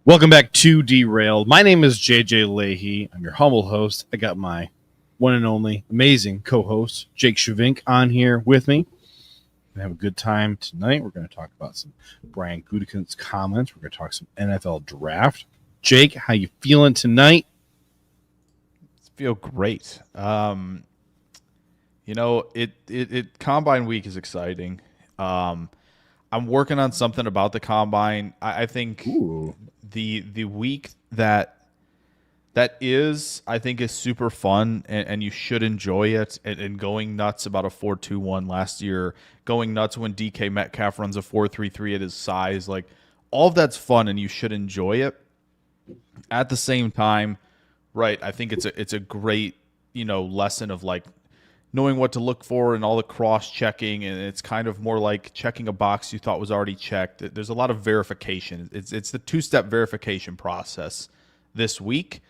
Welcome back to Derailed. My name is JJ Lahey. I'm your humble host. I got my one and only amazing co-host, Jake Schyvinck, on here with me. We're going to have a good time tonight. We're going to talk about some Brian Gutekunst comments. We're going to talk some NFL draft. Jake, how you feeling tonight? I feel great. Combine week is exciting. I'm working on something about the combine. I think the week that is super fun, and you should enjoy it. And going nuts about a 4.21 last year, going nuts when DK Metcalf runs a 4.33 at his size, like all of that's fun, and you should enjoy it. At the same time, right? I think it's a great lesson of like knowing what to look for and all the cross-checking, and it's kind of more like checking a box you thought was already checked. There's a lot of verification. It's the two-step verification process this week,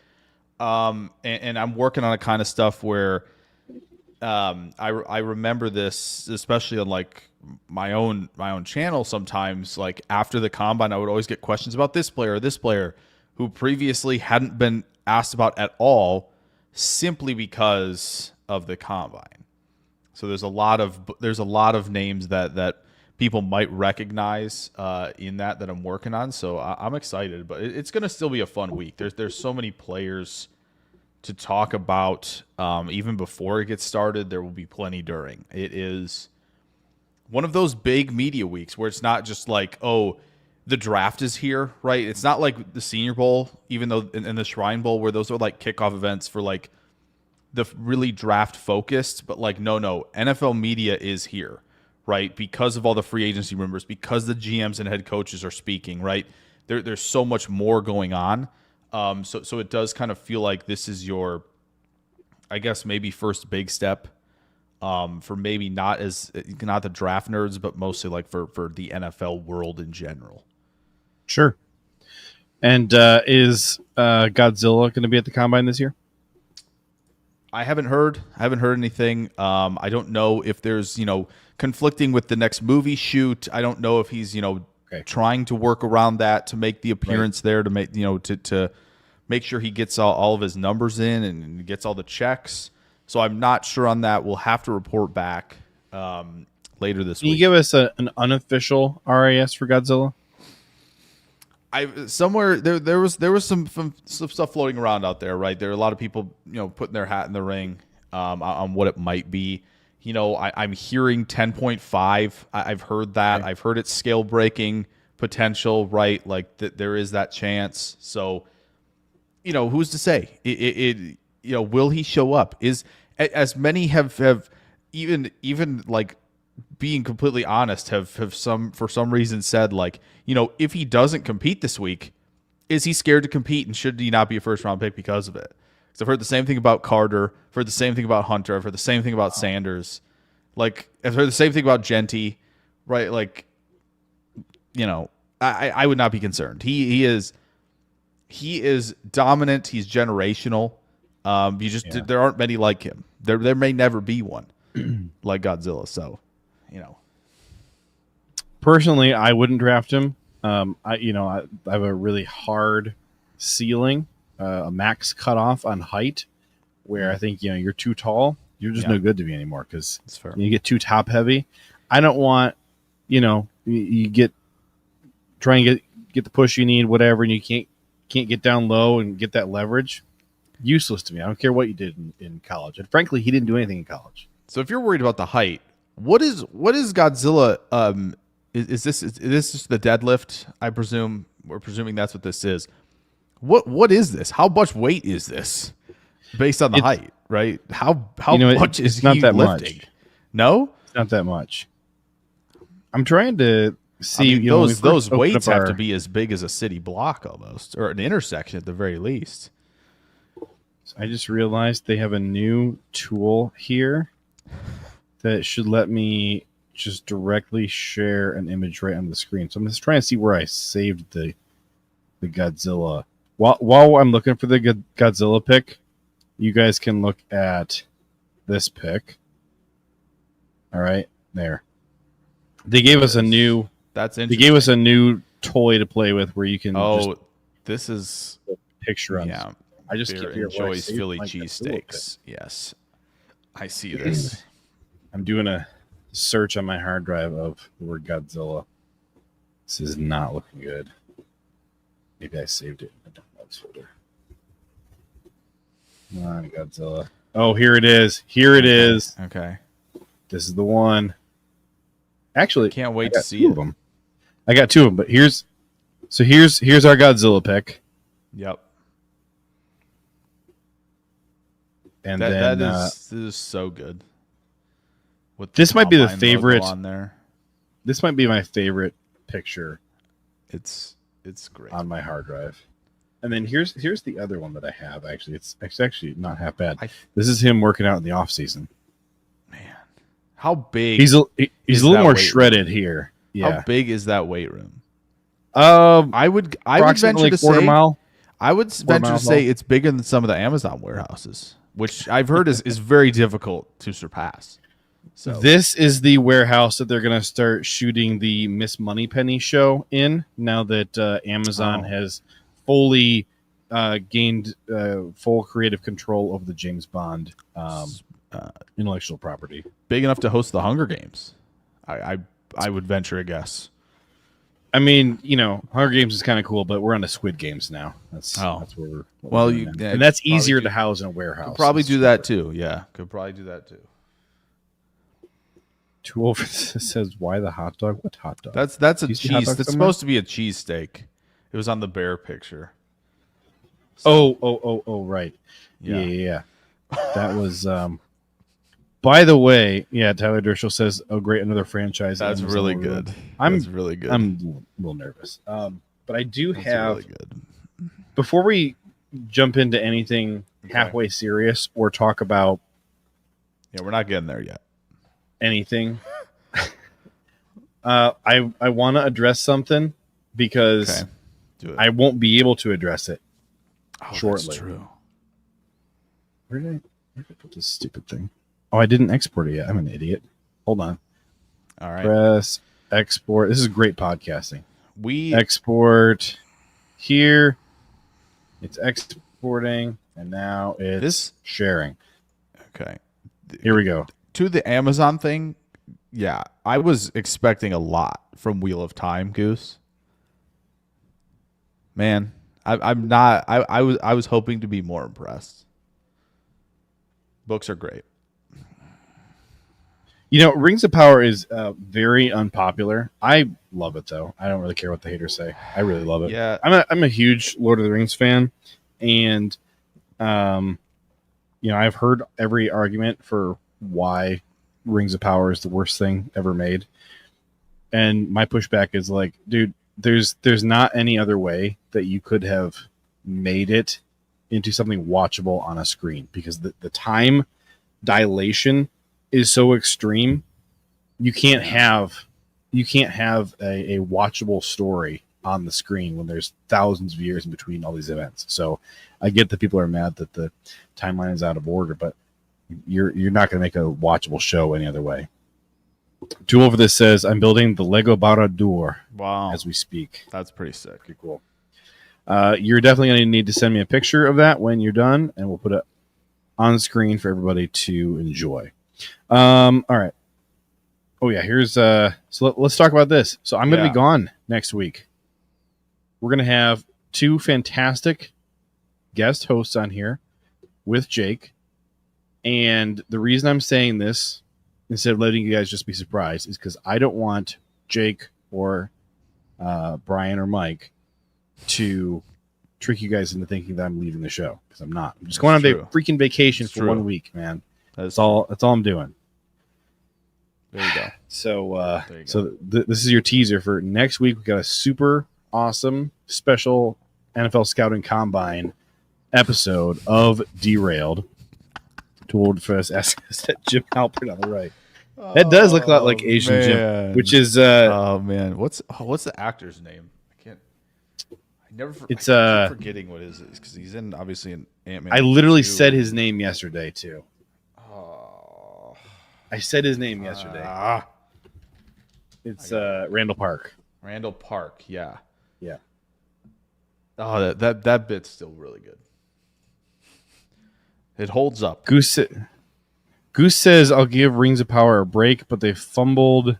and I'm working on a kind of stuff where I remember this, especially on like my own channel. Sometimes, like after the combine, I would always get questions about this player who previously hadn't been asked about at all, simply because of the combine. So there's a lot of names that people might recognize in that I'm working on. So I'm excited, but it's going to still be a fun week. There's so many players to talk about. Even before it gets started, there will be plenty during. It is one of those big media weeks where it's not just like, oh, the draft is here, right? It's not like the Senior Bowl, even though in the Shrine Bowl, where those are like kickoff events for like the really draft focused, but like no, NFL media is here, right? Because of all the free agency rumors, because the GMs and head coaches are speaking, right? There's so much more going on. So it does kind of feel like this is your, I guess, maybe first big step for maybe not the draft nerds, but mostly like for the NFL world in general. Sure. And is Godzilla going to be at the combine this year? I haven't heard anything. I don't know if there's, conflicting with the next movie shoot. I don't know if he's, trying to work around that to make the appearance there, to make, to make sure he gets all of his numbers in and gets all the checks. So I'm not sure on that. We'll have to report back later this week. Can you give us an unofficial RAS for Godzilla? Somewhere there was some stuff floating around out there, right? There are a lot of people, putting their hat in the ring on what it might be. I'm hearing 10.5. I've heard that. Right. I've heard it's scale breaking potential, right? Like there is that chance. So, who's to say? Will he show up? Is as many have even like being completely honest have for some reason said like, if he doesn't compete this week, is he scared to compete, and should he not be a first round pick because of it? Because I've heard the same thing about Carter, I've heard the same thing about Hunter, I've heard the same thing about Sanders, like I've heard the same thing about Genty, right? Like, I would not be concerned. He is dominant. He's generational. There aren't many like him. There may never be one like Godzilla. So, Personally, I wouldn't draft him. I have a really hard ceiling, a max cutoff on height, where I think you're too tall. You're just no good to me anymore, because you get too top heavy. I don't want you try and get the push you need, whatever, and you can't get down low and get that leverage. Useless to me. I don't care what you did in college, and frankly, he didn't do anything in college. So if you're worried about the height, what is Godzilla? Is this just the deadlift? I presume we're presuming that's what this is. What is this? How much weight is this based on the height? Right? How much is he lifting? Much. No, it's not that much. I'm trying to see. Those weights have to be as big as a city block almost, or an intersection at the very least. So I just realized they have a new tool here that should let me just directly share an image right on the screen. So I'm just trying to see where I saved the Godzilla. While I'm looking for the Godzilla pick, you guys can look at this pick. All right, there. They gave us a new. That's interesting. They gave us a new toy to play with where you can just This is picture on. Yeah. I just Beer can't figure out where I enjoys saved Philly my Godzilla pic. cheesesteaks. Yes. I see this. I'm doing a search on my hard drive of the word Godzilla. This is not looking good. Maybe I saved it in the downloads folder. Come on, Godzilla. Oh, here it is. Here it is. Okay. This is the one. Actually, Can't wait I got to see two it. of them. I got two of them, but here's our Godzilla pick. Yep. And this is so good. With this might be the Combine favorite logo on there. This might be my favorite picture. It's great on my hard drive. And then here's the other one that I have. Actually, it's actually not half bad. This is him working out in the off season. Man, how big? He's a little more shredded here. Yeah. How big is that weight room? I would venture to say mile. I would venture to say it's bigger than some of the Amazon warehouses, which I've heard is very difficult to surpass. So this is the warehouse that they're going to start shooting the Miss Moneypenny show in now that Amazon has fully gained full creative control over the James Bond intellectual property. Big enough to host the Hunger Games. I would venture a guess. I mean, Hunger Games is kind of cool, but we're on to Squid Games now. That's where we're and that's easier to house in a warehouse. Could probably do that too. Yeah, could probably do that too. Two over says, "Why the hot dog? What hot dog? That's a cheese. That's supposed to be a cheesesteak. It was on the bear picture. So, right. Yeah. That was. By the way, Tyler Dershel says, "Oh, great, another franchise." That's really good. That's really good. I'm a little nervous, but I do have. Really good. Before we jump into anything halfway serious or talk about, we're not getting there yet. Anything, I want to address something because I won't be able to address it shortly. That's true. Where did I put this stupid thing? Oh, I didn't export it yet. I'm an idiot. Hold on. All right. Press export. This is great podcasting. We export here. It's exporting, and now it's sharing. Okay. Here we go. To the Amazon thing, I was expecting a lot from Wheel of Time, Goose. Man, I'm not. I was hoping to be more impressed. Books are great. Rings of Power is very unpopular. I love it though. I don't really care what the haters say. I really love it. Yeah, I'm a huge Lord of the Rings fan, and I've heard every argument for why Rings of Power is the worst thing ever made. And my pushback is like, dude, there's not any other way that you could have made it into something watchable on a screen, because the time dilation is so extreme. You can't have a watchable story on the screen when there's thousands of years in between all these events. So I get that people are mad that the timeline is out of order, but you're not going to make a watchable show any other way. Two over this says, "I'm building the Lego Barad-dûr as we speak." That's pretty sick. Pretty cool. You're definitely going to need to send me a picture of that when you're done, and we'll put it on screen for everybody to enjoy. All right. Oh yeah, here's so let's talk about this. So I'm going to be gone next week. We're going to have two fantastic guest hosts on here with Jake. And the reason I'm saying this, instead of letting you guys just be surprised, is because I don't want Jake or Brian or Mike to trick you guys into thinking that I'm leaving the show, because I'm not. I'm just going on a freaking vacation for 1 week, man. That's all I'm doing. There you go. So, this is your teaser for next week. We got a super awesome special NFL Scouting Combine episode of Derailed. Told for us, ask us that Jim Halpert on the right. That does look a lot like Asian Jim, which is oh man, what's the actor's name? I keep forgetting what it is, because he's obviously in Ant-Man. I literally said his name yesterday too. I said his name yesterday. It's Randall Park. Randall Park, yeah. Yeah. Oh, that bit's still really good. It holds up. Goose says, I'll give Rings of Power a break, but they fumbled,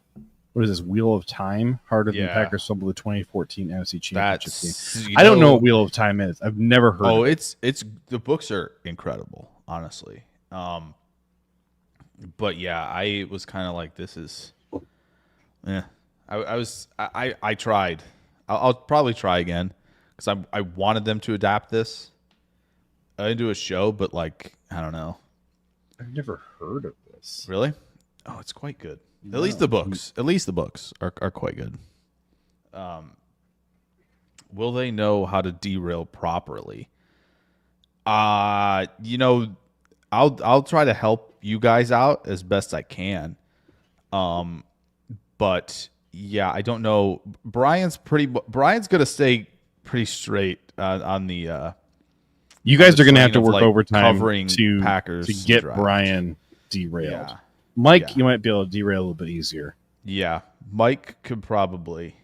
what is this, Wheel of Time? Harder than the Packers fumbled the 2014 NFC Championship game. I don't know what Wheel of Time is. I've never heard of it. It's the books are incredible, honestly. But yeah, I was kind of like, this is, I tried. I'll probably try again because I wanted them to adapt this into a show, but like, I don't know. I've never heard of this. Really? Oh, it's quite good. No. At least the books are quite good. Will they know how to derail properly? I'll try to help you guys out as best I can. But yeah, I don't know. Brian's gonna stay pretty straight on the. You guys are gonna have to work overtime to Packers to get Brian derailed. Yeah. Mike, you might be able to derail a little bit easier. Yeah, Mike could probably.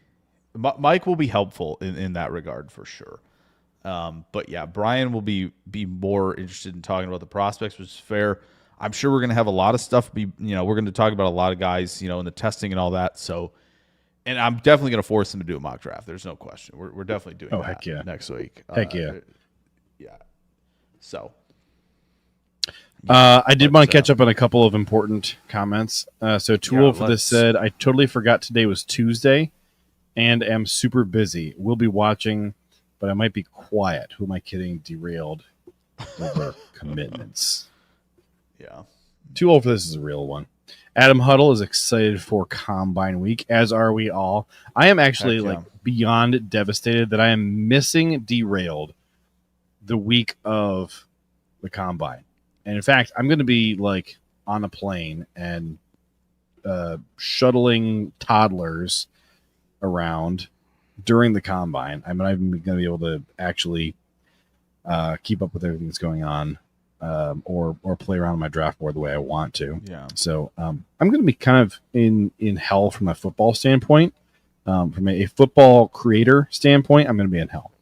Mike will be helpful in that regard for sure. But yeah, Brian will be more interested in talking about the prospects, which is fair. I'm sure we're going to have a lot of stuff. We're going to talk about a lot of guys, in the testing and all that. So, and I'm definitely going to force him to do a mock draft. There's no question. We're definitely doing that next week. Heck yeah. Yeah. So. I did want to catch up on a couple of important comments. So Tool for this said, I totally forgot today was Tuesday and am super busy. We'll be watching, but I might be quiet. Who am I kidding? Derailed over commitments. Yeah. Too old for this is a real one. Adam Huddle is excited for Combine Week, as are we all. I am actually beyond devastated that I am missing Derailed the week of the Combine. And in fact, I'm going to be on a plane and shuttling toddlers around during the Combine. I'm not even going to be able to actually keep up with everything that's going on or play around on my draft board the way I want to. Yeah. So I'm going to be kind of in hell from a football standpoint. From a football creator standpoint, I'm going to be in hell.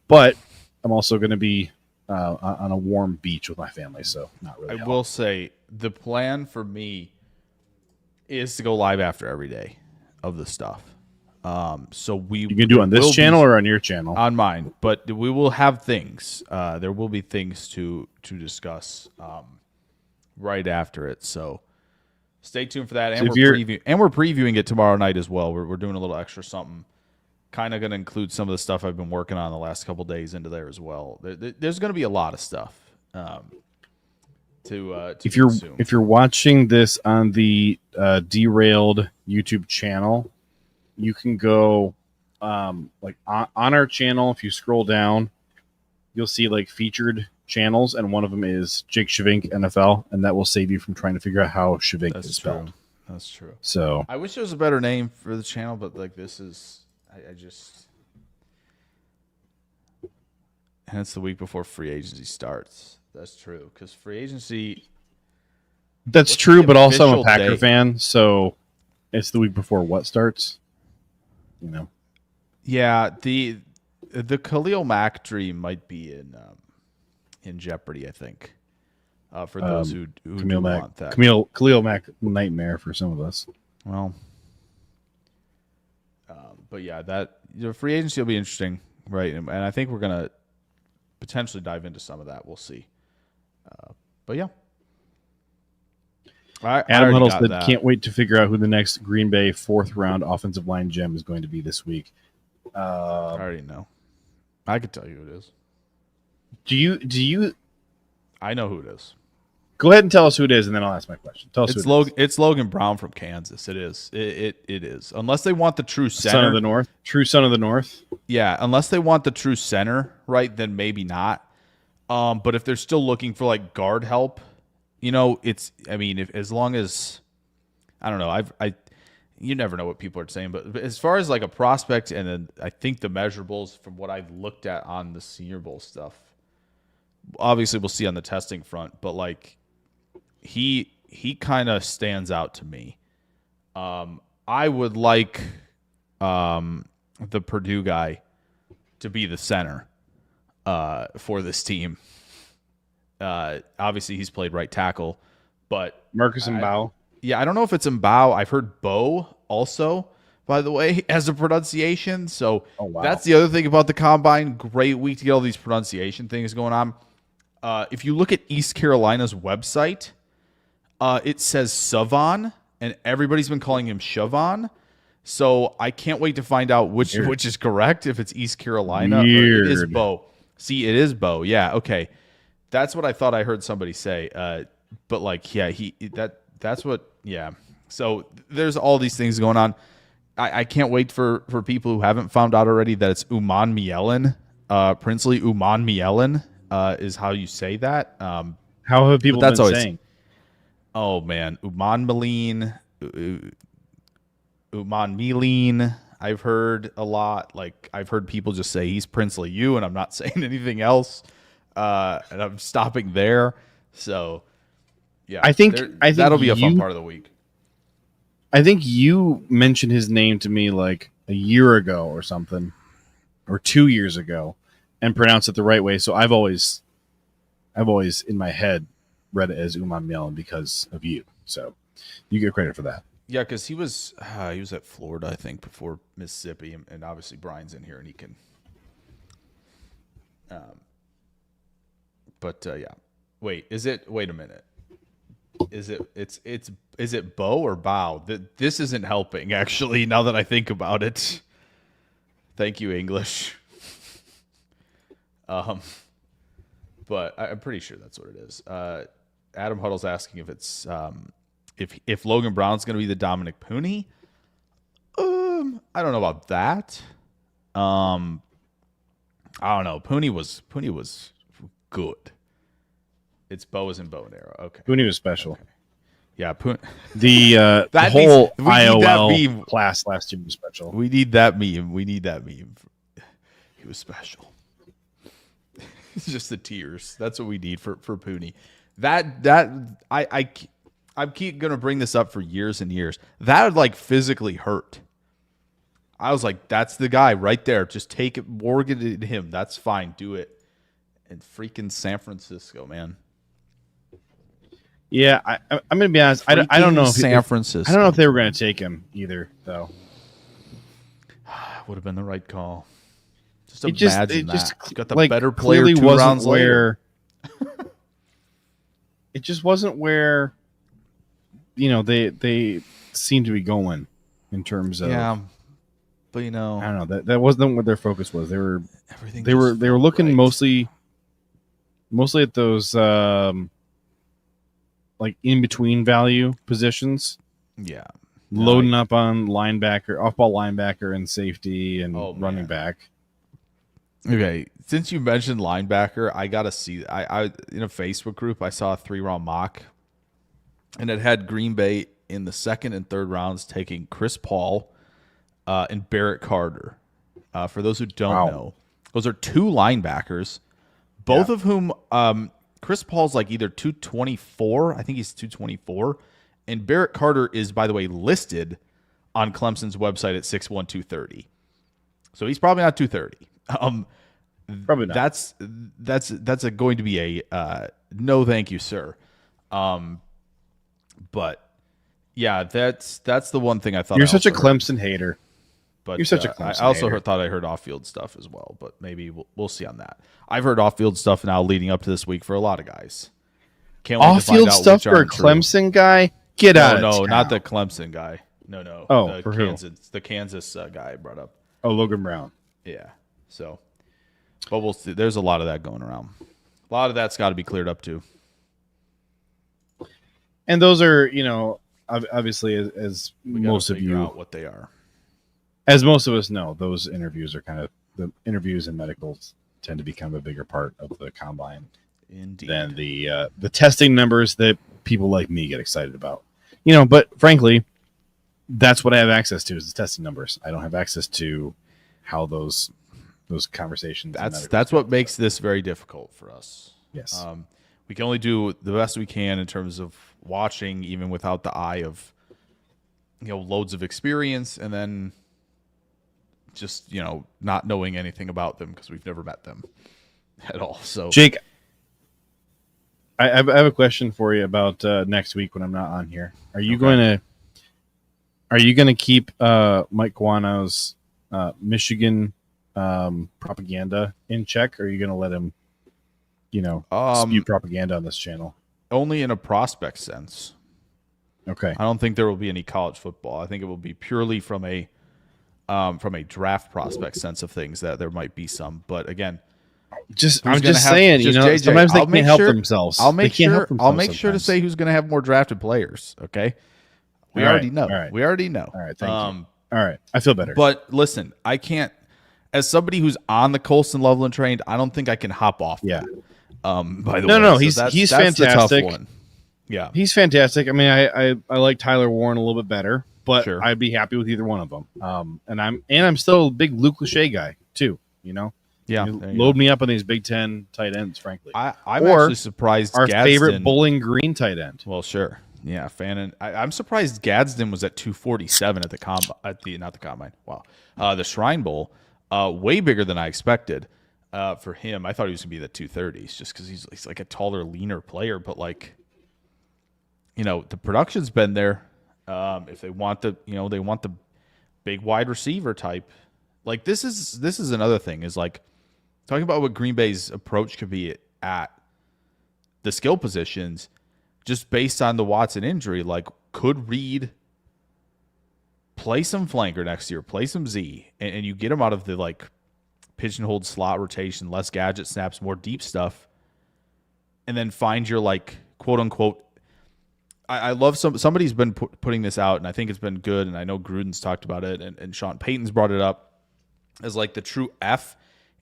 But I'm also going to be on a warm beach with my family, so not really. I will say the plan for me is to go live after every day of the stuff. So you can do it on this channel or on your channel? On mine, but we will have things. There will be things to discuss right after it. So stay tuned for that. And we're previewing it tomorrow night as well. We're doing a little extra something. Kind of going to include some of the stuff I've been working on the last couple of days into there as well. There's going to be a lot of stuff to if you're watching this on the Derailed YouTube channel, you can go on our channel. If you scroll down, you'll see featured channels, and one of them is Jake Schyvinck NFL, and that will save you from trying to figure out how Schyvinck is spelled. That's true. So I wish there was a better name for the channel, but this is. I just, and it's the week before free agency starts. That's true, because free agency. That's true, but also I'm a Packer fan, so it's the week before what starts. Yeah, the Khalil Mack dream might be in jeopardy. I think for those who do want that. Khalil Mack nightmare for some of us. Well. But yeah, that free agency will be interesting, right? And I think we're gonna potentially dive into some of that. We'll see. But yeah, Adam Huddle said, "Can't wait to figure out who the next Green Bay 4th round offensive line gem is going to be this week." I already know. I could tell you who it is. Do you? I know who it is. Go ahead and tell us who it is, and then I'll ask my question. Tell us it's who it is. It's Logan Brown from Kansas. It is. It is. Unless they want the true center. Son of the North. True son of the North. Yeah, unless they want the true center, right, then maybe not. But if they're still looking for guard help, as long as I don't know, you never know what people are saying, but as far as a prospect, and then I think the measurables from what I've looked at on the Senior Bowl stuff, obviously we'll see on the testing front, but he kind of stands out to me. I would like the Purdue guy to be the center for this team. Obviously, he's played right tackle, but Marcus Mbao. Yeah, I don't know if it's Mbao. I've heard Bo also, by the way, as a pronunciation. So that's the other thing about the combine. Great week to get all these pronunciation things going on. If you look at East Carolina's website, it says Savon, and everybody's been calling him Shavon. So I can't wait to find out which is correct, if it's East Carolina or it is Bo. See, it is Bo. Yeah, okay. That's what I thought I heard somebody say. But like, yeah, that's what, yeah. So there's all these things going on. I can't wait for people who haven't found out already that it's Uman Mielen. Princely Uman Mielen is how you say that. How have people been saying? Oh, man. Uman Mielen. I've heard a lot. Like, I've heard people just say he's Princely U, and I'm not saying anything else. And I'm stopping there. So, yeah. I think that'll be a fun part of the week. I think you mentioned his name to me like a year ago or something, or 2 years ago, and pronounced it the right way. So I've always in my head read it as Uman Mielen because of you. So you get credit for that. Yeah, because he was at Florida, I think, before Mississippi, and obviously Brian's in here and he can. Yeah. Wait a minute. Is it Bo or Bow? This isn't helping, actually, now that I think about it. Thank you, English. But I'm pretty sure that's what it is. Adam Huddle's asking if it's if Logan Brown's going to be the Dominic Pooney. I don't know about that. I don't know. Pooney was good. It's Bo as in bow and arrow. Okay. Pooney was special. Okay. Yeah, the whole IOL class last year was special. We need that meme. He was special. It's just the tears. That's what we need for Pooney. I keep gonna bring this up for years and years. That would like physically hurt. I was like, that's the guy right there. Just take it, mortgage it to him. That's fine. Do it. And freaking San Francisco, man. Yeah, I'm going to be honest. I don't know if San Francisco. I don't know if they were going to take him either, though. Would have been the right call. Just imagine that. You got the like, better player clearly 2 rounds later. It just wasn't where, they seemed to be going in terms of. Yeah, but I don't know. That wasn't what their focus was. They were looking right. mostly at those. Like in between value positions. Yeah. Loading up on linebacker, off-ball linebacker and safety and running back. Okay. Since you mentioned linebacker, I got to see. I in a Facebook group, I saw a 3-round mock, and it had Green Bay in the 2nd and 3rd rounds taking Chris Paul and Barrett Carter. For those who don't know, those are 2 linebackers, both of whom Chris Paul's like either 224, I think he's 224, and Barrett Carter is, by the way, listed on Clemson's website at 6'1", 230. So he's probably not 230. Probably not. That's going to be a no, thank you, sir. But yeah, that's the one thing I thought. You're such a Clemson hater. But you're such a Clemson I also hater. thought I heard off-field stuff as well, but maybe we'll see on that. I've heard off-field stuff now leading up to this week for a lot of guys. Can't wait to find out stuff for a Clemson guy? Get out of town. No, not the Clemson guy. No. Oh, for the Kansas guy I brought up. Oh, Logan Brown. Yeah. So, but we'll see. There's a lot of that going around. A lot of that's got to be cleared up too. And those are, obviously, as most of you out what they are. As most of us know, those interviews are kind of the interviews and medicals tend to become a bigger part of the combine. Indeed. Than the testing numbers that people like me get excited about. But frankly, that's what I have access to is the testing numbers. I don't have access to how those conversations. That's what makes this very difficult for us. Yes. We can only do the best we can in terms of watching, even without the eye of loads of experience, and then just not knowing anything about them because we've never met them. at all. So Jake, I have a question for you about next week when I'm not on here. Are you going to keep Mike Guano's Michigan propaganda in check, or are you going to let him, spew propaganda on this channel? Only in a prospect sense. Okay. I don't think there will be any college football. I think it will be purely from a draft prospect sense of things that there might be some. But again, I'm just saying, JJ, sometimes they can't help themselves. I'll make sure sometimes. to say who's going to have more drafted players. Okay, we already know. All right. We already know. All right, thank you. All right, I feel better. But listen, I can't. As somebody who's on the Colston Loveland train, I don't think I can hop off. Yeah. By the way, no, so he's that's fantastic. The tough one. Yeah, he's fantastic. I mean, I like Tyler Warren a little bit better, but sure. I'd be happy with either one of them. And I'm still a big Luke Lachey guy too. Yeah, load me up on these Big Ten tight ends. Frankly, I'm actually surprised. Our Gadsden, favorite Bowling Green tight end. Well, sure. Yeah, Fannin. I'm surprised Gadsden was at 247 at the combine. Wow, the Shrine Bowl, way bigger than I expected. For him, I thought he was gonna be the 230s, just because he's like a taller, leaner player. But like, the production's been there. If they want they want the big wide receiver type. Like this is another thing is like talking about what Green Bay's approach could be at the skill positions. Just based on the Watson injury, like could Reed play some flanker next year, play some Z, and you get him out of the like pigeonholed slot rotation, less gadget snaps, more deep stuff, and then find your like quote unquote. I love somebody's been putting this out, and I think it's been good, and I know Gruden's talked about it, and Sean Payton's brought it up as like the true F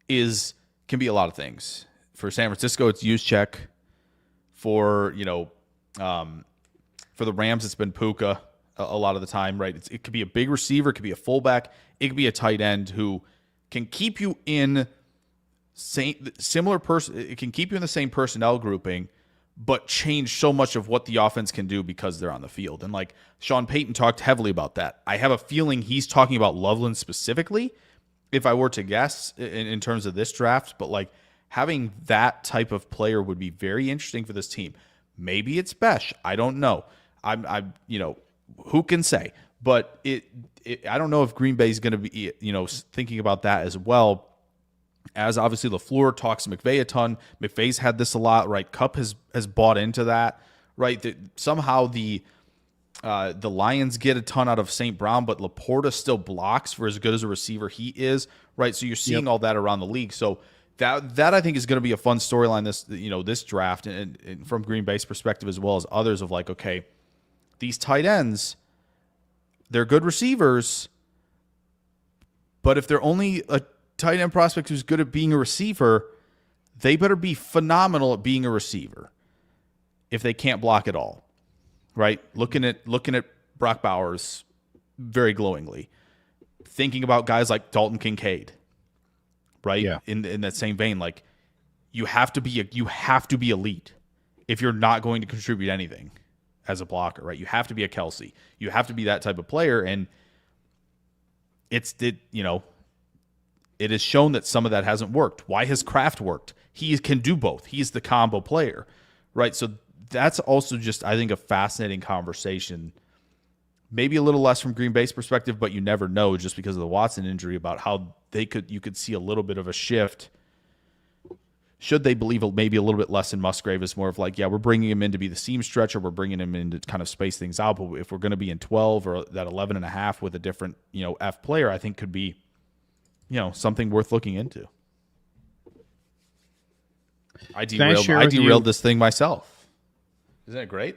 can be a lot of things. For San Francisco, it's use check. For for the Rams, it's been Puka a lot of the time, right? It could be a big receiver, it could be a fullback, it could be a tight end who can keep you in similar person. It can keep you in the same personnel grouping, but change so much of what the offense can do because they're on the field. And like Sean Payton talked heavily about that. I have a feeling he's talking about Loveland specifically, if I were to guess in terms of this draft. But like having that type of player would be very interesting for this team. Maybe it's Besh. I don't know. I'm who can say? But I don't know if Green Bay is going to be thinking about that as well. As obviously LaFleur talks McVay a ton. McVay's had this a lot, right? Kupp has bought into that, right? Somehow the Lions get a ton out of St. Brown, but Laporta still blocks for as good as a receiver he is, right? So you're seeing all that around the league. So that I think is going to be a fun storyline this draft, and from Green Bay's perspective as well as others of like, okay, these tight ends, they're good receivers, but if they're only a tight end prospect who's good at being a receiver, they better be phenomenal at being a receiver if they can't block at all, right? Looking at Brock Bowers very glowingly, thinking about guys like Dalton Kincaid, right? Yeah. In that same vein, like you have to be elite if you're not going to contribute anything as a blocker, right? You have to be a Kelsey. You have to be that type of player, and it is shown that some of that hasn't worked. Why has Kraft worked? He can do both. He's the combo player, right? So that's also just, I think, a fascinating conversation. Maybe a little less from Green Bay's perspective, but you never know just because of the Watson injury about how you could see a little bit of a shift. Should they believe maybe a little bit less in Musgrave is more of like, yeah, we're bringing him in to be the seam stretcher. We're bringing him in to kind of space things out. But if we're going to be in 12 or that 11.5 with a different, F player, I think could be, something worth looking into. I derailed this thing myself. Isn't it great?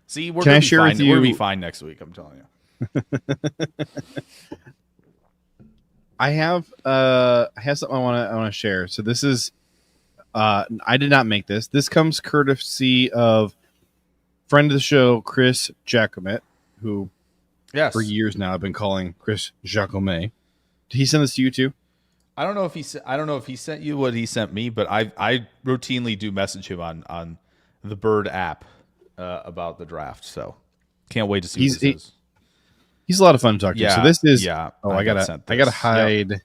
See, we're going to be fine. We're going to be fine next week, I'm telling you. I have something I want to share. So this is I did not make this. This comes courtesy of friend of the show, Chris Jacomette, who for years now I've been calling Chris Jacomette. Did he send this to you too? I don't know if he sent you what he sent me, but I routinely do message him on the Bird app about the draft. So can't wait to see what this is. He's a lot of fun to talk to. So this is I gotta hide.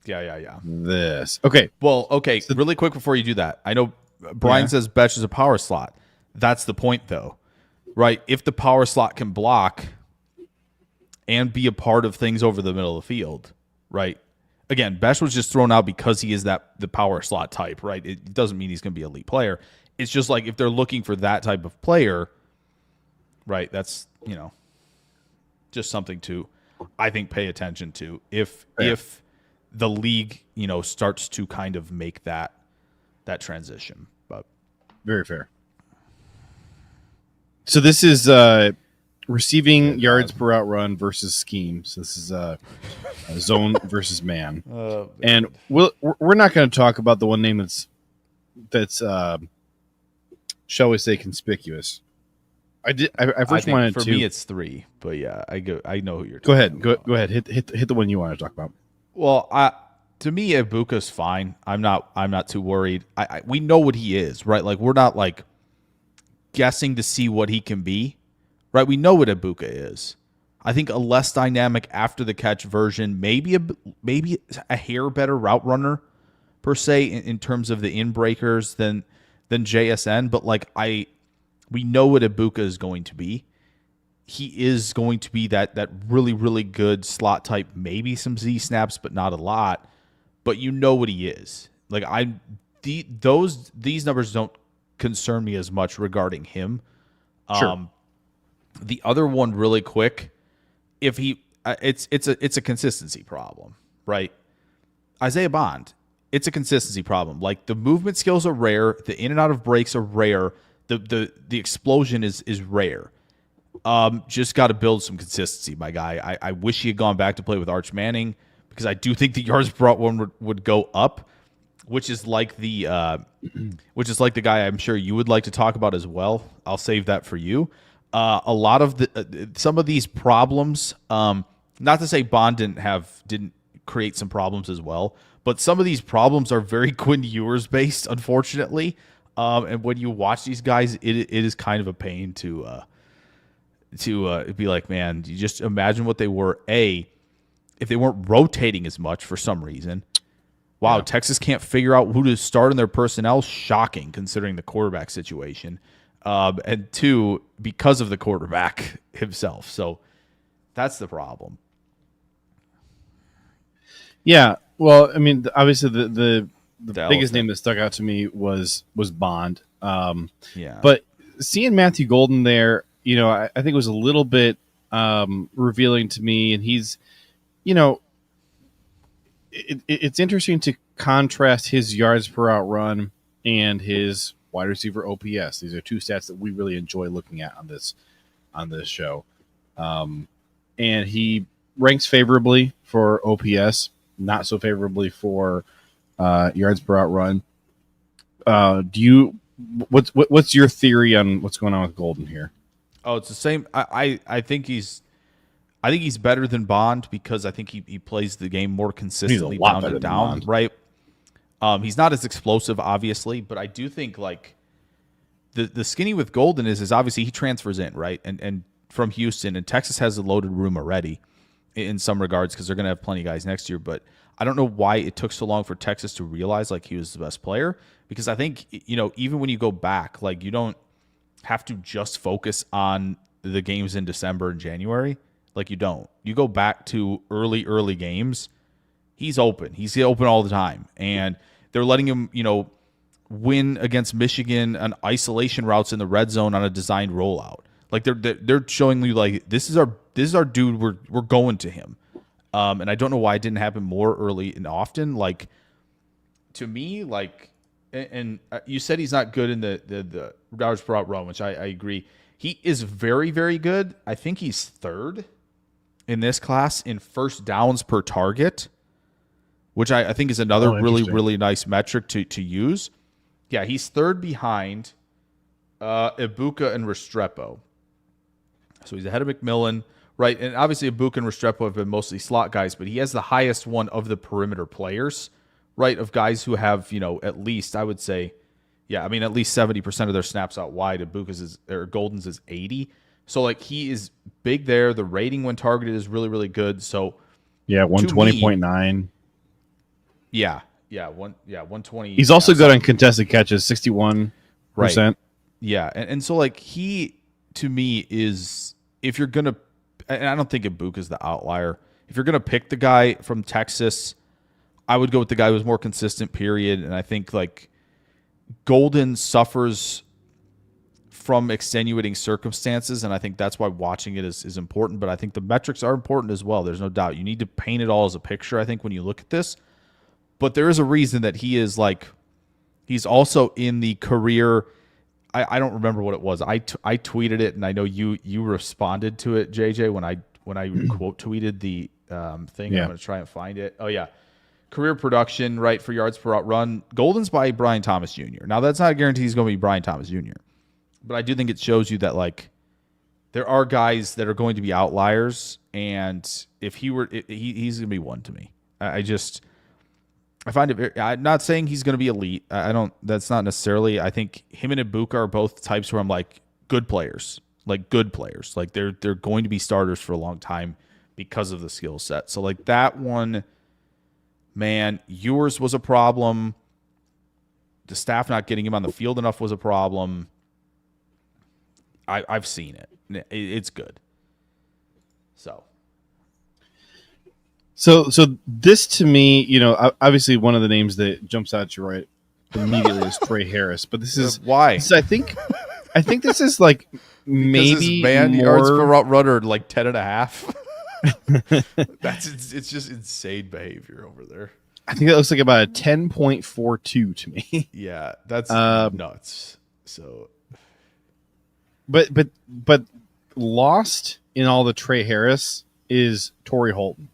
Yeah. this. Okay. Well, okay, So, really quick before you do that. I know Brian says Betch is a power slot. That's the point, though, right? If the power slot can block and be a part of things over the middle of the field, right? Again, Betch was just thrown out because he is the power slot type, right? It doesn't mean he's going to be an elite player. It's just like if they're looking for that type of player, right? That's, just something to, I think, pay attention to if the league, starts to kind of make that transition. But very fair. So this is receiving yards per out run versus scheme. So this is zone versus man. And we're not going to talk about the one name that's shall we say conspicuous. I first wanted for to. For me, it's 3, but yeah, I know who you're. Go ahead. Go ahead. Hit the one you want to talk about. Well, to me, Ibuka's fine. I'm not too worried. We know what he is, right? Like we're not like guessing to see what he can be, right? We know what Ibuka is. I think a less dynamic after the catch version, maybe a hair better route runner per se in terms of the in breakers than JSN, but like we know what Ibuka is going to be. He is going to be that really, really good slot type, maybe some Z snaps, but not a lot. But you know what he is. Like these numbers don't concern me as much regarding him. Sure. The other one, really quick, if he, it's a consistency problem, right? Isaiah Bond, it's a consistency problem. Like the movement skills are rare, the in and out of breaks are rare, the explosion is rare. Just got to build some consistency, my guy. I wish he had gone back to play with Arch Manning because I do think the yards per out one would go up, which is like the guy I'm sure you would like to talk about as well. I'll save that for you. A lot of some of these problems, not to say Bond didn't create some problems as well, but some of these problems are very Quinn Ewers based, unfortunately. And when you watch these guys, it is kind of a pain to be like, man, you just imagine what they were. If they weren't rotating as much for some reason. Wow, yeah. Texas can't figure out who to start in their personnel. Shocking, considering the quarterback situation. And 2, because of the quarterback himself. So that's the problem. Yeah, well, I mean, obviously the biggest name that stuck out to me was Bond. But seeing Matthew Golden there, I think it was a little bit revealing to me, and he's, it's interesting to contrast his yards per out run and his wide receiver OPS. These are 2 stats that we really enjoy looking at on this show. And he ranks favorably for OPS, not so favorably for yards per out run. What's your theory on what's going on with Golden here? Oh, it's the same. I think he's better than Bond because I think he plays the game more consistently down and down, right? He's not as explosive, obviously, but I do think like the skinny with Golden is obviously he transfers in, right? And from Houston, and Texas has a loaded room already in some regards because they're going to have plenty of guys next year. But I don't know why it took so long for Texas to realize like he was the best player, because I think, even when you go back, like you don't have to just focus on the games in December and January. Like you don't. You go back to early games, he's open. He's open all the time. And they're letting him, win against Michigan on isolation routes in the red zone on a designed rollout. Like they're showing you like this is our dude. We're going to him. And I don't know why it didn't happen more early and often. Like to me, like, and you said he's not good in the yards per out run, which I agree. He is very, very good. I think he's 3rd in this class in first downs per target, which I think is another really, really nice metric to use. Yeah, he's 3rd behind Ibuka and Restrepo. So he's ahead of McMillan, right? And obviously Ibuka and Restrepo have been mostly slot guys, but he has the highest one of the perimeter players, right, of guys who have, at least, I would say, at least 70% of their snaps out wide. Ibuka's Golden's is 80. So, like, he is big there. The rating when targeted is really, really good. So, 120.9. Yeah. 120. He's also good on contested catches, 61%. Right. Yeah, and so like he to me is, if you're gonna, and I don't think Ibuka's the outlier. If you're gonna pick the guy from Texas, I would go with the guy who's more consistent. Period. And I think like Golden suffers from extenuating circumstances, and I think that's why watching it is important. But I think the metrics are important as well. There's no doubt. You need to paint it all as a picture, I think, when you look at this. But there is a reason that he is like, he's also in the career. I don't remember what it was. I tweeted it, and I know you responded to it, JJ, when I quote tweeted the thing. Yeah. I'm going to try and find it. Oh yeah, career production, right, for yards per route run. Golden's by Brian Thomas Jr. Now that's not a guarantee he's going to be Brian Thomas Jr., but I do think it shows you that like there are guys that are going to be outliers, and if he were, he's going to be one to me. I find it very, I'm not saying he's going to be elite. I don't, that's not necessarily, I think him and Ibuka are both types where I'm like good players. Like they're going to be starters for a long time because of the skill set. So like that one, man, yours was a problem. The staff not getting him on the field enough was a problem. I've seen it. It's good. So this to me, you know, obviously one of the names that jumps out at you right immediately is Trey Harris, but this is why I think this is like maybe man more yards per route runner like 10.5. It's just insane behavior over there. I think that looks like about a 10.42 to me. Yeah, that's nuts. So, but lost in all the Trey Harris is Torrey Horton.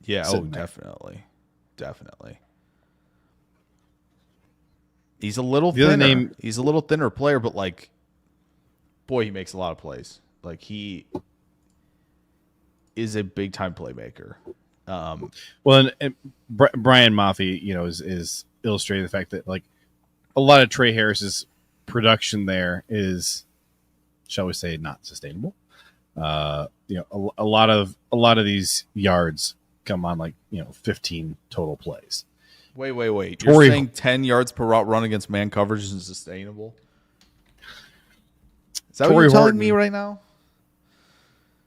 Yeah, definitely. He's a little thinner. He's a little thinner player, but like, boy, he makes a lot of plays. Like he is a big time playmaker. Well, and Brian Maffey, you know, is illustrating the fact that like a lot of Trey Harris's production there is, shall we say, not sustainable. You know, a lot of these yards come on like, you know, 15 total plays. Wait. You're saying 10 yards per route run against man coverage is sustainable? Is that what you're telling me right now?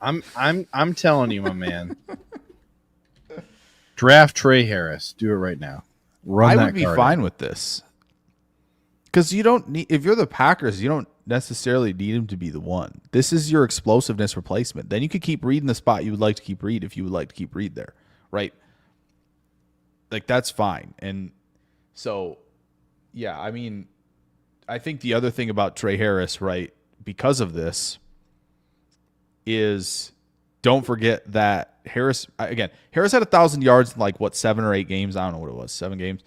I'm telling you, my man. Draft Trey Harris. Do it right now. I would be fine with this. Because you don't need, if you're the Packers, you don't necessarily need him to be the one. This is your explosiveness replacement. Then you could keep Reed in the spot you would like to keep Reed if you would like to keep Reed there, right? Like that's fine. And so, yeah, I mean, I think the other thing about Trey Harris, right, because of this, is don't forget that Harris had 1,000 yards in like 7 or 8 games. I don't know what it was, 7 games.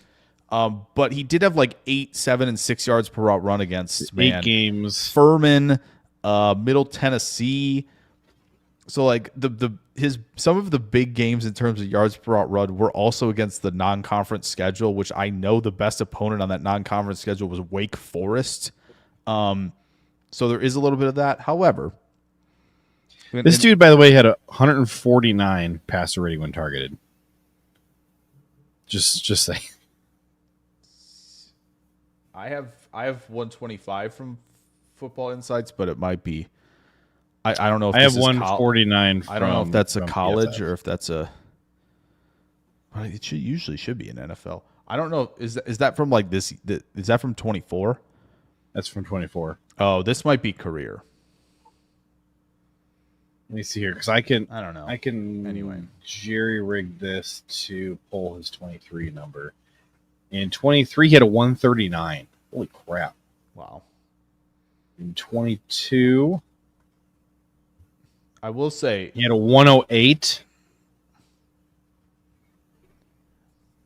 But he did have like 8, 7, and 6 yards per route run against 8 games. Furman, Middle Tennessee. So like some of the big games in terms of yards per route run were also against the non-conference schedule, which I know the best opponent on that non-conference schedule was Wake Forest. So there is a little bit of that. However, this dude, by the way, had 149 passer rating when targeted. Just say. I have 125 from Football Insights, but it might be. I don't know if I have 149. I don't know if that's a college or if that's a. It usually should be an NFL. I don't know. Is that from like this? Is that from 24? That's from 24. Oh, this might be career. Let me see here because I don't know. I can anyway jerry rig this to pull his 23 number. In 23, he had a 139. Holy crap! Wow. In 22, I will say he had a 108.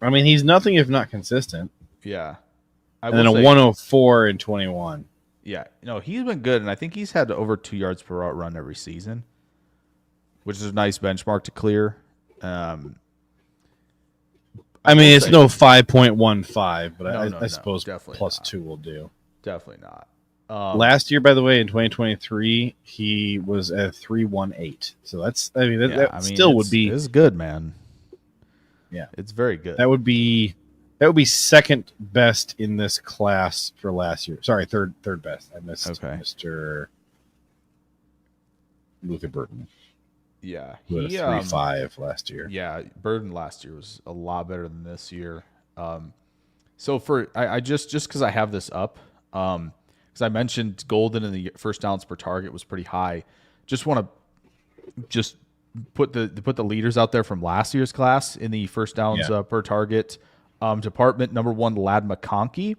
I mean, he's nothing if not consistent. Yeah. And then a 104 in 21. Yeah. No, he's been good, and I think he's had over 2 yards per route run every season, which is a nice benchmark to clear. I mean, it's no 5.15, but I suppose plus not. 2 will do. Definitely not. Last year, by the way, in 2023, he was at 318. So that's, that still would be. It's good, man. Yeah. It's very good. That would be second best in this class for last year. Sorry, third best. I missed Mr. Luther Burton. Yeah, he had a 3.5 last year. Yeah, Burton last year was a lot better than this year. So for I just because I have this up, because I mentioned Golden in the first downs per target was pretty high. Just want to put the leaders out there from last year's class in the first downs per target department. Number 1, Lad McConkey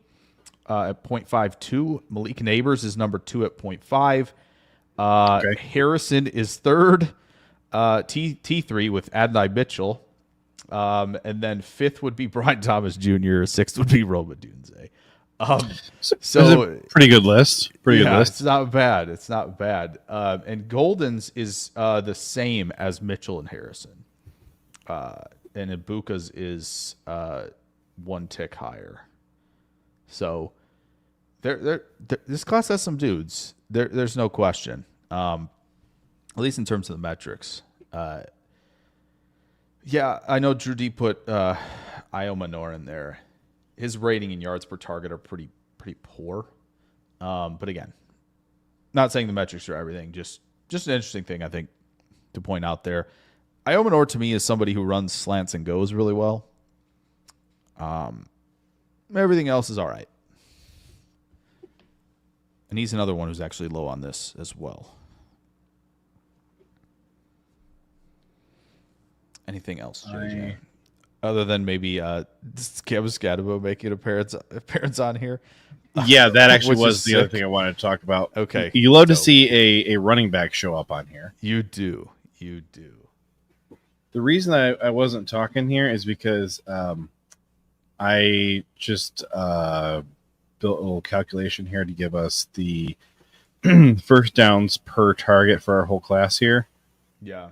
at 0.52. Malik Neighbors is number 2 at 0.5. Harrison is third. T3 with Adonai Mitchell. And then 5th would be Brian Thomas Jr. 6th would be Roma Dunze. So pretty good list. Pretty good list. It's not bad. It's not bad. And Golden's is the same as Mitchell and Harrison. And Ibuka's is 1 tick higher. So this class has some dudes. There's no question. At least in terms of the metrics. Yeah, I know Drew D put Io Manor in there. His rating in yards per target are pretty poor. But again, not saying the metrics are everything. Just an interesting thing, I think, to point out there. Io Manor, to me, is somebody who runs slants and goes really well. Everything else is all right. And he's another one who's actually low on this as well. Anything else, JJ? Other than maybe Kevin Scadabo making an appearance on here? Yeah, that actually was the other thing I wanted to talk about. Okay. You love to see a running back show up on here. You do. You do. The reason I wasn't talking here is because I just built a little calculation here to give us the first downs per target for our whole class here. Yeah.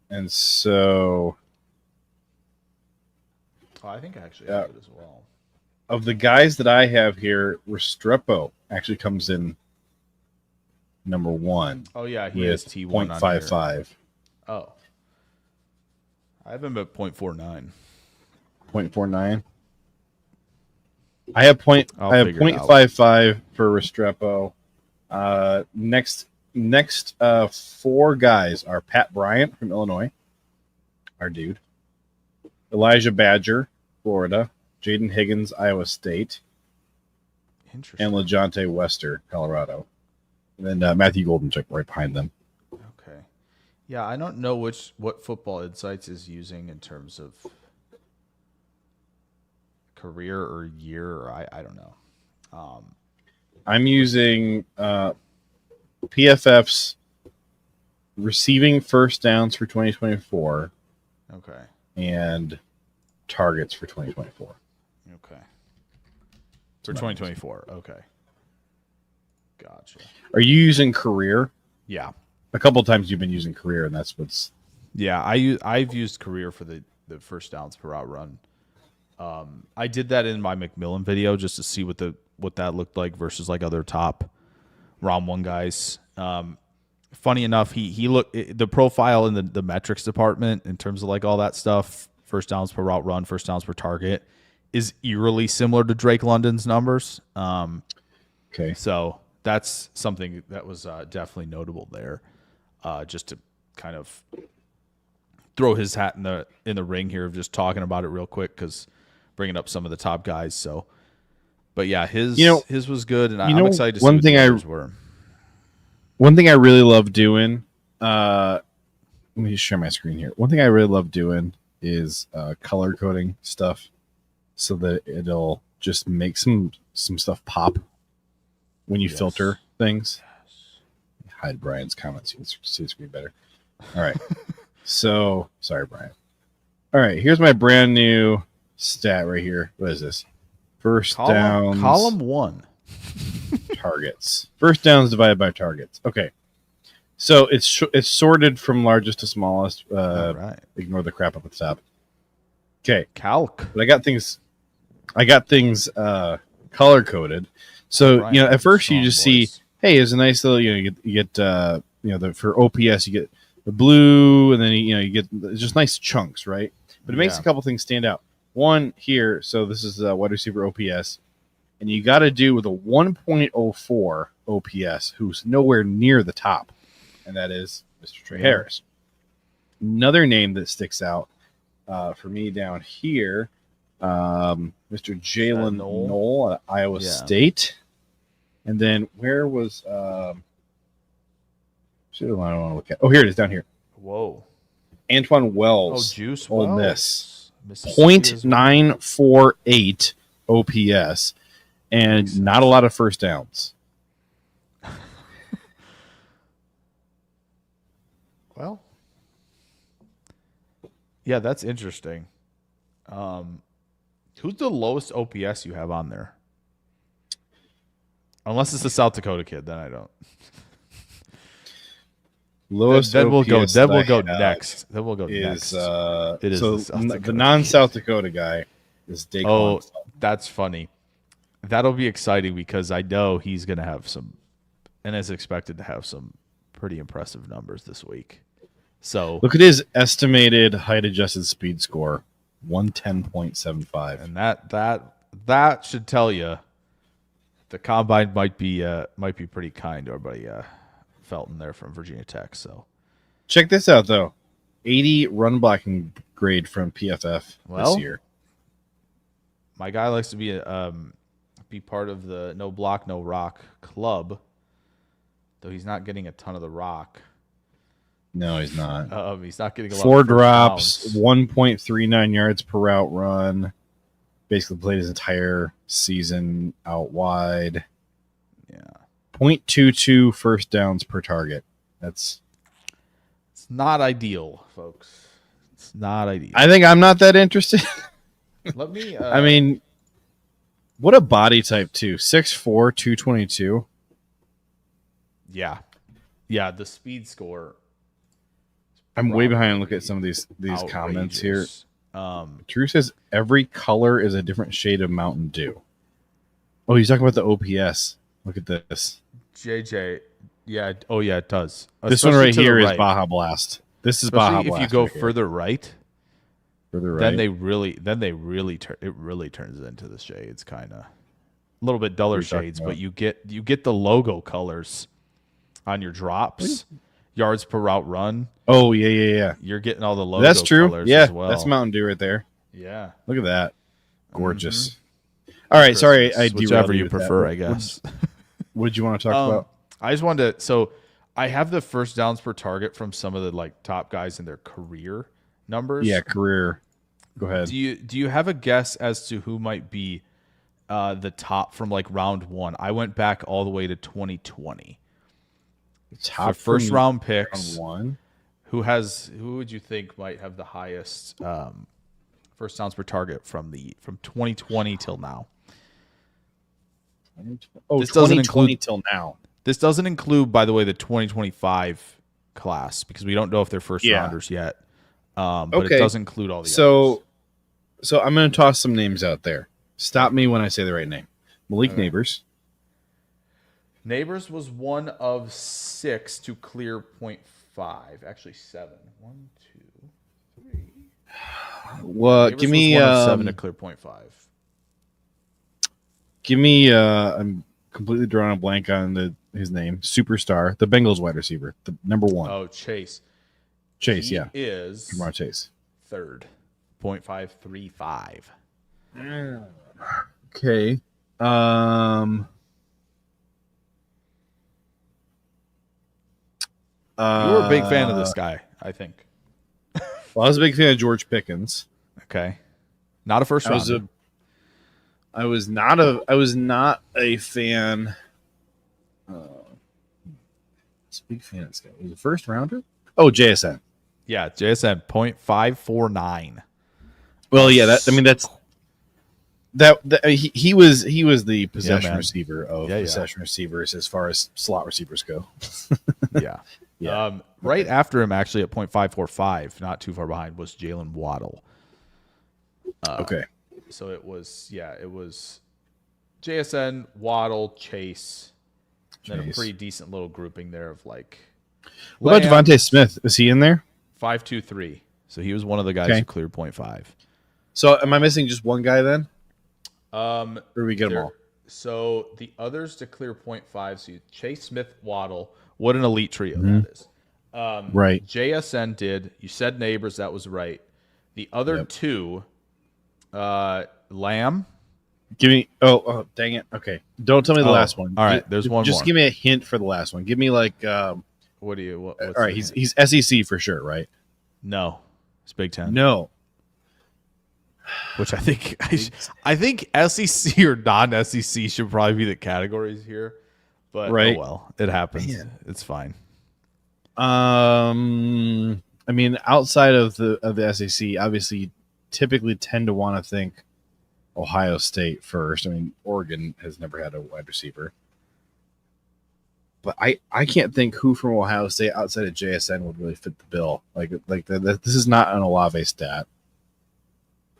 And so... I think I actually have it as well. Of the guys that I have here, Restrepo actually comes in number 1. Oh, yeah, he has T1 on 0.55. Oh. I have him at 0.49. 0.49? I have 0.55 for Restrepo. Next 4 guys are Pat Bryant from Illinois, our dude. Elijah Badger, Florida. Jaden Higgins, Iowa State. Interesting. And LeJontay Wester, Colorado. And then Matthew Goldenchuk right behind them. Okay. Yeah, I don't know what Football Insights is using in terms of career or year, or I don't know. I'm using PFF's receiving first downs for 2024. Okay. And targets for 2024. Okay. For 2024. Okay. Gotcha. Are you using career? Yeah. A couple of times you've been using career, and that's what's... Yeah, I've used career for the first downs per route run. I did that in my McMillan video just to see what that looked like versus like other top round 1 guys. Funny enough, he looked the profile in the metrics department in terms of like all that stuff, first downs per route run, first downs per target, is eerily similar to Drake London's numbers. Okay. So that's something that was definitely notable there. Just to kind of throw his hat in the ring here of just talking about it real quick, because bringing up some of the top guys. So, but yeah, his was good, and I'm excited to see what the others were. One thing I really love doing, let me just share my screen here. One thing I really love doing is color coding stuff so that it'll just make some stuff pop when you filter things. Hide Brian's comments so you can see the screen better. All right. So, sorry, Brian. All right, here's my brand new stat right here. What is this? First downs. Column 1. Targets. First downs divided by targets. Okay. So it's sorted from largest to smallest. All right. Ignore the crap up at the top. Okay. Calc. But I got things color coded. So, Brian, at first you just see, voice. hey, it's a nice little, you get for OPS you get the blue, and then you get just nice chunks, right? but it makes a couple things stand out. One here, so this is wide receiver OPS, and you got to do with a 1.04 OPS, who's nowhere near the top, and that is Mr. Trey Harris. Another name that sticks out for me down here, Mr. Jalen Knoll at Iowa State. And then where was I don't want to look at. Oh, here it is down here. Whoa. Antoine Wells. Oh, Juice Ole Wells. Miss. 0.948 OPS and not a lot of first downs. Well, yeah, that's interesting. Who's the lowest OPS you have on there? Unless it's the South Dakota kid, then I don't. Lowest then we'll go. OPS Then we'll that go I have next. Then we'll go is, next. It is so the non-South Dakota guy is Daquan. Oh, that's funny. That'll be exciting because I know he's going to have some, and is expected to have some pretty impressive numbers this week. So look at his estimated height-adjusted speed score, 110.75, and that should tell you the combine might be pretty kind to our buddy Felton there from Virginia Tech. So check this out though, 80 run blocking grade from PFF this year. My guy likes to be part of the no block no rock club, though he's not getting a ton of the rock. No, he's not. He's not getting a lot. 4 drops, 1.39 yards per route run. Basically played his entire season out wide. Yeah. 0.22 first downs per target. It's not ideal, folks. It's not ideal. I think I'm not that interested. Let me. I mean, what a body type too. 6'4", 222. Yeah. Yeah, the speed score. I'm way behind. Look at some of these outrageous. comments here. Drew says every color is a different shade of Mountain Dew. Oh, he's talking about the OPS. Look at this. JJ. Yeah. Oh, yeah, it does. This one right here is Baja Blast. This is Baja Blast. If you go right further right, then it really turns into the shades, kind of a little bit duller shades, but you get the logo colors on your drops, yards per route run. Oh yeah. You're getting all the logo. That's true. Colors Yeah, as well. that's Mountain Dew right there. Yeah, look at that, gorgeous. Mm-hmm. All right, sorry, I whichever you prefer, I guess. What did you want to talk about? I just wanted to. So I have the first downs per target from some of the top guys in their career numbers. Yeah, career. Go ahead. Do you have a guess as to who might be the top from round one? I went back all the way to 2020. Top first round picks. Round one. Who would you think might have the highest first downs per target from 2020 till now? Oh, this doesn't 2020 include till now. This doesn't include, by the way, the 2025 class because we don't know if they're first rounders yet. But it does include all the others. So I'm going to toss some names out there. Stop me when I say the right name. Malik Neighbors. Neighbors was one of 6 to clear 0.5. Actually, 7. 1, 2, 3. Well, Neighbors give me was one of 7 to clear 0.5. Give me. I'm completely drawing a blank on his name. Superstar, the Bengals wide receiver, the number 1. Oh, Chase. Chase, he yeah, is Jamar Chase. 3rd, 0.535. Okay. You were a big fan of this guy, I think. Well, I was a big fan of George Pickens. Okay, not a first rounder. I was not a fan. I was a big fan of this guy. Was a first rounder? Oh, JSN. Yeah, JSN 0.549. Well, yeah, that's he was the possession receiver of possession receivers as far as slot receivers go. Yeah. Right after him, actually at 0.545, not too far behind, was Jalen Waddle. Okay. So it was JSN, Waddle, Chase. Then a pretty decent little grouping there of What about Devontae Smith? Is he in there? 5.23. So he was one of the guys who cleared 0.5. So am I missing just one guy then? Or do we get them all? So the others to clear 0.5, so Chase Smith, Waddle, what an elite trio that is. Right. JSN did. You said Neighbors, that was right. The other two, Lamb. Give me. Oh, dang it. Okay, don't tell me the last one. All right, there's one just more. give me a hint for the last one. Give me like. What do you? What's all right, he's SEC for sure, right? No, it's Big Ten. No. Which I think SEC or non-SEC should probably be the categories here, but right. Oh well, it happens. Man. It's fine. I mean, outside of the SEC, obviously, you typically tend to want to think Ohio State first. I mean, Oregon has never had a wide receiver, but I can't think who from Ohio State outside of JSN would really fit the bill. This is not an Olave stat.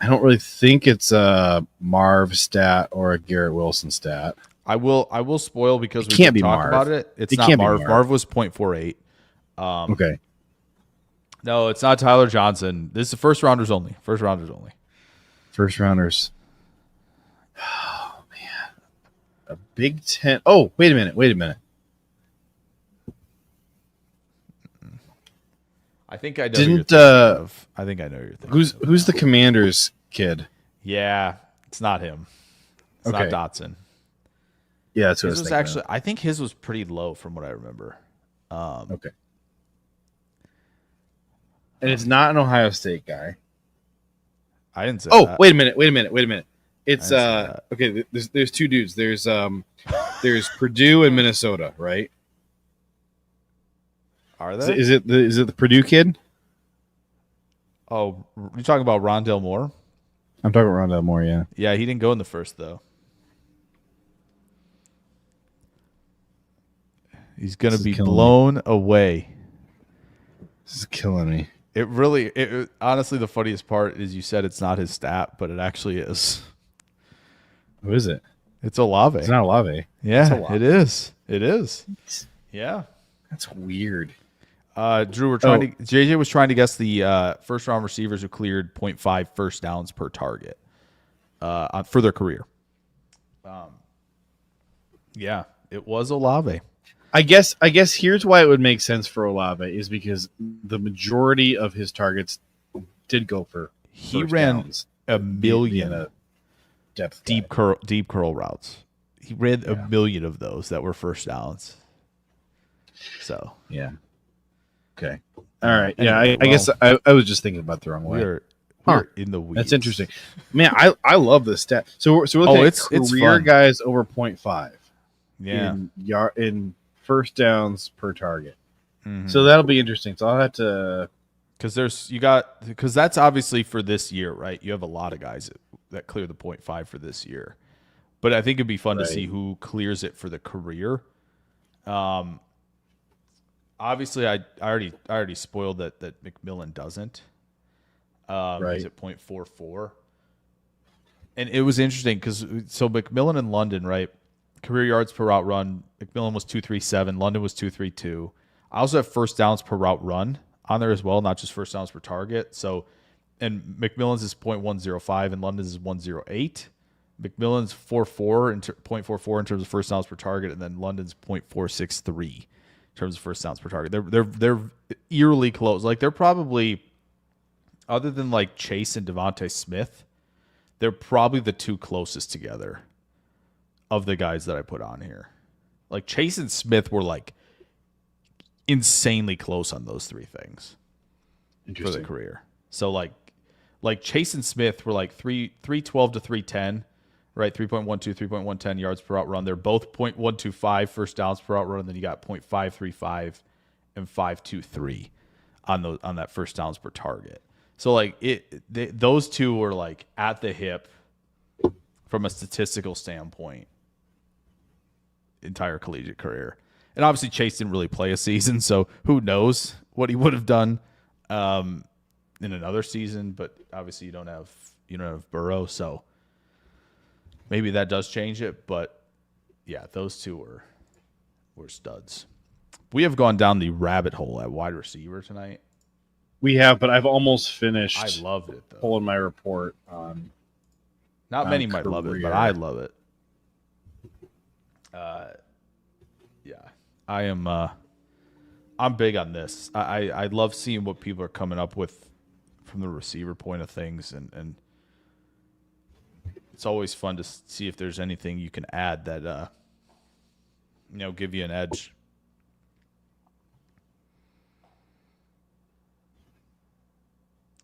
I don't really think it's a Marv stat or a Garrett Wilson stat. I will spoil because we can't be talk Marv. about it. It's It not can't be Marv. Marv. Marv was 0.48. Okay. No, it's not Tyler Johnson. This is the first rounders only. First rounders. Oh man. A Big Ten. Oh, wait a minute. I think I know. I think I know you're thinking. Who's the Commanders kid? Yeah, it's not him. It's not Dotson. Yeah, that's what his was actually. I think his was pretty low from what I remember. Okay. And it's not an Ohio State guy. I didn't say. Oh, that. wait a minute. It's okay. There's two dudes. There's Purdue and Minnesota, right? Are there? Is it the Purdue kid? Oh, you're talking about Rondale Moore? I'm talking about Rondale Moore. Yeah. Yeah, he didn't go in the first though. He's gonna be blown away. This is killing me. It honestly, the funniest part is you said it's not his stat, but it actually is. Who is it? It's Olave. It's not Olave. Yeah, Olave. It is. It is. Yeah. That's weird. Drew, JJ was trying to guess the first round receivers who cleared 0.5 first downs per target for their career. Yeah, it was Olave. I guess here's why it would make sense for Olave is because the majority of his targets did go for he ran downs. A million depth deep curl routes. He ran a million of those that were first downs. So yeah. Okay. All right. Yeah. I guess I was just thinking about the wrong way. We're in the weeds. That's interesting, man. I love this stat. So we're looking at career guys over 0.5. Yeah. In first downs per target. Mm-hmm. So that'll be interesting. So I'll have to because that's obviously for this year, right? You have a lot of guys that clear the 0.5 for this year, but I think it'd be fun to see who clears it for the career. Obviously, I already spoiled that McMillan doesn't. He's at 0.44, and it was interesting because McMillan and London, right? Career yards per route run. McMillan was 237. London was 232. I also have first downs per route run on there as well, not just first downs per target. So, and McMillan's is 0.105 and London's is 108. McMillan's 0.44 in terms of first downs per target, and then London's 0.463 in terms of first downs per target. They're eerily close. Like they're probably, other than like Chase and Devontae Smith, they're probably the two closest together of the guys that I put on here. Like Chase and Smith were like insanely close on those three things for the career. So like Chase and Smith were like 312 to 310, right? 3.12, 3.110 yards per route run. They're both 0.125 first downs per route run, and then you got 0.535 and 523 on that first downs per target. So like those two were like at the hip from a statistical standpoint entire collegiate career. And obviously Chase didn't really play a season, so who knows what he would have done in another season, but obviously you don't have Burrow, so maybe that does change it, but yeah, those two were studs. We have gone down the rabbit hole at wide receiver tonight. We have, but I've almost I finished loved it though. pulling my report on. Not many might love it, but I love it. Yeah, I am. I'm big on this. I love seeing what people are coming up with from the receiver point of things, and it's always fun to see if there's anything you can add that give you an edge.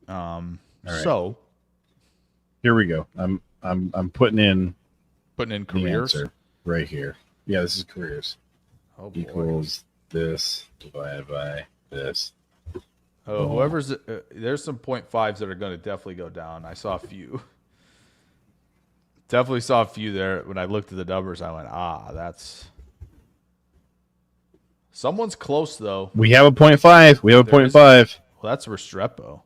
All right. So here we go. I'm putting in careers right here. Yeah, this is careers. Oh boy. Equals this divided by this. Oh, whoever's there's some 0.5s that are going to definitely go down. I saw a few. Definitely saw a few there. When I looked at the numbers, I went, that's. Someone's close though. We have a 0.5. We have a 0.5. Well, that's Restrepo.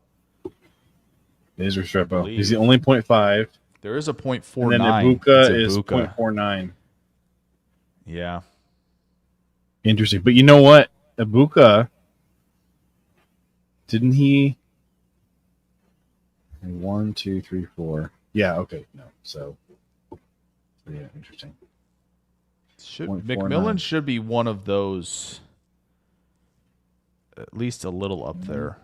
It is Restrepo. He's the only 0.5. There is a 0.49. And then Ibuka is 0.49. Yeah. Interesting. But you know what? Ibuka, didn't he? 1, 2, 3, 4. Yeah, okay. No. So, yeah, interesting. McMillan should be one of those, at least a little up there.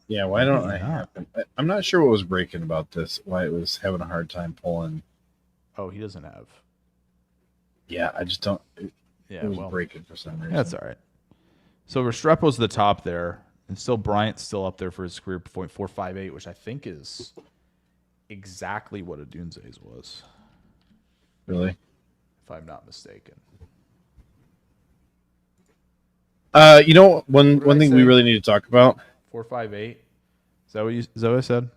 Yeah, why don't I have him? I'm not sure what was breaking about this, why it was having a hard time pulling. Oh, he doesn't have. Yeah, I just don't. It was well, breaking for some reason. That's all right. So Restrepo's the top there, and still Bryant's still up there for his career 0.458, which I think is exactly what Odunze's was. Really? If I'm not mistaken. You know, one thing we really need to talk about. 458. Is that what I said?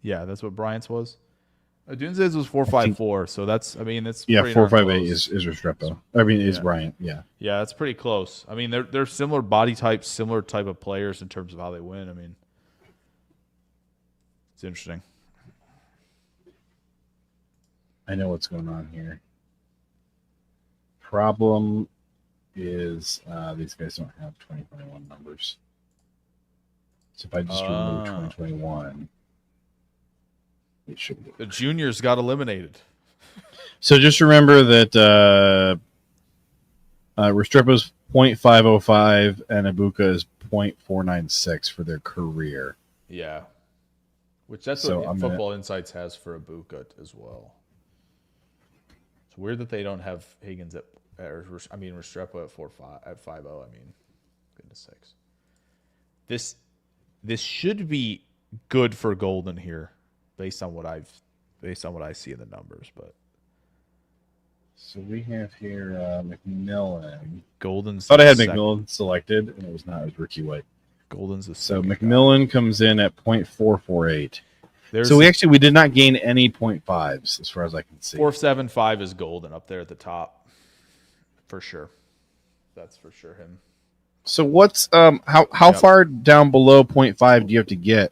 Yeah, that's what Bryant's was. Odunze's was 454, so that's 458 is Restrepo. Is Bryant. Yeah. Yeah, that's pretty close. I mean, they're similar body types, similar type of players in terms of how they win. I mean, it's interesting. I know what's going on here. Problem is these guys don't have 2021 numbers. So if I just remove 2021, it should be. The juniors got eliminated. So just remember that Restrepo's 0.505 and Ibuka is 0.496 for their career. Yeah. Which that's what Football Insights has for Ibuka as well. It's weird that they don't have Higgins Restrepo at 5.0. I mean, goodness sakes. This should be good for Golden here, based on what I see in the numbers. But so we have here McMillan. Golden's. Thought I had McMillan selected, and it was not. It was Ricky White. Golden's the so McMillan guy. Comes in at 0.448. So we did not gain any 0.5s as far as I can see. 475 is Golden up there at the top, for sure. That's for sure him. So what's how far down below 0.5 do you have to get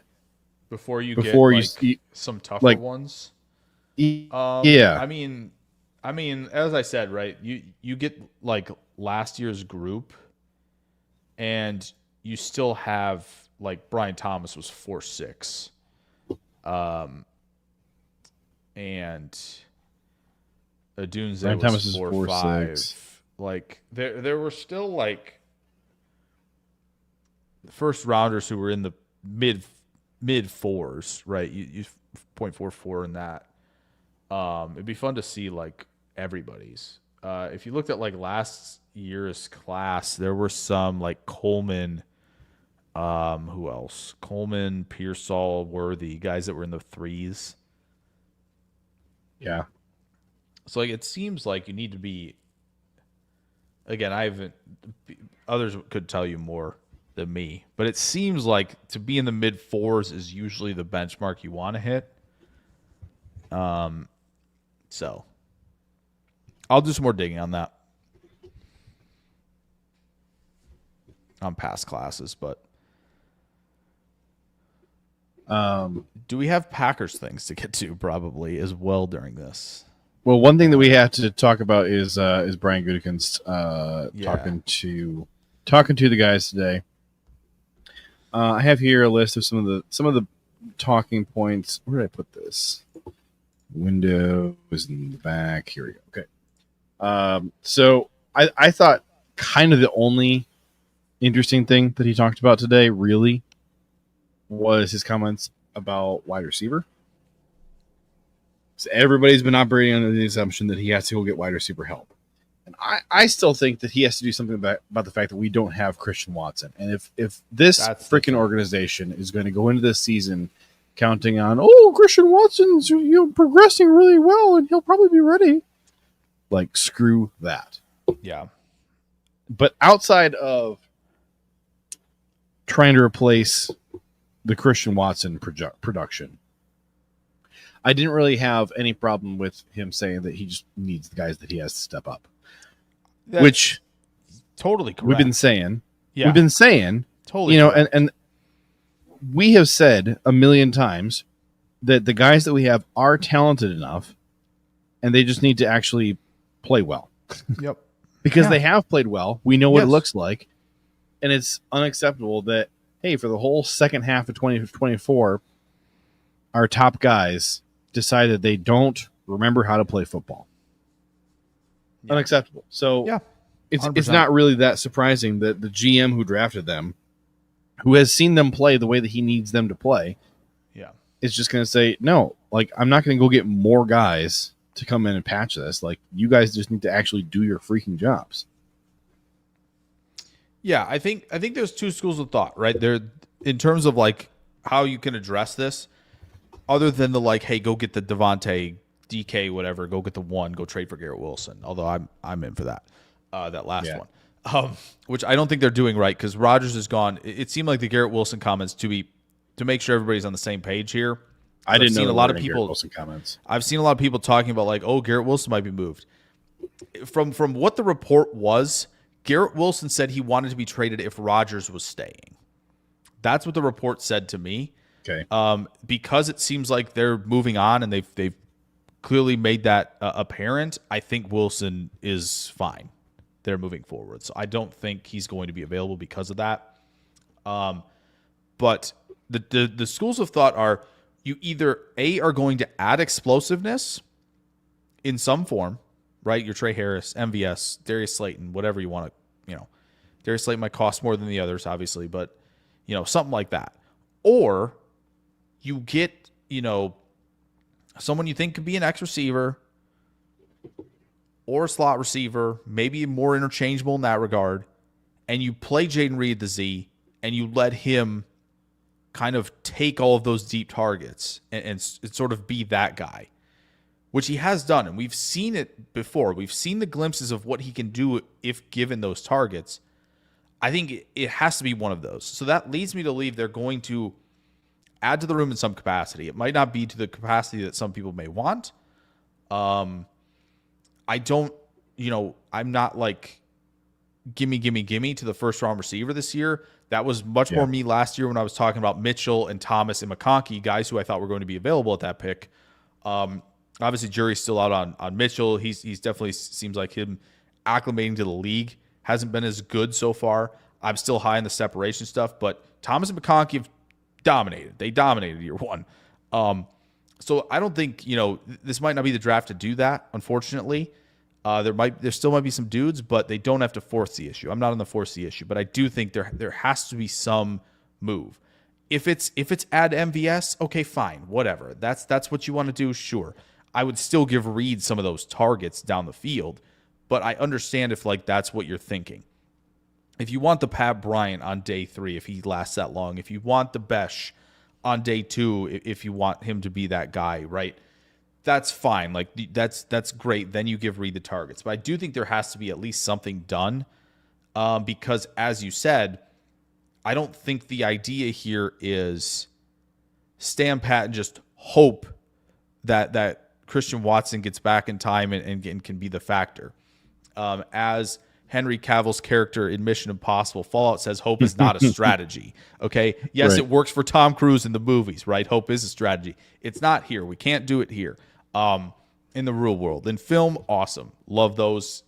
before you get some tougher ones? Yeah. I mean, as I said, right? You get like last year's group, and you still have like Brian Thomas was 4.6. And Odunze was 4.5. Like there were still like first rounders who were in the mid fours, right? You 0.44 in that. It'd be fun to see like everybody's. If you looked at like last year's class, there were some like Coleman. Who else? Coleman, Pearsall, Worthy, guys that were in the 3s. Yeah. So like it seems like you need to be. Again, I haven't. Others could tell you more than me, but it seems like to be in the mid 4s is usually the benchmark you want to hit. So I'll do some more digging on that on past classes, but. Do we have Packers things to get to probably as well during this? Well, one thing that we have to talk about is Brian Gutekunst talking to the guys today. I have here a list of some of the talking points. Where did I put this? Windows in the back. Here we go. Okay. So I thought kind of the only interesting thing that he talked about today really was his comments about wide receiver. So everybody's been operating under the assumption that he has to go get wide receiver help. And I still think that he has to do something about the fact that we don't have Christian Watson. And if this freaking organization is going to go into this season counting on, Christian Watson's progressing really well and he'll probably be ready, like, screw that. Yeah. But outside of trying to replace the Christian Watson production, I didn't really have any problem with him saying that he just needs the guys that he has to step up. That's which totally correct. We've been saying. Yeah. We've been saying. Totally. And we have said a million times that the guys that we have are talented enough and they just need to actually play well. Yep. Because they have played well. We know what it Yes. looks like. And it's unacceptable that, hey, for the whole second half of 2024, our top guys decided they don't remember how to play football. Yeah. Unacceptable. So Yeah, it's not really that surprising that the GM who drafted them, who has seen them play the way that he needs them to play, is just going to say, no, like, I'm not going to go get more guys to come in and patch this. Like, you guys just need to actually do your freaking jobs. Yeah, I think there's two schools of thought, right? There, in terms of like how you can address this, other than the like, hey, go get the Devontae, DK, whatever, go get the one, go trade for Garrett Wilson. Although I'm in for that, that last one, which I don't think they're doing right because Rodgers is gone. It seemed like the Garrett Wilson comments to make sure everybody's on the same page here. I didn't know a lot of people. people. Wilson comments. I've seen a lot of people talking about like, oh, Garrett Wilson might be moved. From what the report was, Garrett Wilson said he wanted to be traded if Rodgers was staying. That's what the report said to me. Okay. Because it seems like they're moving on and they've clearly made that apparent. I think Wilson is fine. They're moving forward, so I don't think he's going to be available because of that. But the schools of thought are you either are going to add explosiveness in some form, right? Your Trey Harris, MVS, Darius Slayton, whatever you want to, Darius Slayton might cost more than the others, obviously, but something like that. Or you get, someone you think could be an X receiver or a slot receiver, maybe more interchangeable in that regard, and you play Jaden Reed the Z, and you let him kind of take all of those deep targets and sort of be that guy, which he has done, and we've seen it before. We've seen the glimpses of what he can do if given those targets. I think it has to be one of those. So that leads me to believe they're going to add to the room in some capacity. It might not be to the capacity that some people may want. I don't, I'm not like gimme to the first round receiver this year. That was much more me last year when I was talking about Mitchell and Thomas and McConkey, guys who I thought were going to be available at that pick. Obviously, jury's still out on Mitchell. He's definitely seems like him acclimating to the league hasn't been as good so far. I'm still high in the separation stuff, but Thomas and McConkey have dominated. They dominated year one. So I don't think, this might not be the draft to do that, unfortunately. There still might be some dudes, but they don't have to force the issue. I'm not on the force the issue, but I do think there has to be some move. If it's add MVS, okay, fine, whatever. That's what you want to do, sure. I would still give Reed some of those targets down the field, but I understand if that's what you're thinking. If you want the Pat Bryant on day 3, if he lasts that long, if you want the Besh on day 2, if you want him to be that guy, right? That's fine. That's great. Then you give Reed the targets. But I do think there has to be at least something done because, as you said, I don't think the idea here is stand pat and just hope that Christian Watson gets back in time and can be the factor. As Henry Cavill's character in Mission Impossible Fallout says, hope is not a strategy. Okay. Yes, right. It works for Tom Cruise in the movies, right? Hope is a strategy. It's not here. We can't do it here. In the real world. In film, awesome. Love those.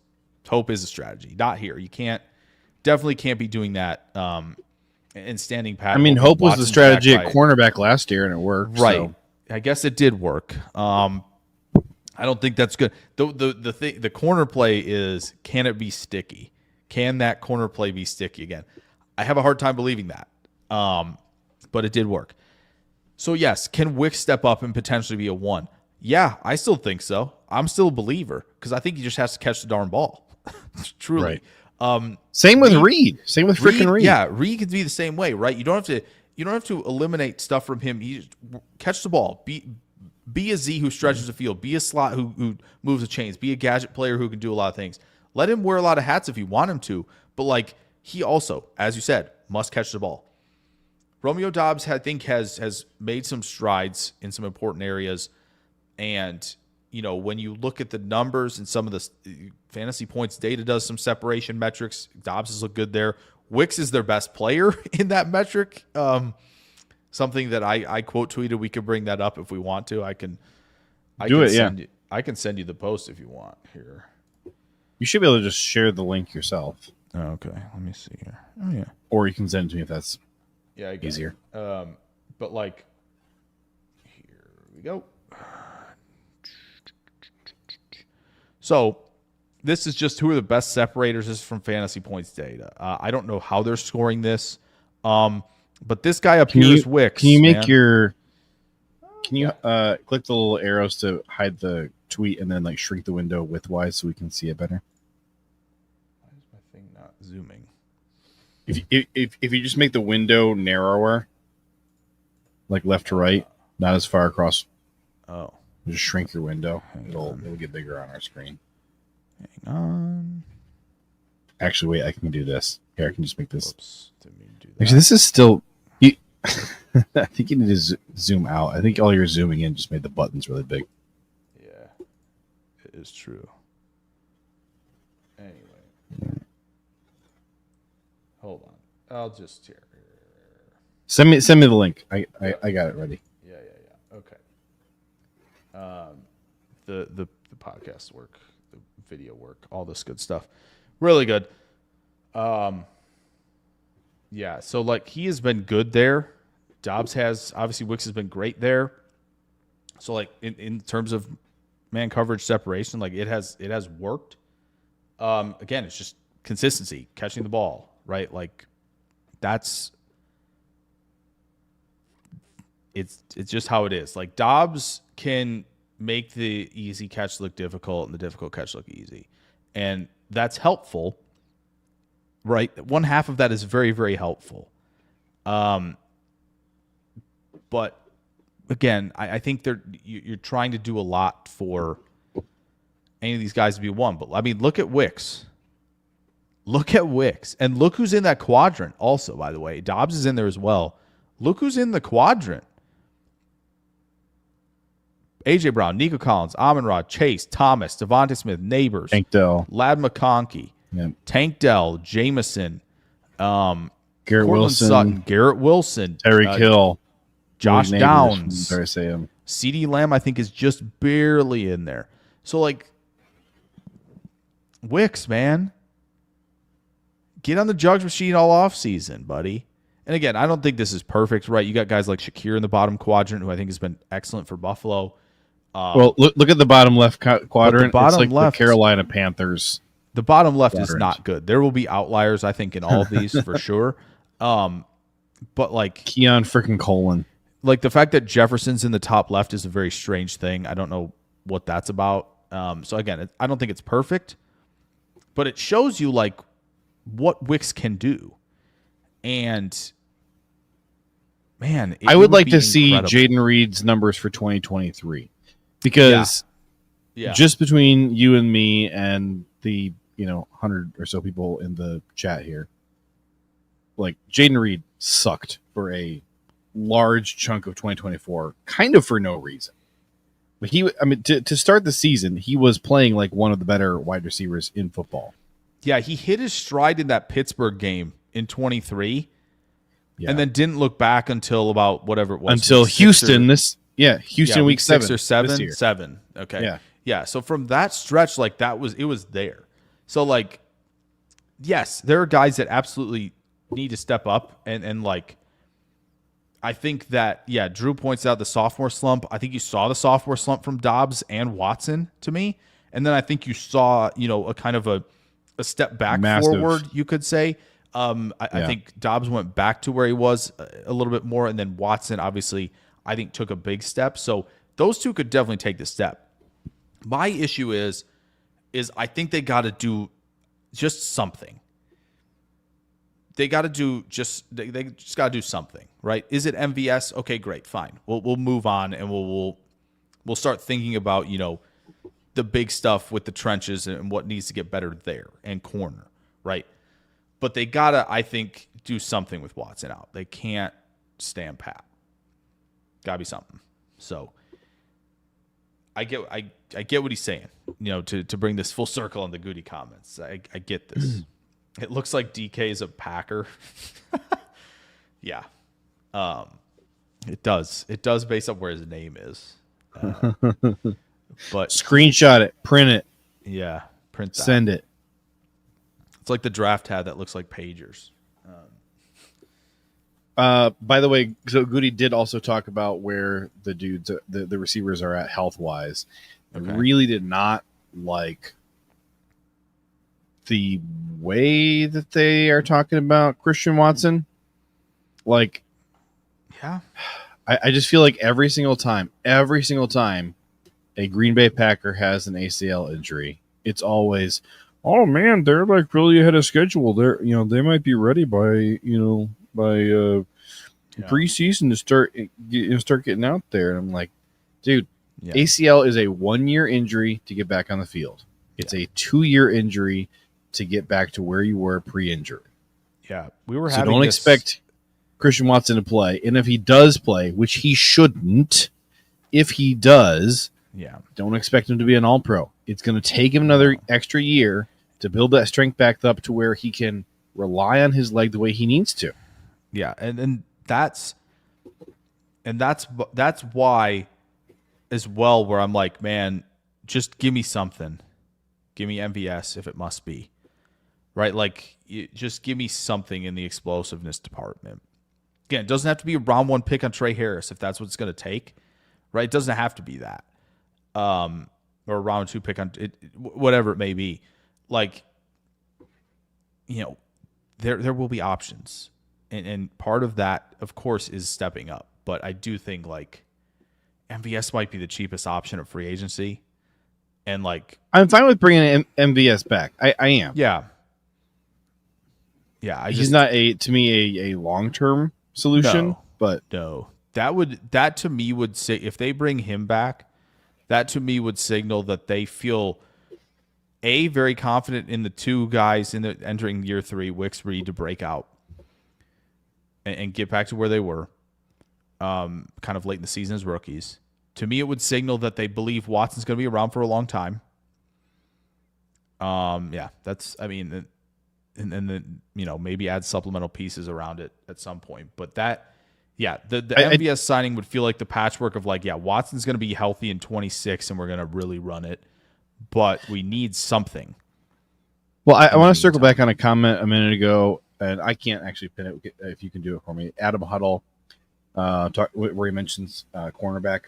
Hope is a strategy. Not here. You definitely can't be doing that and standing pat. I mean, hope was the Watson's strategy back at cornerback last year, and it worked. right. So. I guess it did work. I don't think that's good. The corner play is, can it be sticky? Can that corner play be sticky again? I have a hard time believing that. But it did work. So yes, can Wicks step up and potentially be a 1? Yeah, I still think so. I'm still a believer because I think he just has to catch the darn ball. Truly. Right. Same with Reed. Same with freaking Reed. Yeah, Reed could be the same way, right? You don't have to eliminate stuff from him. He just catch the ball. Be a Z who stretches the field. Be a slot who moves the chains. Be a gadget player who can do a lot of things. Let him wear a lot of hats if you want him to. But like, he also, as you said, must catch the ball. Romeo Doubs, I think, has made some strides in some important areas. And, you know, when you look at the numbers and some of the fantasy points data does some separation metrics, Doubs has looked good there. Wicks is their best player in that metric. Something that I quote tweeted. We could bring that up if we want to. I can send you the post if you want here. You should be able to just share the link yourself. Oh, okay. Let me see here. Oh yeah. Or you can send it to me if that's easier. But like, here we go. So this is just who are the best separators. This is from Fantasy Points data. I don't know how they're scoring this. But this guy up here is Wicks. Can you make Can you click the little arrows to hide the tweet and then like shrink the window widthwise so we can see it better? Why is my thing not zooming? If you just make the window narrower, like left to right, not as far across. Oh. Just shrink your window. It'll get bigger on our screen. Hang on. Actually, wait, I can do this. Here, I can just make this. Whoops, didn't mean to do that. Actually, this is still... I think you need to zoom out. I think all your zooming in just made the buttons really big. Yeah, it is true. Anyway. Hold on. I'll just here. Send me the link. I got it ready. Yeah. Okay. The podcast work, the video work, all this good stuff. Really good. Yeah, so like he has been good there. Doubs has, obviously Wicks has been great there. So like in terms of man coverage separation, like it has worked. Again, it's just consistency, catching the ball, right? Like it's just how it is. Like Doubs can make the easy catch look difficult and the difficult catch look easy. And that's helpful, right? One half of that is very, very helpful. But again, I think you're trying to do a lot for any of these guys to be one. But I mean, look at Wicks. Look at Wicks. And look who's in that quadrant also, by the way. Doubs is in there as well. Look who's in the quadrant. A.J. Brown, Nico Collins, Amon-Ra, Chase, Thomas, Devontae Smith, Neighbors, Tank Dell, Lad McConkey, Tank Dell, Jameson, Garrett Cortland Wilson, Sutton, Garrett Wilson, Tyreek Hill, Josh Neighbors, Downs, CeeDee Lamb, I think, is just barely in there. So, like, Wicks, man, get on the jugs machine all off season, buddy. And again, I don't think this is perfect, right? You got guys like Shakir in the bottom quadrant, who I think has been excellent for Buffalo. Well, look at the bottom left quadrant. Bottom it's like left, the Carolina Panthers. The bottom left quadrant is not good. There will be outliers, I think, in all of these for sure. But like Keon freaking Colin. Like the fact that Jefferson's in the top left is a very strange thing. I don't know what that's about. So again, I don't think it's perfect, but it shows you like what Wicks can do. And man, I would like to see Jaden Reed's numbers for 2023 because just between you and me and the 100 or so people in the chat here, like Jaden Reed sucked for a large chunk of 2024, kind of for no reason. But to start the season, he was playing like one of the better wide receivers in football. Yeah, he hit his stride in that Pittsburgh game in 23, and then didn't look back until about whatever it was. Until Houston, Houston week 6 7 or 7. 7. Okay. Yeah. So from that stretch, like it was there. So like, yes, there are guys that absolutely need to step up and like. I think that, yeah, Drew points out the sophomore slump. I think you saw the sophomore slump from Dobbs and Watson to me. And then I think you saw, a kind of a step back forward, you could say. I think Dobbs went back to where he was a little bit more. And then Watson, obviously, I think took a big step. So those two could definitely take the step. My issue is I think they got to do just something. They got to do they just got to do something, right? Is it MVS? Okay, great, fine. We'll move on and we'll start thinking about the big stuff with the trenches and what needs to get better there and corner, right? But they gotta, I think, do something with Watson out. They can't stand pat. Gotta be something. So I get what he's saying. To bring this full circle on the Goody comments. I get this. It looks like DK is a Packer. Yeah. It does. It does based on where his name is. But screenshot it, print it. Yeah, print that. Send it. It's like the draft hat that looks like pagers. By the way, so Goody did also talk about where the dudes, the receivers are at health-wise. Okay. I really did not like the way that they are talking about Christian Watson. Like, yeah, I just feel like every single time a Green Bay Packer has an ACL injury, it's always, oh man, they're like really ahead of schedule. They're, they might be ready by preseason to start getting out there. And I'm like, dude, ACL is a 1-year injury to get back on the field. It's a 2-year injury to get back to where you were pre-injury. Yeah, we were. So don't expect Christian Watson to play, and if he does play, which he shouldn't, if he does, don't expect him to be an All-Pro. It's going to take him another extra year to build that strength back up to where he can rely on his leg the way he needs to. Yeah, and that's why as well, where I'm like, man, just give me something. Give me MVS if it must be. Right? Like, just give me something in the explosiveness department. Again, it doesn't have to be a round 1 pick on Trey Harris if that's what it's going to take. Right? It doesn't have to be that. Or a round 2 pick on it, whatever it may be. Like, there will be options. And part of that, of course, is stepping up. But I do think, like, MVS might be the cheapest option at free agency. And, like, I'm fine with bringing MVS back. I am. Yeah. Yeah. He's not to me a long-term solution. But that to me would say, if they bring him back, that to me would signal that they feel very confident in the two guys entering year 3, Wicks, Reed, to break out and get back to where they were, kind of late in the season as rookies. To me, it would signal that they believe Watson's going to be around for a long time. That's, I mean, and then, maybe add supplemental pieces around it at some point. But that, the MVS signing would feel like the patchwork of like, Watson's going to be healthy in 26 and we're going to really run it. But we need something. Well, I want to circle back on a comment a minute ago, and I can't actually pin it if you can do it for me. Adam Huddle, where he mentions cornerback.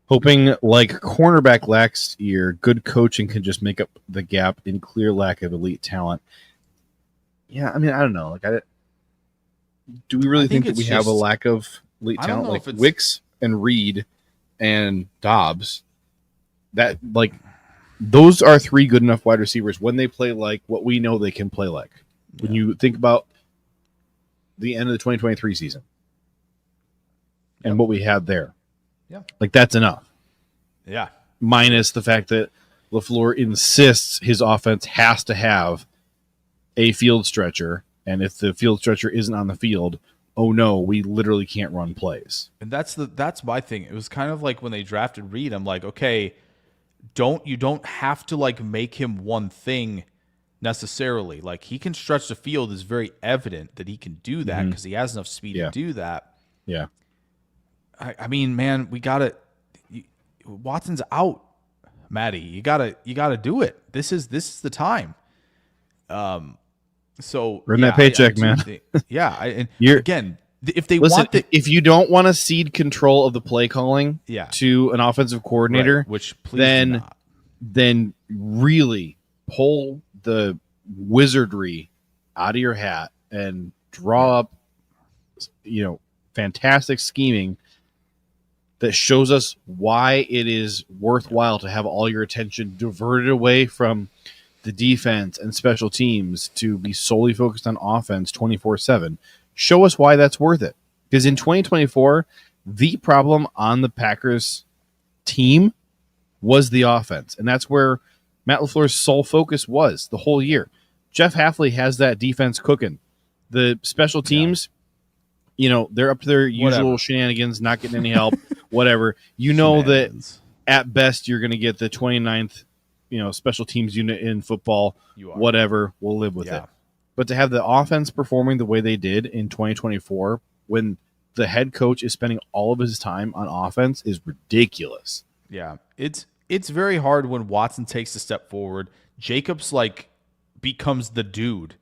Hoping like cornerback last year, good coaching can just make up the gap in clear lack of elite talent. Yeah, I mean, I don't know. Like, do we really think that we have a lack of elite talent? Like Wicks and Reed and Dobbs, that like those are 3 good enough wide receivers when they play like what we know they can play like. When you think about the end of the 2023 season and what we had there. Yeah. Like, that's enough. Yeah. Minus the fact that LaFleur insists his offense has to have a field stretcher. And if the field stretcher isn't on the field, oh no, we literally can't run plays. And that's my thing. It was kind of like when they drafted Reed, I'm like, okay, you don't have to like make him one thing necessarily. Like, he can stretch the field, is very evident that he can do that because he has enough speed to do that. Yeah. I mean, man, we got to. Watson's out, Maddie. You gotta do it. This is the time. So earn that paycheck, do man. And You're, again, if they listen, want the, if you don't want to cede control of the play calling to an offensive coordinator, which please do not. then really pull the wizardry out of your hat and draw up, fantastic scheming that shows us why it is worthwhile to have all your attention diverted away from the defense and special teams to be solely focused on offense 24/7. Show us why that's worth it. Because in 2024, the problem on the Packers team was the offense. And that's where Matt LaFleur's sole focus was the whole year. Jeff Hafley has that defense cooking. The special teams, they're up to their usual shenanigans, not getting any help, whatever. That at best you're going to get the 29th, special teams unit in football, whatever. We'll live with it. But to have the offense performing the way they did in 2024 when the head coach is spending all of his time on offense is ridiculous. Yeah, it's very hard when Watson takes a step forward. Jacobs becomes the dude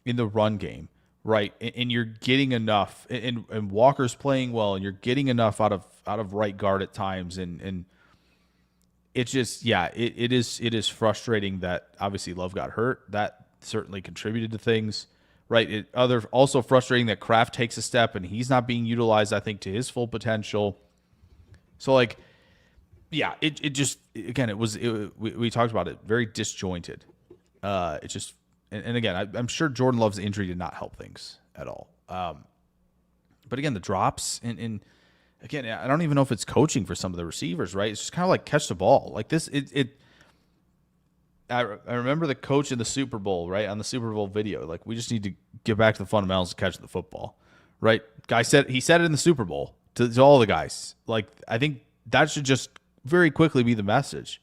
in the run game, right? And you're getting enough, and Walker's playing well, and you're getting enough out of right guard at times, and it's just it is frustrating that obviously Love got hurt. That certainly contributed to things, right? Also frustrating that Kraft takes a step and he's not being utilized, I think, to his full potential. So it just, again, we talked about it, very disjointed. It's just, and again, I'm sure Jordan Love's injury did not help things at all. But again, the drops and again, I don't even know if it's coaching for some of the receivers, right? It's just kind of like catch the ball like this. I remember the coach in the Super Bowl, right? On the Super Bowl video, we just need to get back to the fundamentals and catch the football, right? He said it in the Super Bowl to all the guys. I think that should just very quickly be the message.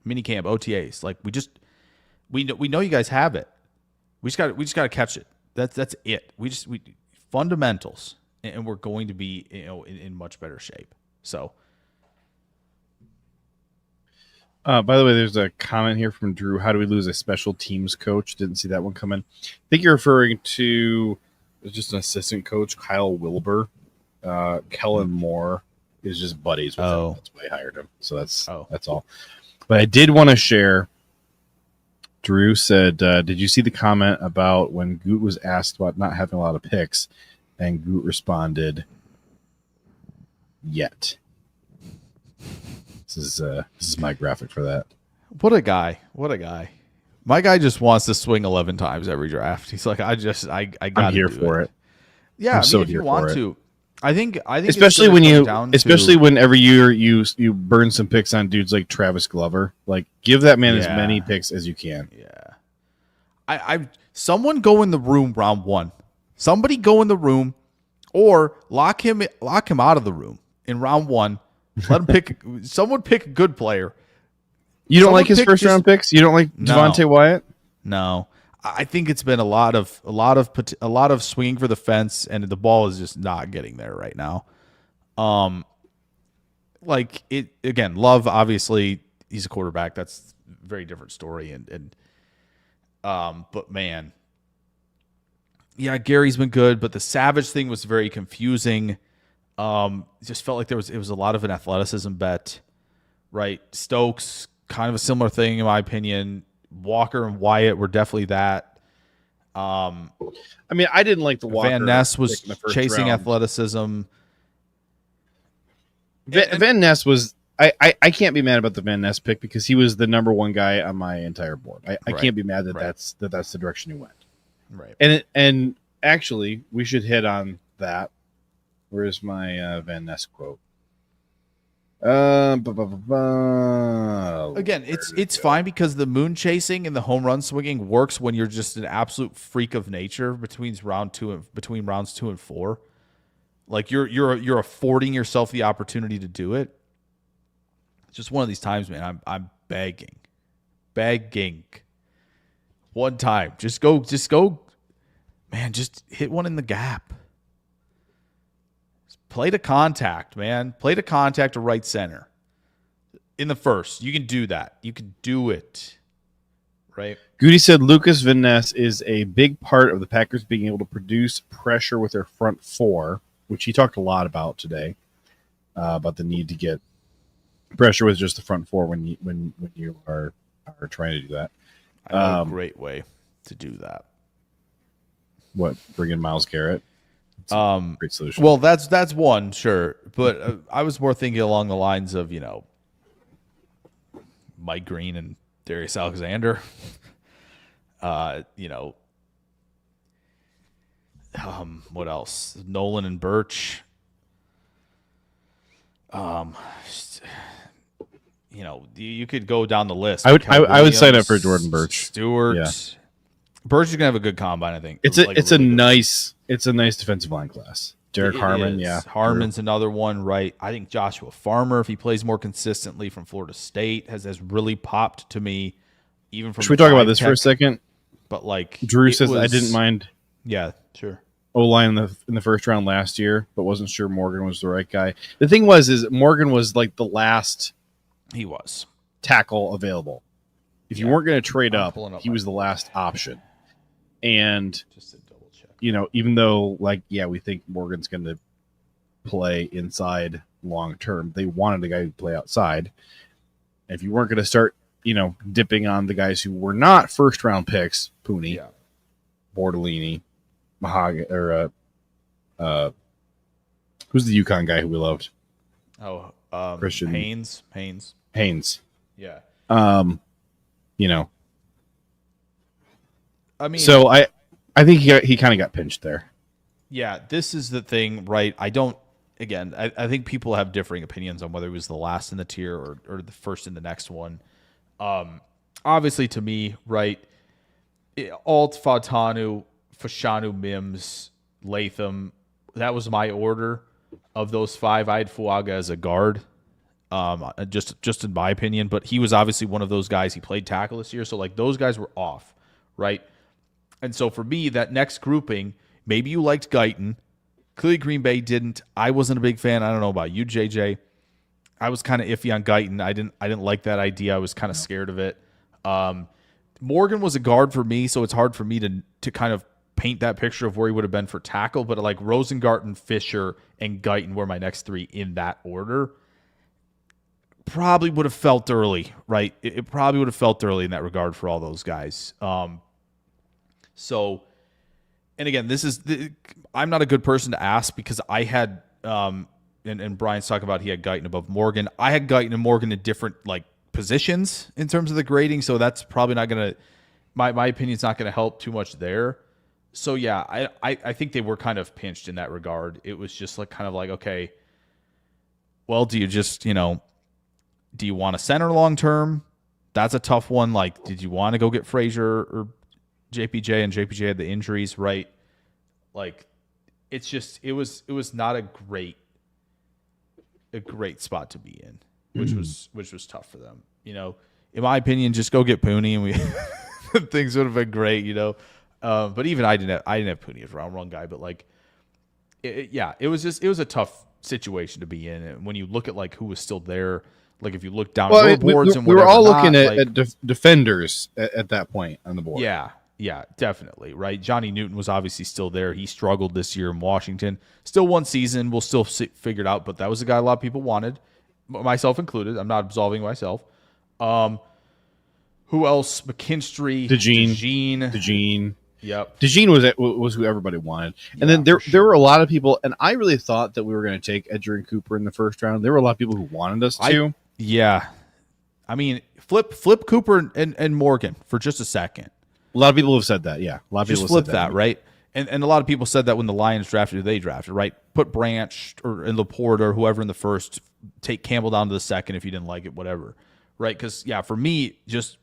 Minicamp, OTAs, we know you guys have it. We just got to catch it. That's it. We fundamentals, and we're going to be in much better shape. So. By the way, there's a comment here from Drew. How do we lose a special teams coach? Didn't see that one come in. I think you're referring to just an assistant coach, Kyle Wilbur. Kellen Moore is just buddies with him. That's why I hired him. So that's all. But I did want to share. Drew said, did you see the comment about when Goot was asked about not having a lot of picks, and Goot responded, yet. This is my graphic for that. What a guy. My guy just wants to swing 11 times every draft. He's like, I got I'm here for it. Yeah, if you want to. I think especially when every year you burn some picks on dudes like Travis Glover. Give that man as many picks as you can. Yeah. Someone go in the room round one. Somebody go in the room or lock him out of the room in round one. Let him pick. Someone pick a good player. You don't like his first round picks? You don't like Devontae Wyatt? No, I think it's been a lot of swinging for the fence, and the ball is just not getting there right now. Again. Love, obviously, he's a quarterback. That's a very different story. But man, yeah, Gary's been good, but the Savage thing was very confusing. It just felt like it was a lot of an athleticism bet, right? Stokes, kind of a similar thing in my opinion. Walker and Wyatt were definitely that. I didn't like the Walker. Van Ness was chasing athleticism. Van Ness was. I can't be mad about the Van Ness pick because he was the number one guy on my entire board. I can't be mad that that's the direction he went. Right. And actually, we should hit on that. Where's my Van Ness quote? Again, it's fine because the moon chasing and the home run swinging works when you're just an absolute freak of nature between rounds 2 and 4. You're affording yourself the opportunity to do it. It's just one of these times, man. I'm begging. One time, just go, man. Just hit one in the gap. Play to contact, man. Play to contact to right center in the first. You can do that. You can do it, right? Goody said Lucas Van Ness is a big part of the Packers being able to produce pressure with their front four, which he talked a lot about today, about the need to get pressure with just the front four when you are trying to do that. I know a great way to do that. What, bring in Myles Garrett? Great solution. Well, that's one, sure, but I was more thinking along the lines of Mike Green and Darius Alexander. What else? Nolan and Birch. You could go down the list. I would sign up for Jordan Birch. Stewart. Yeah. Birch is gonna have a good combine, I think. It's a nice defensive line class. Derek Harmon, yeah. Harmon's another one, right? I think Joshua Farmer, if he plays more consistently from Florida State, has really popped to me. Even from should we talk about this for a second? But Drew says I didn't mind. Yeah, sure. O-line in the first round last year, but wasn't sure Morgan was the right guy. The thing is Morgan was the last. He was tackle available. If you weren't going to trade up, he was the last option. And just to double check, even though we think Morgan's going to play inside long term, they wanted a guy who play outside. And if you weren't going to start, dipping on the guys who were not first round picks, Pooney, Bortolini, Mahog, or who's the UConn guy who we loved? Oh, Christian Haynes. Yeah. I mean, so I think he kind of got pinched there. Yeah, this is the thing, right? I think people have differing opinions on whether he was the last in the tier or the first in the next one. Obviously, to me, right, Alt, Fatanu, Fashanu, Mims, Latham, that was my order of those five. I had Fuaga as a guard, just in my opinion, but he was obviously one of those guys. He played tackle this year, so those guys were off, right? And so for me, that next grouping, maybe you liked Guyton. Clearly Green Bay didn't. I wasn't a big fan. I don't know about you, JJ. I was kind of iffy on Guyton. I didn't like that idea. I was kind of scared of it. Morgan was a guard for me, so it's hard for me to kind of paint that picture of where he would have been for tackle. But Rosengarten, Fisher, and Guyton were my next three in that order. Probably would have felt early, right? It probably would have felt early in that regard for all those guys. So, and again, I'm not a good person to ask because I had, and Brian's talking about he had Guyton above Morgan. I had Guyton and Morgan in different positions in terms of the grading, so that's probably not going to, my opinion's not going to help too much there. So yeah, I think they were kind of pinched in that regard. It was just okay, well, do you just, do you want a center long term? That's a tough one. Did you want to go get Frazier or JPJ? And JPJ had the injuries, right? It's just it was not a great spot to be in, which was tough for them. In my opinion, just go get Pooney and we things would have been great. But even I didn't have Pooney as a round one guy. But it was a tough situation to be in. And when you look at who was still there. If you look down your boards and we were all looking at defenders at that point on the board. Yeah, definitely, right? Johnny Newton was obviously still there. He struggled this year in Washington. Still one season. We'll still figure it out, but that was a guy a lot of people wanted, myself included. I'm not absolving myself. Who else? McKinstry, DeJean. Yep. DeJean was who everybody wanted. And then there were a lot of people, and I really thought that we were going to take Edgerrin Cooper in the first round. There were a lot of people who wanted us to. Yeah. I mean, flip Cooper and Morgan for just a second. A lot of people have said that, yeah. A lot of people have flip said that, right? And a lot of people said that when the Lions drafted, they drafted, right? Put Branch and Laporte or whoever in the first, take Campbell down to the second if you didn't like it, whatever, right? Because, for me, just,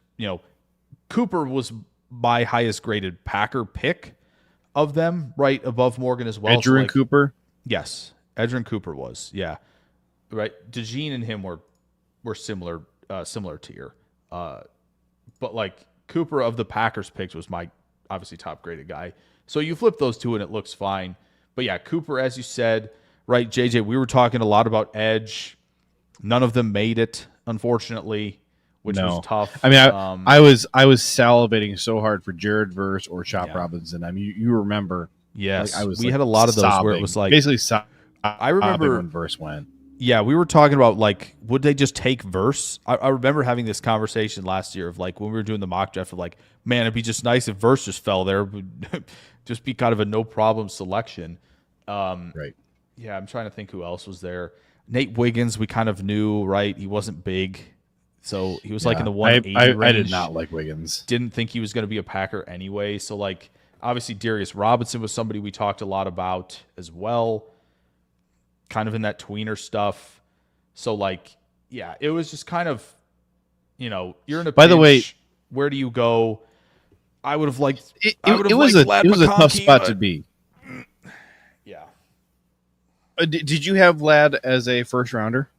Cooper was my highest graded Packer pick of them, right, above Morgan as well. Edgerrin Cooper? Yes, Edgerrin Cooper was, yeah. Right, DeJean and him were similar tier. But, Cooper of the Packers picks was my obviously top graded guy. So you flip those two and it looks fine. But yeah, Cooper, as you said, right, JJ, we were talking a lot about edge. None of them made it, unfortunately. which was tough. I mean, I was salivating so hard for Jared Verse or Chop Robinson. I mean, you remember? Yes, like, I was we had a lot of those where it was like basically. I remember when Verse went. Yeah, we were talking about like, would they just take Verse? I remember having this conversation last year of like when we were doing the mock draft of like, man, it'd be just nice if Verse just fell there, it would just be kind of a no problem selection. Right. Yeah, I'm trying to think who else was there. Nate Wiggins, we kind of knew, right? He wasn't big, so he was like in the 180 range. I did not like Wiggins. Didn't think he was going to be a Packer anyway. So like, obviously Darius Robinson was somebody we talked a lot about as well. Kind of in that tweener stuff. So like, yeah, it was just kind of, you're in a By the way, where do you go? I would have liked it was a tough spot to be. Yeah. Did you have Ladd as a first rounder?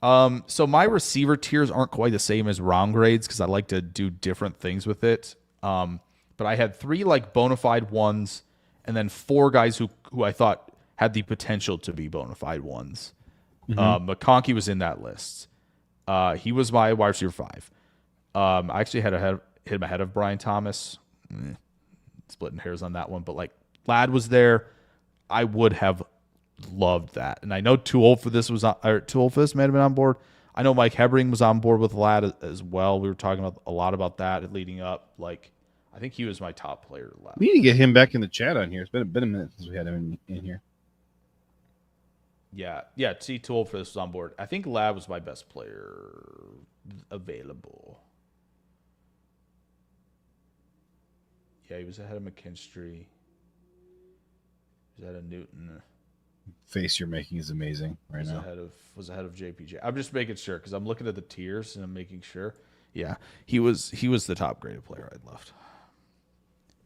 So my receiver tiers aren't quite the same as round grades because I like to do different things with it. But I had 3 like bona fide ones and then 4 guys who I thought had the potential to be bona fide ones. McConkey was in that list. He was my wide receiver 5. I actually hit him ahead of Brian Thomas. Splitting hairs on that one, but like Ladd was there. I would have loved that, and I know Too Old for This may have been on board. I know Mike Hebring was on board with Ladd as well. We were talking about a lot about that leading up. Like, I think he was my top player left. We need to get him back in the chat on here. It's been a minute since we had him in here. Yeah. Too Old for This was on board. I think Ladd was my best player available. Yeah, he was ahead of McKinstry. He was ahead of Newton. Face you're making is amazing right now. Was ahead of JPJ. I'm just making sure because I'm looking at the tiers and I'm making sure. Yeah, he was the top graded player I'd left.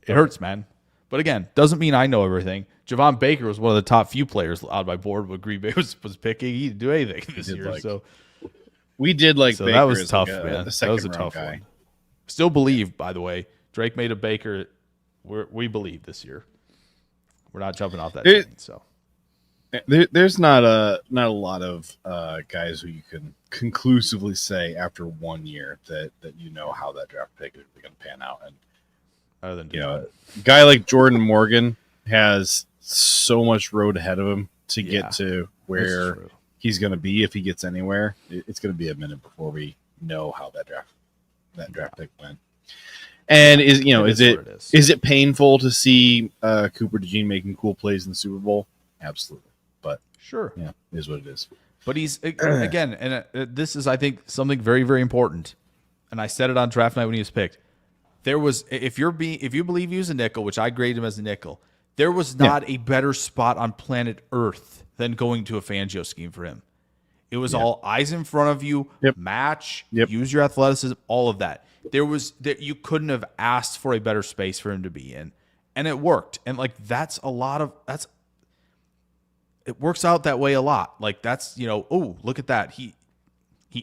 It hurts, man. But again, doesn't mean I know everything. Javon Baker was one of the top few players on my board when Green Bay was picking. He didn't do anything this year. We did like so Baker that was tough, like man. That was a tough guy. one. Still believe, by the way, Drake made a Baker. We believe this year. We're not jumping off that train. So there's not a lot of guys who you can conclusively say after 1 year that how that draft pick is going to pan out. And other than a guy like Jordan Morgan has so much road ahead of him to get to where he's going to be if he gets anywhere. It's going to be a minute before we know how that draft pick went. And is it painful to see Cooper DeJean making cool plays in the Super Bowl? Absolutely, but sure, it is what it is. But he's again, and this is, I think, something very, very important. And I said it on draft night when he was picked. There was, if you believe he was a nickel, which I grade him as a nickel, there was not a better spot on planet Earth than going to a Fangio scheme for him. It was all eyes in front of you, match, use your athleticism, all of that. You couldn't have asked for a better space for him to be in, and it worked. And like it works out that way a lot. Like that's oh, look at that. He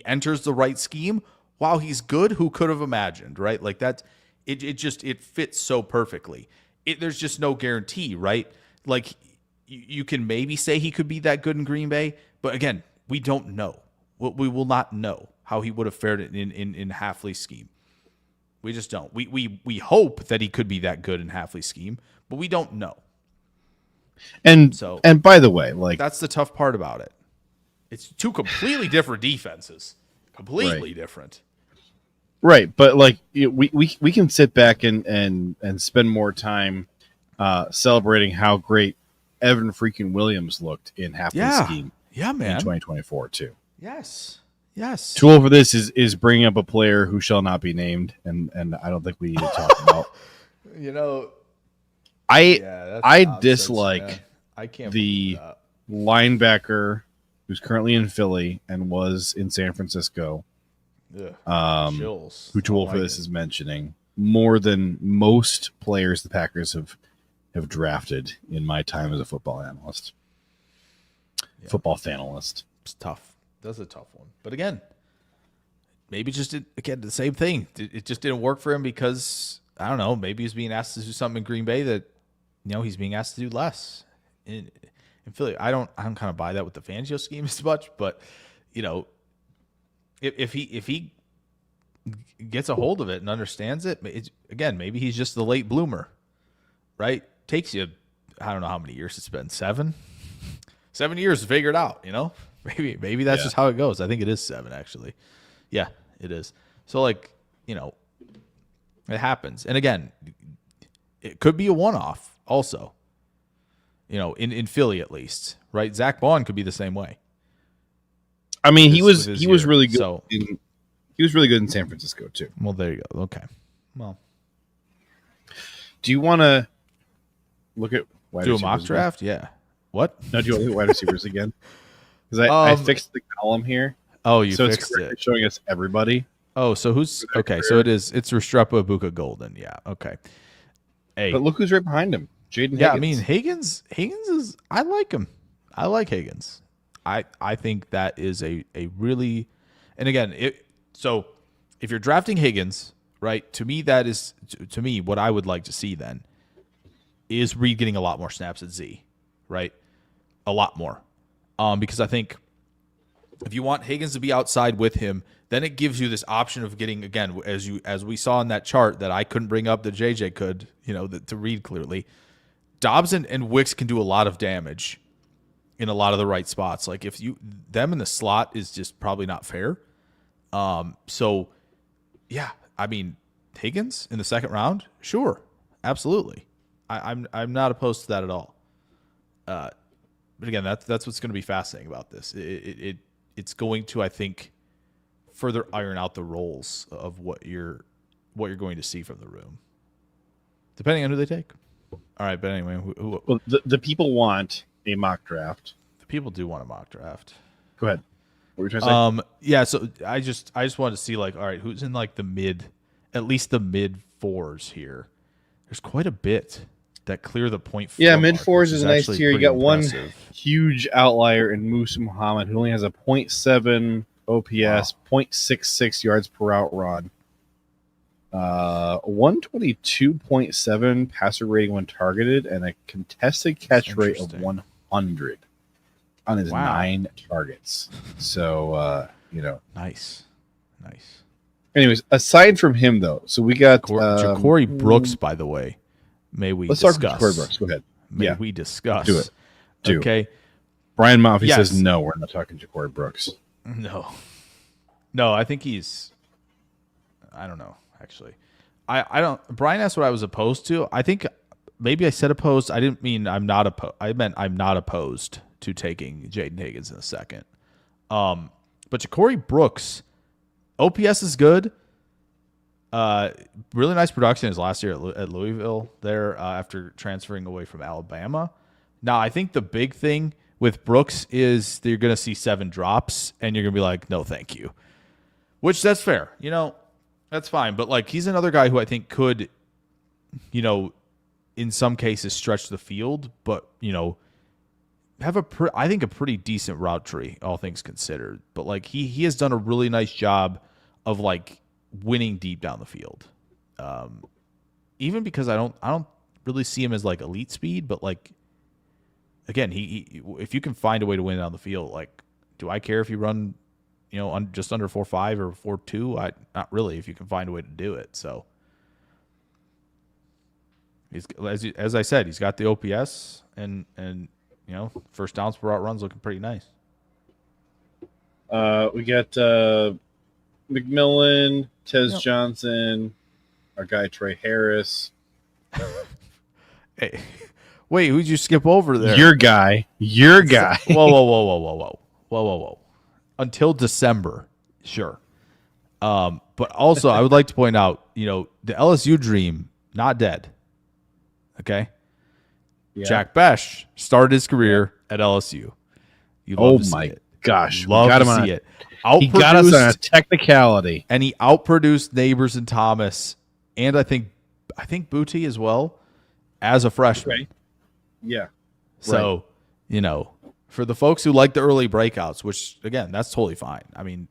enters the right scheme. Wow, he's good. Who could have imagined, right? Like that. It fits so perfectly. There's just no guarantee, right? Like you can maybe say he could be that good in Green Bay, but again, we don't know. We will not know how he would have fared in Hafley's scheme. We just don't. We hope that he could be that good in Hafley's scheme, but we don't know. And by the way, like that's the tough part about it. It's 2 completely different defenses. Completely different. Right, but like we can sit back and spend more time celebrating how great Evan freaking Williams looked in Hafley's scheme. Yeah, man. In 2024 too. Yes. Tool for this is bringing up a player who shall not be named, and I don't think we need to talk about. I dislike the linebacker who's currently in Philly and was in San Francisco. Who Tool for this is mentioning more than most players the Packers have drafted in my time as a football analyst. Football fanalist. It's tough. That's a tough one. But again, maybe just the same thing. It just didn't work for him because I don't know. Maybe he's being asked to do something in Green Bay that he's being asked to do less in Philly. I don't kind of buy that with the Fangio scheme as much, but if he gets a hold of it and understands it, again, maybe he's just the late bloomer, right? Takes you, I don't know how many years it's been, 7 years to figure it out, maybe that's just how it goes. I think it is 7 actually. Yeah, it is. So like, it happens. And again, it could be a one-off also, in Philly at least, right? Zach Bond could be the same way. I mean, he was really good. So, he was really good in San Francisco too. Well, there you go. Okay. Well, do you want to look at do a mock draft? Again? Yeah. What? No, do you want to look at wide receivers again? Because I fixed the column here. Oh, you so fixed it's showing us everybody. Oh, so who's okay? So it's Restrepo Ibuka Golden. Yeah. Okay. Hey, but look who's right behind him. Jaden Higgins. Yeah, I mean Higgins is. I like him. I like Higgins. I think that is a really, and again, so if you're drafting Higgins, right? To me, that is to me what I would like to see then is Reed getting a lot more snaps at Z, right? A lot more, because I think if you want Higgins to be outside with him, then it gives you this option of getting, again, as we saw in that chart that I couldn't bring up that JJ could, to read clearly. Dobbs and Wicks can do a lot of damage in a lot of the right spots. Like if them in the slot is just probably not fair. So yeah, I mean Higgins in the second round, sure, absolutely. I'm not opposed to that at all. But again, that's what's going to be fascinating about this. It's going to, I think, further iron out the roles of what you're going to see from the room, depending on who they take. All right, but anyway, well, the people want a mock draft. The people do want a mock draft. Go ahead. What were you trying to say? Yeah. So I just wanted to see like, all right, who's in like at least the mid 4s here. There's quite a bit that clear the point. Yeah, mid 4s is a nice tier. You got impressive. One huge outlier in Musa Muhammad, who only has a 0.7 OPS, 0.66 yards per route run, 122.7 passer rating when targeted, and a contested catch rate of 100 on his 9 targets. So, nice. Anyways, aside from him, though, so we got Ja'Cory Brooks, by the way. Let's talk about Ja'Cory Brooks. Go ahead. May we discuss? Do it. Okay. Brian Murphy says no. We're not talking Ja'Cory Brooks. No, I think he's. I don't know. Actually, I don't. Brian asked what I was opposed to. I think maybe I said opposed. I didn't mean I'm not opposed. I meant I'm not opposed to taking Jaden Higgins in a second. But Ja'Cory Brooks, OPS is good. Really nice production his last year at Louisville there after transferring away from Alabama. Now, I think the big thing with Brooks is that you're going to see 7 drops, and you're going to be like, no, thank you. Which, that's fair. That's fine. But, like, he's another guy who I think could, in some cases stretch the field, but, have I think a pretty decent route tree, all things considered. But, like, he has done a really nice job of, like, winning deep down the field. Even because I don't really see him as, like, elite speed, but, like, again, he if you can find a way to win down the field, like, do I care if you run, just under 4.5 or 4.2? Not really. If you can find a way to do it, so he's as I said, he's got the OPS and first downs per route runs looking pretty nice. We got McMillan, Tez Johnson, our guy Trey Harris. Hey. Wait, who'd you skip over there? Your guy. Whoa. Until December, sure. But also, I would like to point out, the LSU dream, not dead. Okay? Yeah. Jack Besh started his career at LSU. You love to see it. Gosh. Love to see it. He got us on a technicality. And he outproduced Neighbors and Thomas, and I think Booty as well, as a freshman. Right. Yeah. So, for the folks who like the early breakouts, which again, that's totally fine. I mean,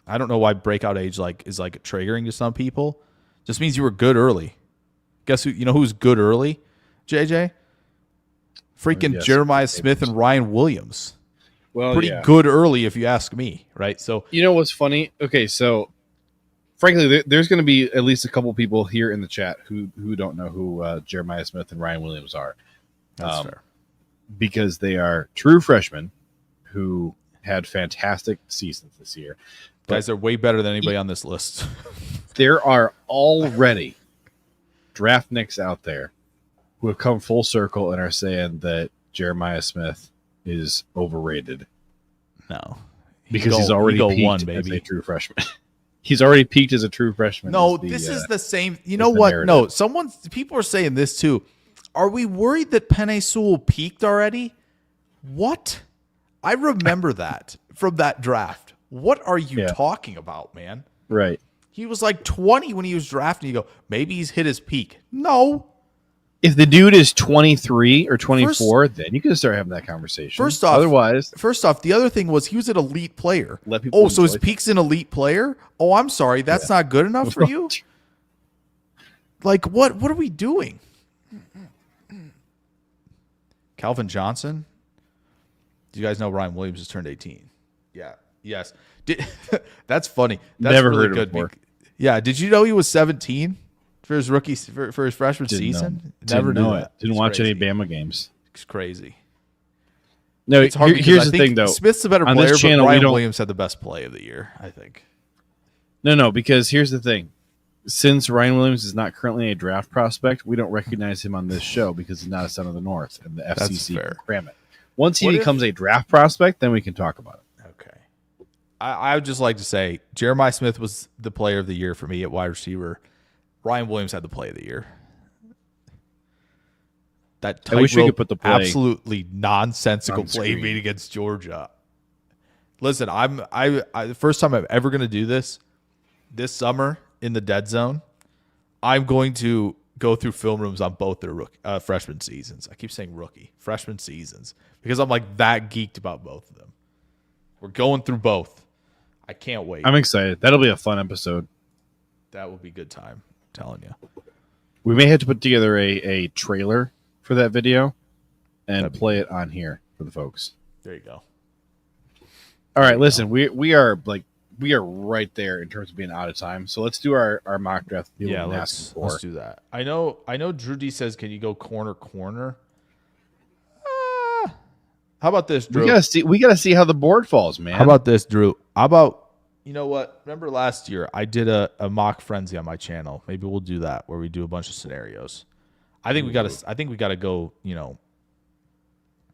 I don't know why breakout age is triggering to some people. Just means you were good early. Guess who? Who's good early? JJ, freaking Jeremiah Smith and Ryan Williams. Well, pretty good early if you ask me, right? So what's funny? Okay, so frankly, there's going to be at least a couple people here in the chat who don't know who Jeremiah Smith and Ryan Williams are. That's fair. Because they are true freshmen who had fantastic seasons this year. Guys are way better than anybody on this list. There are already draft nicks out there who have come full circle and are saying that Jeremiah Smith is overrated. No. Because he's already peaked as a true freshman. He's already peaked as a true freshman. No, this is the same. You know what? Narrative. No, people are saying this too. Are we worried that Penei Sewell peaked already? What? I remember that from that draft. What are you talking about, man? Right. He was like 20 when he was drafted. You go, maybe he's hit his peak. No. If the dude is 23 or 24, then you can start having that conversation. First off, the other thing was he was an elite player. So his peak's an elite player? Oh, I'm sorry. That's not good enough for you? Like, what are we doing? Calvin Johnson? Do you guys know Ryan Williams has turned 18? Yeah. Yes. That's funny. That's Never really heard good. of it before. Yeah. Did you know he was 17 for his rookie for his freshman season? Never knew it. Didn't watch any Bama games. It's crazy. No, it's hard. Here's the thing, though. Smith's the better player, but Ryan Williams had the best play of the year, I think. No, because here's the thing. Since Ryan Williams is not currently a draft prospect, we don't recognize him on this show because he's not a son of the North, and the FCC can cram it. Once he becomes a draft prospect, then we can talk about it. Okay. I would just like to say Jeremiah Smith was the player of the year for me at wide receiver. Ryan Williams had the play of the year. That I wish we could put the play absolutely nonsensical play made against Georgia. Listen, the first time I'm ever going to do this summer in the dead zone, I'm going to go through film rooms on both their freshman seasons. I keep saying freshman seasons, because I'm like that geeked about both of them. We're going through both. I can't wait. I'm excited. That'll be a fun episode. That will be a good time, I'm telling you. We may have to put together a trailer for that video and play it on here for the folks. There you go. All right, listen, we are right there in terms of being out of time. So let's do our mock draft. Yeah, let's do that. I know Drew D says, can you go corner? How about this, Drew? We gotta see how the board falls, man. How about this, Drew? You know what? Remember last year I did a mock frenzy on my channel. Maybe we'll do that where we do a bunch of scenarios. I think we gotta go,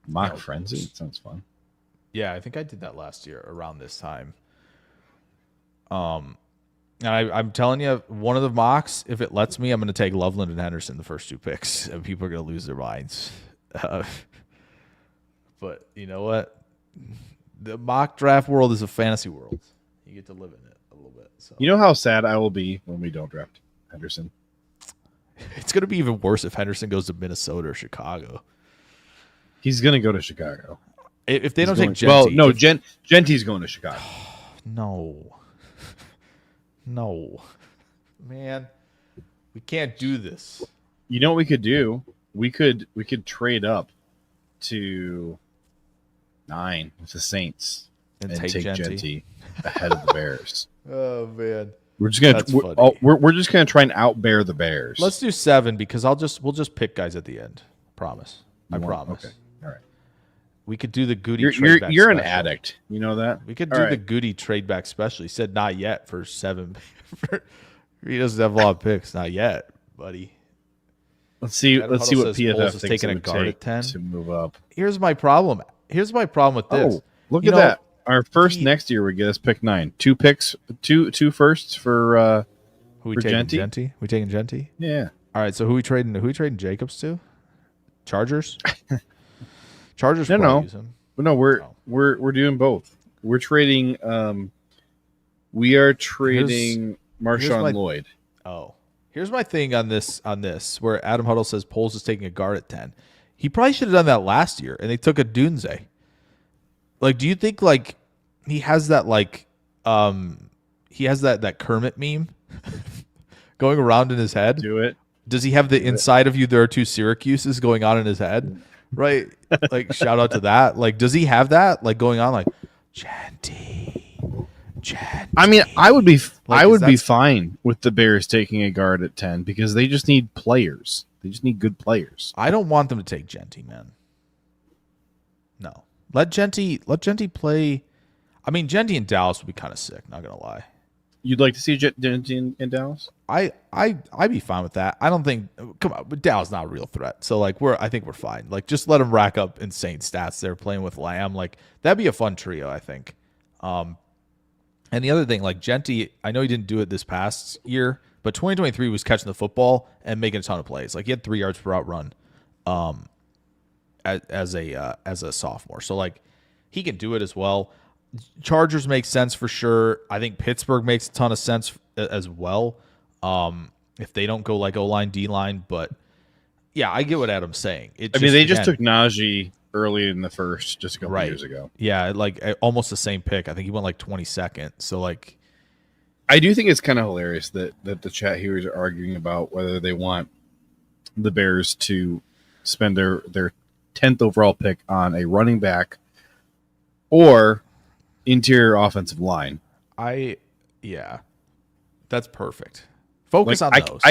mock frenzy. It sounds fun. Yeah, I think I did that last year around this time. And I'm telling you, one of the mocks, if it lets me, I'm going to take Loveland and Henderson the first 2 picks, and people are going to lose their minds. But you know what? The mock draft world is a fantasy world. You get to live in it a little bit. So you know how sad I will be when we don't draft Henderson? It's going to be even worse if Henderson goes to Minnesota or Chicago. He's going to go to Chicago. If they don't take Genty. Well, no, Genty's going to Chicago. No. Man, we can't do this. You know what we could do? We could trade up to 9 with the Saints and take Genty ahead of the Bears. Oh man. We're just gonna try and out-bear the Bears. Let's do 7 because we'll just pick guys at the end. Promise. I promise. Okay. All right. We could do the Goody trade back. You're an addict. You know that? We could do the Goody trade back special. He said not yet for 7. He doesn't have a lot of picks. Not yet, buddy. Let's see what PFF thinks taking a guard at 10 to move up. Here's my problem with this. Oh, look at that. Our first next year we get us pick 9. 2 picks, two firsts for who we taking Genty? We taking Genty? Yeah. All right, so who we trading Jacobs to? Chargers? Chargers no. Use him. No, we're doing both. We're trading we are trading Marshawn Lloyd. Oh. Here's my thing on this where Adam Huddle says Poles is taking a guard at 10. He probably should have done that last year, and they took a Dunze. Like, do you think like he has that that Kermit meme going around in his head? Do it. Does he have the inside of you there are 2 Syracuses going on in his head? Right? Like, shout out to that. Like, does he have that like going on like Genty Genty. I mean, I would be Like, fine with the Bears taking a guard at 10 because they just need players. They just need good players. I don't want them to take Genty, man. No. Let Genty play. I mean, Genty in Dallas would be kind of sick, not going to lie. You'd like to see Genty in Dallas? I'd be fine with that. I don't think come on, but Dallas is not a real threat. So like I think we're fine. Like just let him rack up insane stats there playing with Lamb. Like that'd be a fun trio, I think. And the other thing, like Genty, I know he didn't do it this past year, but 2023 was catching the football and making a ton of plays. Like he had 3 yards per route run, as a sophomore. So like he can do it as well. Chargers make sense for sure. I think Pittsburgh makes a ton of sense as well. If they don't go like O-line, D-line, but yeah, I get what Adam's saying. They just took Najee early in the first, just a couple years ago. Yeah, like almost the same pick. I think he went like 22nd. So like, I do think it's kind of hilarious that the chat here is arguing about whether they want the Bears to spend their 10th overall pick on a running back or interior offensive line. That's perfect. Focus on those.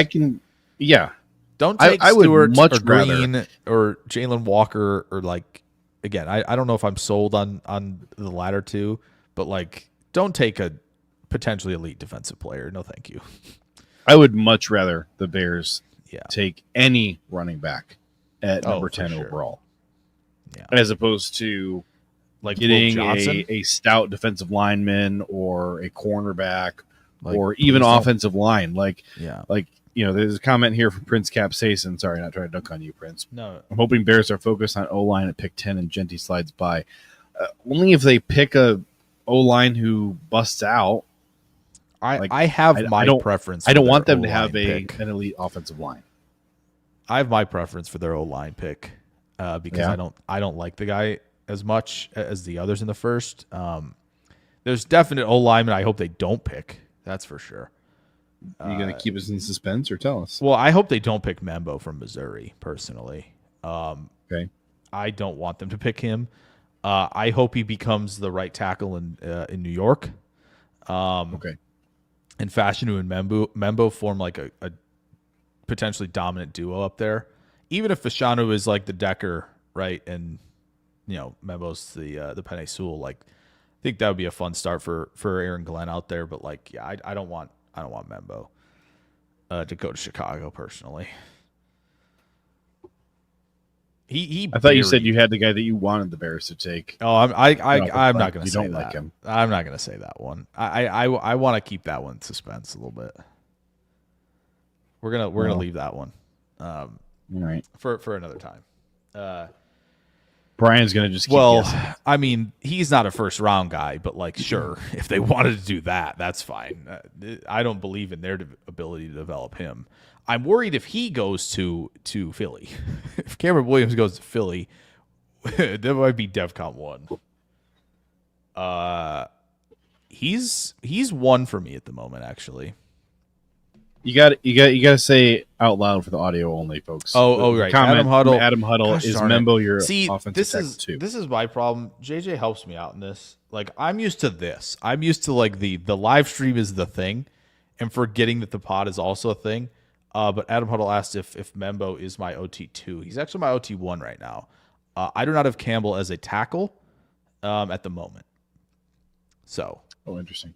Don't take I Stewart would much or Green rather. or Jalen Walker or like again. I don't know if I'm sold on the latter two, but like don't take a potentially elite defensive player. No, thank you. I would much rather the Bears take any running back at number 10 overall, as opposed to like getting a stout defensive lineman or a cornerback or even offensive line. There's a comment here from Prince Capsaicin. Sorry, not trying to dunk on you, Prince. No, I'm hoping Bears are focused on O-line at pick 10 and Genty slides by. Only if they pick a O-line who busts out. I have my preference. I don't want them to have an elite offensive line. I have my preference for their O-line pick because I don't like the guy as much as the others in the first. There's definite O-linemen I hope they don't pick. That's for sure. Are you going to keep us in suspense or tell us? Well, I hope they don't pick Membo from Missouri, personally. Okay. I don't want them to pick him. I hope he becomes the right tackle in New York. Okay. And Fashanu and Membo form like a potentially dominant duo up there. Even if Fashanu is like the Decker, right, and Membo's the Penei Sewell, like I think that would be a fun start for Aaron Glenn out there. But like, yeah, I don't want Membo to go to Chicago personally. I thought you said you had the guy that you wanted the Bears to take. Oh, I'm not going to say that. You don't like him. I'm not going to say that one. I want to keep that one in suspense a little bit. We're gonna leave that one. All right. For another time. Brian's gonna just keep guessing. I mean, he's not a first round guy, but like, sure, if they wanted to do that, that's fine. I don't believe in their ability to develop him. I'm worried if he goes to Philly. If Cameron Williams goes to Philly, that might be DEFCON 1. He's one for me at the moment, actually. You got to say out loud for the audio only, folks. Oh, right. Adam Huddle. Gosh, is Membo your offensive tackle too? This is my problem. JJ helps me out in this. Like I'm used to this. I'm used to like the live stream is the thing, and forgetting that the pod is also a thing. But Adam Huddle asked if Membo is my OT2. He's actually my OT1 right now. I do not have Campbell as a tackle at the moment. So. Oh, interesting.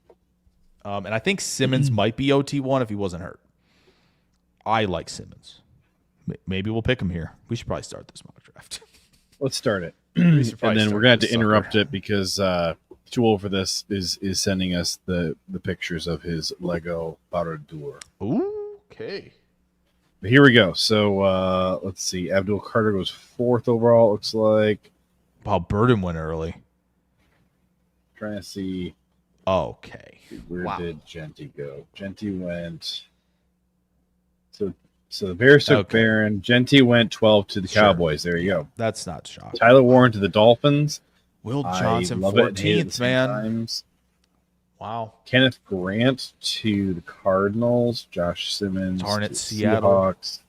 And I think Simmons might be OT1 if he wasn't hurt. I like Simmons. Maybe we'll pick him here. We should probably start this mock draft. Let's start it. And then we're going to have to interrupt it because Too Old for This is sending us the pictures of his Lego Baradeur. Ooh, okay. But here we go. So let's see. Abdul Carter goes 4th overall, it looks like. Wow, Burden went early. Trying to see. Okay. Where did Genty go? Genty went. So the Bears took Barron. Genty went 12 to the Cowboys. There you go. That's not shocking. Tyler Warren to the Dolphins. Will Johnson 14th, man. Times. Wow. Kenneth Grant to the Cardinals. Josh Simmons to Seattle. Seahawks.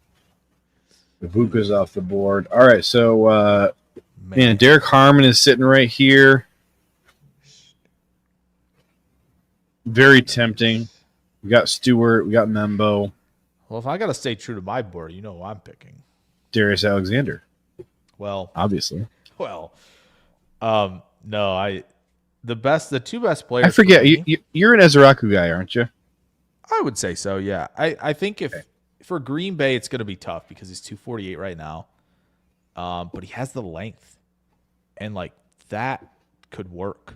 Ivuka's off the board. All right, so Derek Harmon is sitting right here. Very tempting. We got Stewart. We got Membo. Well, if I got to stay true to my board, you know who I'm picking. Darius Alexander. Well, obviously. Well, no, the two best players. I forget. You're an Ezeraku guy, aren't you? I would say so. Yeah. I think for Green Bay, it's going to be tough because he's 248 right now. But he has the length, and like that could work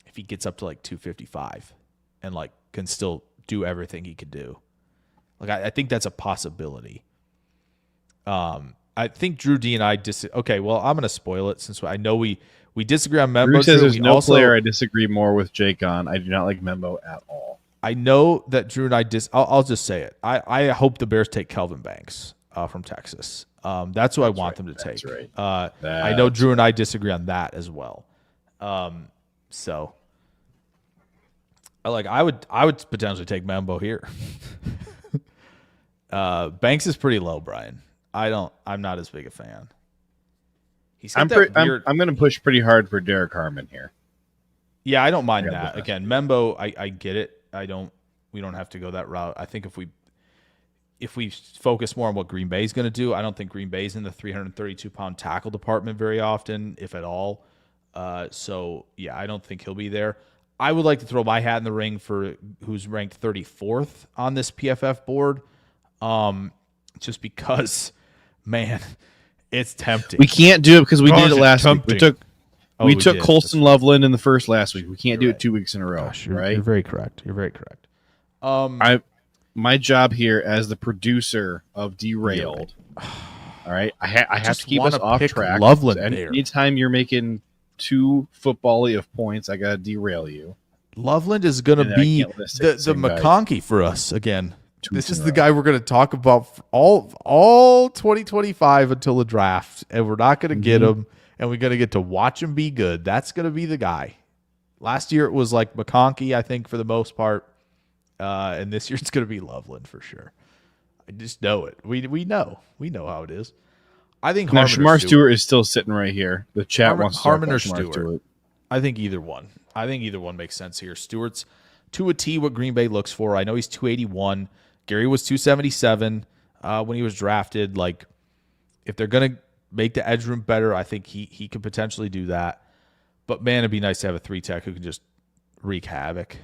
if he gets up to like 255 and like can still do everything he could do. Like I think that's a possibility. I think Drew D and I okay, well, I'm going to spoil it since I know we disagree on Membo. Drew says there's no player I disagree more with Jake on. I do not like Membo at all. I know that Drew and I I'll just say it. I hope the Bears take Kelvin Banks from Texas. That's who I want them to take. Right. I know Drew and I disagree on that as well. So I would potentially take Membo here. Banks is pretty low, Brian. I'm not as big a fan. I'm going to push pretty hard for Derek Harmon here. Yeah, I don't mind that. Again, Membo, I get it. We don't have to go that route. I think if we focus more on what Green Bay is going to do, I don't think Green Bay's in the 332-pound tackle department very often, if at all. So yeah, I don't think he'll be there. I would like to throw my hat in the ring for who's ranked 34th on this PFF board, just because, man, it's tempting. We can't do it because we did it last week. We took Colston Loveland in the first last week. We can't do it 2 weeks in a row. You're very correct. You're very correct. My job here as the producer of Derailed. All right, I have to keep us off track. Loveland anytime you're making too football-y of points, I gotta derail you. Loveland is going to be the McConkey for us again. This is the guy we're going to talk about for all 2025 until the draft, and we're not going to get him, and we're going to get to watch him be good. That's going to be the guy. Last year it was like McConkey, I think, for the most part, and this year it's going to be Loveland for sure. I just know it. We know how it is. I think Shamar Stewart is still sitting right here. The chat wants Harmon or Stewart. I think either one. I think either one makes sense here. Stewart's to a T what Green Bay looks for. I know he's 281. Gary was 277 when he was drafted. Like, if they're going to make the edge room better, I think he could potentially do that. But, man, it'd be nice to have a 3-tech who can just wreak havoc.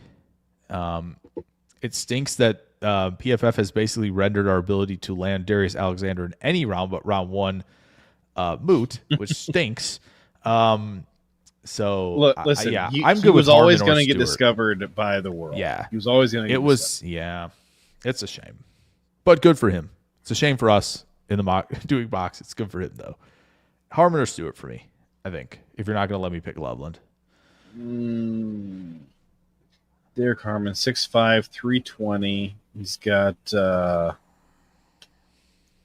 It stinks that PFF has basically rendered our ability to land Darius Alexander in any round but round one moot, which stinks. So look, listen, I'm good. He was always going to get discovered by the world. Yeah, he was always going to. It was It's a shame, but good for him. It's a shame for us in the doing box. It's good for him though. Harmon or Stewart for me, I think. If you're not going to let me pick Loveland, Derek Harmon, 6'5", 320. He's got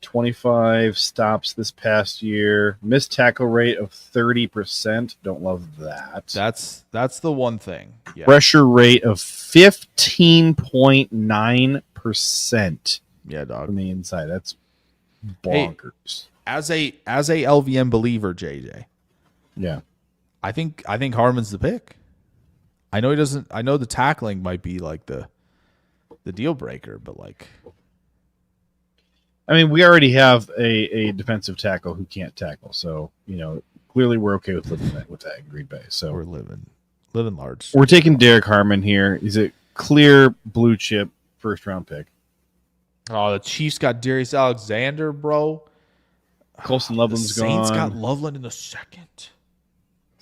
25 stops this past year. Missed tackle rate of 30%. Don't love that. That's the one thing. Yeah. Pressure rate of 15.9%. Yeah, dog. From the inside. That's bonkers. Hey, as a LVM believer, JJ. Yeah. I think Harmon's the pick. I know he doesn't. I know the tackling might be like the deal breaker, but like, I mean, we already have a defensive tackle who can't tackle, so clearly we're okay with living with that in Green Bay. So we're living large. We're taking Derek Harmon here. He's a clear blue chip first round pick. Oh, the Chiefs got Darius Alexander, bro. Colston Loveland's gone. Saints got Loveland in the second.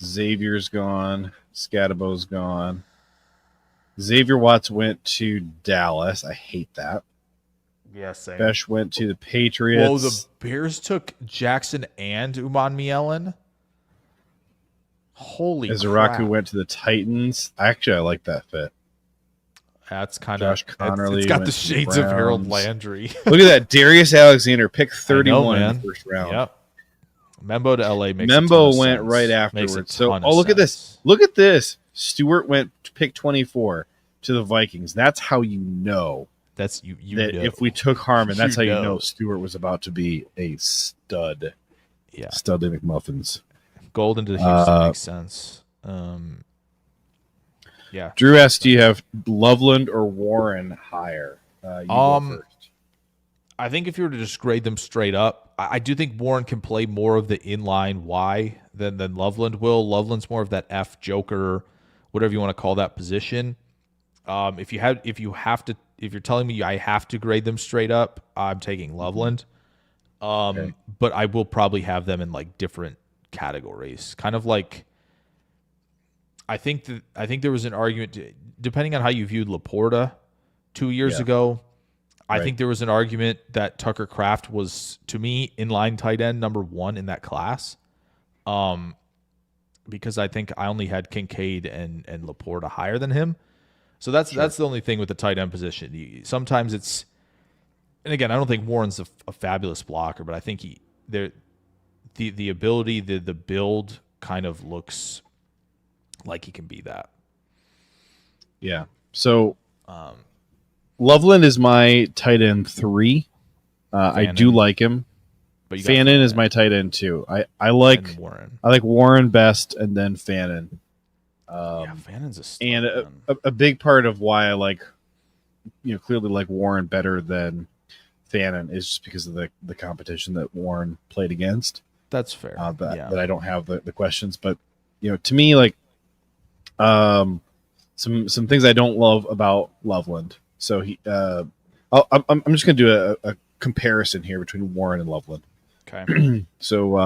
Xavier's gone. Scadabo's gone. Xavier Watts went to Dallas. I hate that. Yeah, same. Besh went to the Patriots. Whoa, the Bears took Jackson and Uman Mielen. Holy crap. Ezeraku went to the Titans. Actually, I like that fit. That's kind of Josh Connerly. It's got the shades of Harold Landry. Look at that. Darius Alexander, pick 31 in the first round. Yep. Membo to LA makes Membo went right afterwards. So, look at this. Look at this. Stewart went to pick 24 to the Vikings. That's how you know. That's you that know. If we took Harmon, that's how you know Stewart was about to be a stud. Yeah. Stud McMuffins. Golden to Houston makes sense. Yeah. Drew asks, do you have Loveland or Warren higher? You go first. I think if you were to just grade them straight up, I do think Warren can play more of the inline Y than Loveland will. Loveland's more of that F joker, whatever you want to call that position. If you're telling me I have to grade them straight up, I'm taking Loveland. Okay. But I will probably have them in like different categories. Kind of like I think there was an argument depending on how you viewed Laporta 2 years ago. I think there was an argument that Tucker Kraft was, to me, inline tight end number 1 in that class. Because I think I only had Kincaid and Laporta higher than him. So that's the only thing with the tight end position. Sometimes it's, and again, I don't think Warren's a fabulous blocker, but I think the ability, the build kind of looks like he can be that. Yeah. So Loveland is my tight end 3. I do like him. But Fannin is my tight end 2. I like Warren. I like Warren best, and then Fannin. Fannin's a stud, and a big part of why I like, clearly like Warren better than Fannin is just because of the competition that Warren played against. That's fair. That I don't have the questions, but to me, like some things I don't love about Loveland. So I'm just going to do a comparison here between Warren and Loveland. Okay. So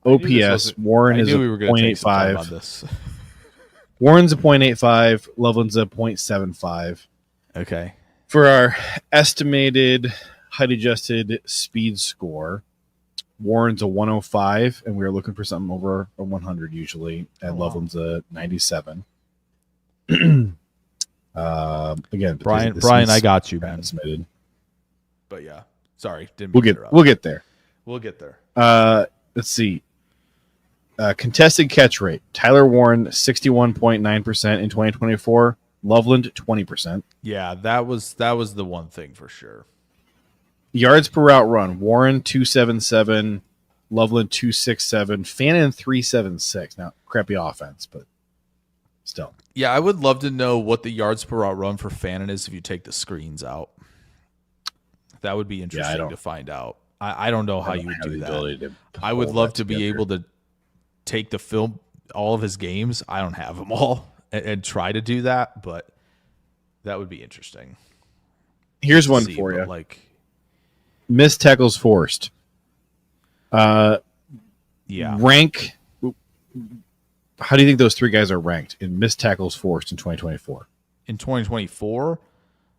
OPS, Warren is a 0.85. Warren's a 0.85. Loveland's a 0.75. Okay. For our estimated height-adjusted speed score, Warren's a 105, and we are looking for something over a 100 usually, and Loveland's a 97. Again, Brian, I got you, man. Estimated. But yeah, sorry, we'll get there. We'll get there. Let's see. Contested catch rate: Tyler Warren 61.9% in 2024. Loveland 20%. Yeah, that was the one thing for sure. Yards per route run: Warren 277, Loveland 267, Fannin 376. Now, crappy offense, but still. Yeah, I would love to know what the yards per route run for Fannin is if you take the screens out. That would be interesting to find out. I don't know how you would do that. I would love to be able to take the film, all of his games. I don't have them all, and try to do that, but that would be interesting. Here's one for you. Like missed tackles forced. Rank. How do you think those 3 guys are ranked in missed tackles forced in 2024? In 2024,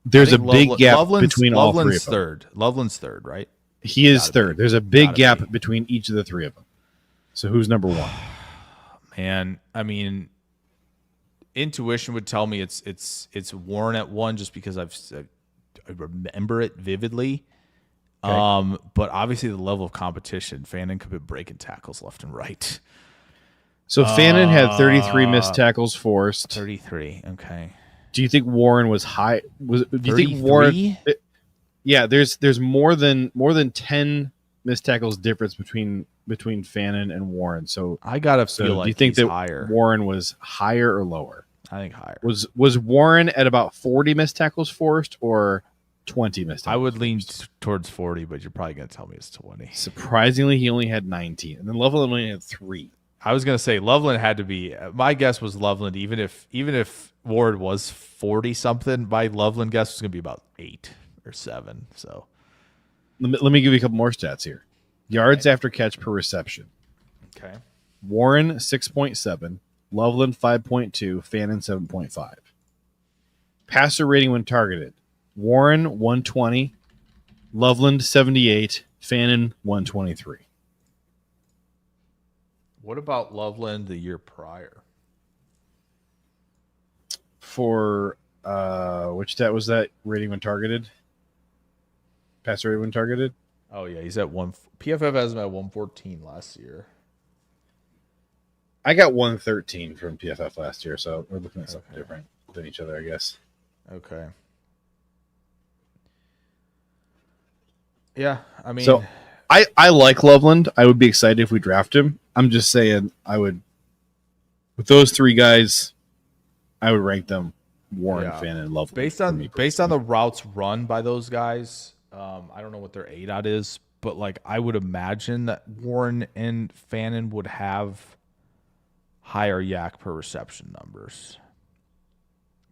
there's a big gap between all 3 of them. Loveland's third, right? He is third. There's a big gap between each of the 3 of them. So who's number 1? Man, I mean, intuition would tell me it's Warren at 1 just because I remember it vividly. Okay. But obviously the level of competition, Fannin could be breaking tackles left and right. So Fannin had 33 missed tackles forced. 33. Okay. Do you think Warren was high? Do you think Warren? Yeah, there's more than 10 missed tackles difference between Fannin and Warren. So I gotta feel like, do you think that higher. Warren was higher or lower? I think higher. Was Warren at about 40 missed tackles forced or 20 missed tackles? I would lean towards 40, but you're probably gonna tell me it's 20. Surprisingly, he only had 19, and then Loveland only had 3. I was gonna say Loveland had to be. My guess was Loveland, even if Ward was 40 something. My Loveland guess was gonna be about 8 or 7. So let me give you a couple more stats here. Yards after catch per reception. Okay. Warren 6.7, Loveland 5.2, Fannin 7.5. Passer rating when targeted: Warren 120, Loveland 78, Fannin 123. What about Loveland the year prior? For which stat was that? Rating when targeted? Passer rating when targeted? Oh yeah, he's at 1. PFF has him at 114 last year. I got 113 from PFF last year, so we're looking at something different than each other, I guess. Okay. Yeah, I mean, so I like Loveland. I would be excited if we draft him. I'm just saying I would, with those 3 guys, I would rank them Warren, Fannin, and Loveland. Based on the routes run by those guys. I don't know what their ADOT is, but like I would imagine that Warren and Fannin would have higher yak per reception numbers.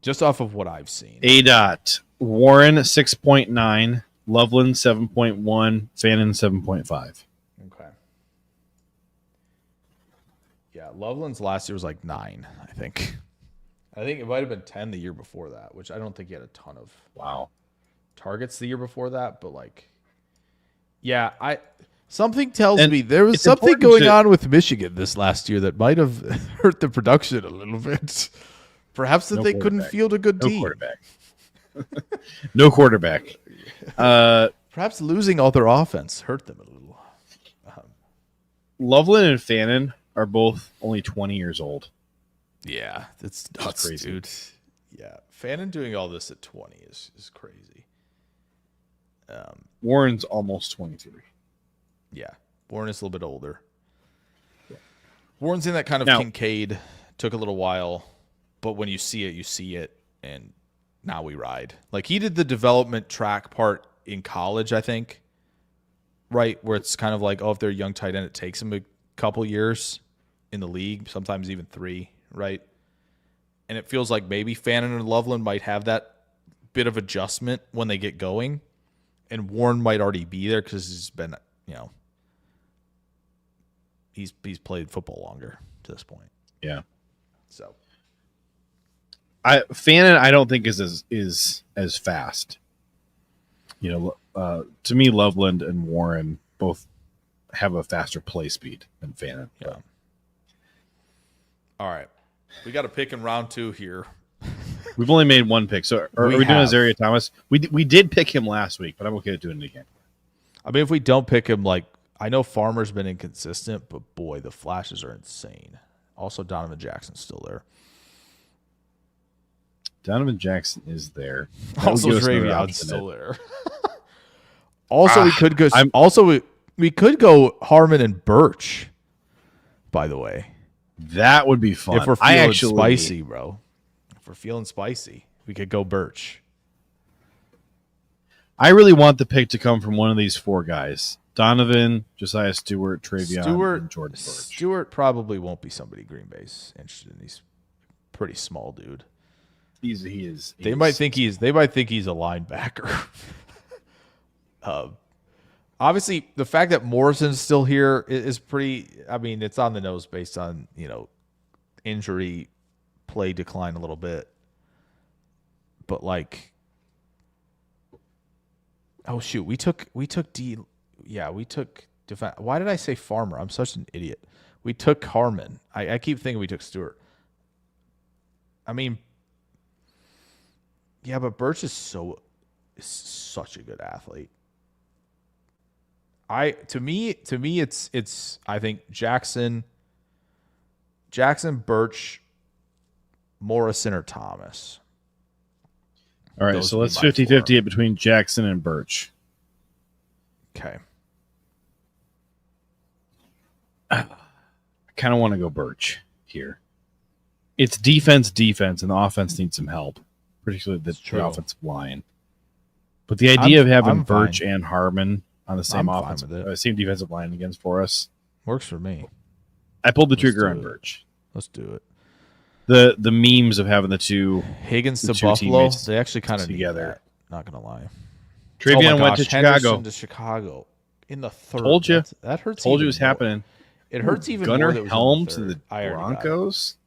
Just off of what I've seen. ADOT. Warren 6.9, Loveland 7.1, Fannin 7.5. Okay. Yeah, Loveland's last year was like 9, I think. I think it might have been 10 the year before that, which I don't think he had a ton of targets the year before that, but like something tells me there was something going on with Michigan this last year that might have hurt the production a little bit. Perhaps that they couldn't field a good team. No quarterback. Perhaps losing all their offense hurt them a little. Loveland and Fannin are both only 20 years old. Yeah, that's nuts, crazy, dude. Yeah, Fannin doing all this at 20 is crazy. Warren's almost 23. Yeah, Warren is a little bit older. Yeah. Warren's in that kind of Kincaid. Took a little while, but when you see it, and now we ride. Like he did the development track part in college, I think, right? Where it's kind of like, if they're a young tight end, it takes them a couple years in the league, sometimes even 3, right? And it feels like maybe Fannin and Loveland might have that bit of adjustment when they get going, and Warren might already be there because he's been, he's played football longer to this point. Yeah. So, Fannin, I don't think is as fast. To me, Loveland and Warren both have a faster play speed than Fannin. Yeah. But. All right, we got a pick in round 2 here. We've only made 1 pick, so are we doing Azaria Thomas? We did pick him last week, but I'm okay with doing it again. I mean, if we don't pick him, like I know Farmer's been inconsistent, but boy, the flashes are insane. Also, Donovan Jackson's still there. Donovan Jackson is there. Also, Travion's still there. Also, we could go. We could go Harmon and Birch. By the way, that would be fun. If we're feeling spicy, bro. If we're feeling spicy, we could go Birch. I really want the pick to come from one of these 4 guys: Donovan, Josiah Stewart, Travion, and Jordan Birch. Stewart probably won't be somebody Green Bay's interested in. He's a pretty small dude. He is. They might think he's a linebacker. Obviously, the fact that Morrison's still here is pretty. I mean, it's on the nose based on injury, play decline a little bit. But like, oh shoot, we took D. Yeah, we took defense. Why did I say Farmer? I'm such an idiot. We took Harmon. I keep thinking we took Stewart. I mean, yeah, but Birch is such a good athlete. To me, it's I think Jackson, Birch, Morrison, or Thomas. All right, so let's 50-50 it between Jackson and Birch. Okay. I kind of want to go Birch here. It's defense, and the offense needs some help, particularly the offensive line. But the idea of having Birch and Harmon on the same same defensive line against for us works for me. I pulled the trigger on Birch. Let's do it. The memes of having the two Higgins to Buffalo, they actually kind of together. Not gonna lie. Travion went to Chicago in the 3rd. Told you that hurts. Told you it was happening. It hurts even Gunnar more. Helm to the Broncos.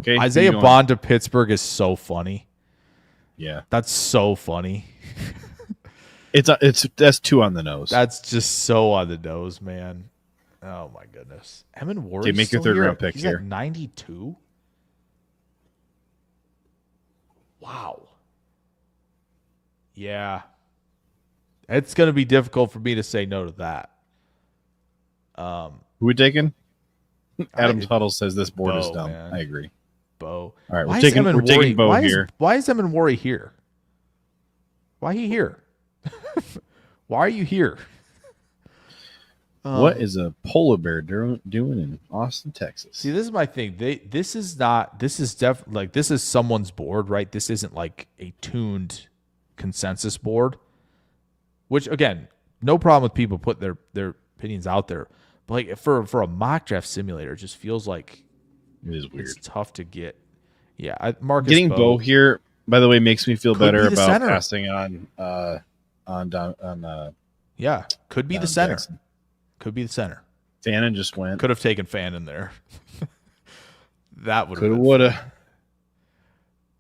Okay, Isaiah Bond to Pittsburgh is so funny. Yeah, that's so funny. That's 2 on the nose. That's just so on the nose, man. Oh my goodness. Emin Ward. Okay, make your 3rd round pick here. At 92. Wow. Yeah. It's going to be difficult for me to say no to that. Who we taking? Adam Tuttle says this board is dumb. Man. I agree. Bo. All right, we're taking Bo here. Why is Emin Ward here? Why are you here? Why are you here? What is a polar bear doing in Austin, Texas? See, this is my thing. This is someone's board, right? This isn't like a tuned consensus board. Which again, no problem with people putting their opinions out there. But like for a mock draft simulator, it just feels like it is weird. It's tough to get. Yeah, Marcus getting Bo here, by the way, makes me feel better about center. Passing on. Yeah, could be the center. Jackson. Could be the center. Fannin just went. Could have taken Fannin there. That would have. Could have. Would have.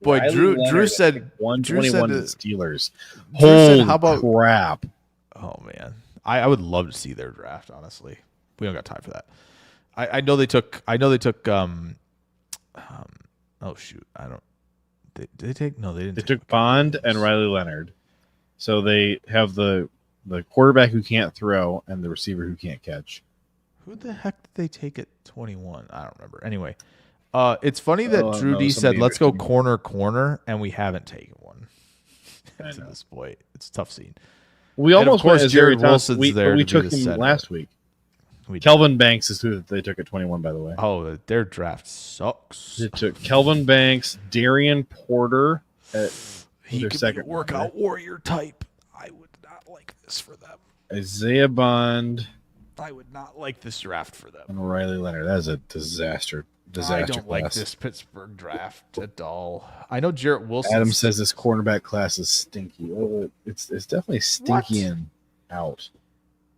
Boy, Drew said 121 to the Steelers. Holy how about crap! Oh man, I would love to see their draft. Honestly, we don't got time for that. I know they took. Oh shoot, I don't. Did they take? No, they didn't. They took Bond and Riley Leonard. So they have the quarterback who can't throw and the receiver who can't catch. Who the heck did they take at 21? I don't remember. Anyway, it's funny that Drew D said, let's go corner, and we haven't taken one. To this point. It's a tough scene. We almost went as Jared Wilson's there. We took him last week. Kelvin Banks is who they took at 21, by the way. Oh, their draft sucks. They took Kelvin Banks, Darian Porter at he their could second be a workout warrior type. I would not like this for them. Isaiah Bond. I would not like this draft for them. And Riley Leonard. That is a disaster. I don't like this Pittsburgh draft at all. I know Jarrett Wilson. Adam says this cornerback class is stinky. Well, it's definitely stinky and out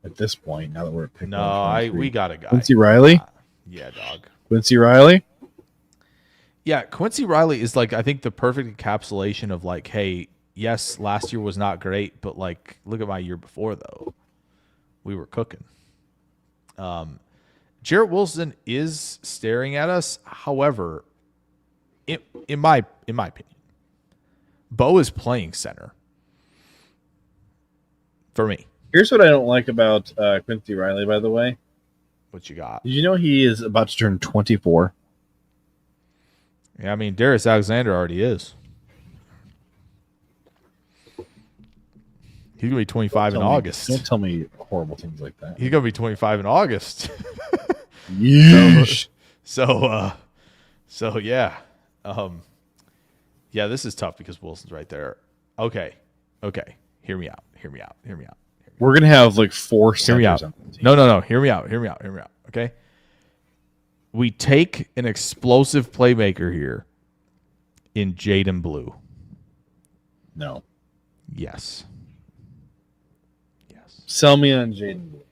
at this point. Now that we're at pick. No, we got a guy. Quincy Riley. Yeah, dog. Quincy Riley. Yeah, Quincy Riley is like I think the perfect encapsulation of like, hey, yes, last year was not great, but like, look at my year before though. We were cooking. Jarrett Wilson is staring at us. However, in my opinion, Bo is playing center for me. Here's what I don't like about Quincy Riley, by the way. What you got? Did you know he is about to turn 24? Yeah, I mean, Darius Alexander already is. He's going to be 25 in August. Don't tell me horrible things like that. He's going to be 25 in August. Yeesh. So yeah. Yeah, this is tough because Wilson's right there. Okay. Hear me out. We're going to have like 4 centers. Hear me out. No. Hear me out. Okay. We take an explosive playmaker here in Jaden Blue. No. Yes. Sell me on Jaden Blue.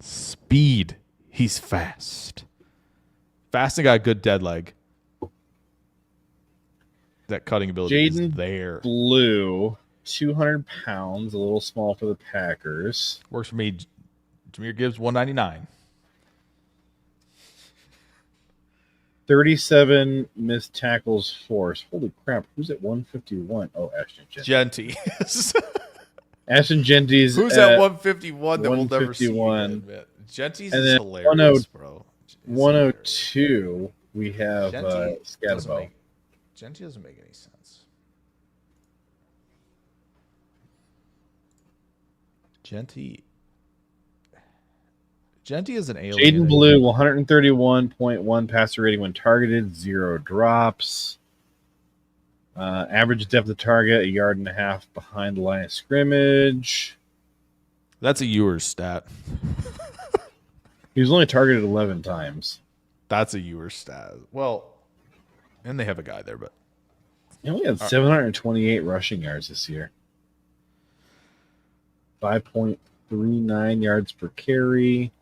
Speed. He's fast. Fast and got a good dead leg. That cutting ability is there. Blue, 200 pounds, a little small for the Packers. Works for me. Jahmyr Gibbs, 199. 37 missed tackles forced. Holy crap. Who's at 151? Oh, Ashton Genty. Ashton Genty's who's at 151 that we'll never see? Genty's is hilarious, bro. 102, we have Scatterbo. Genty doesn't make any sense. Genty is an alien. Jaden Blue, 131.1 passer rating when targeted, 0 drops. Average depth of target, 1.5 yards behind the line of scrimmage. That's a Ewers stat. He was only targeted 11 times. That's a Ewers stat. Well, and they have a guy there, but he only had 728 rushing yards this year. 5.39 yards per carry.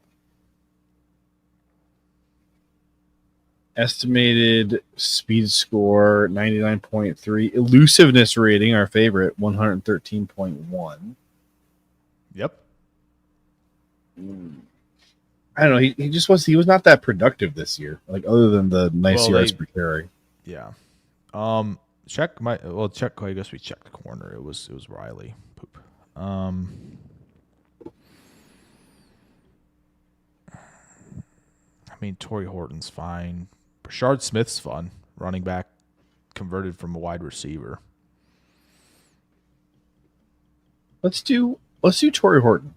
Estimated speed score, 99.3. Elusiveness rating, our favorite, 113.1. Yep. I don't know. He was not that productive this year, like other than the nice yards per carry. Yeah. Check. I guess we checked the corner. It was Riley. Poop. I mean, Torrey Horton's fine. Brashard Smith's fun. Running back converted from a wide receiver. Let's do Let's do Torrey Horton.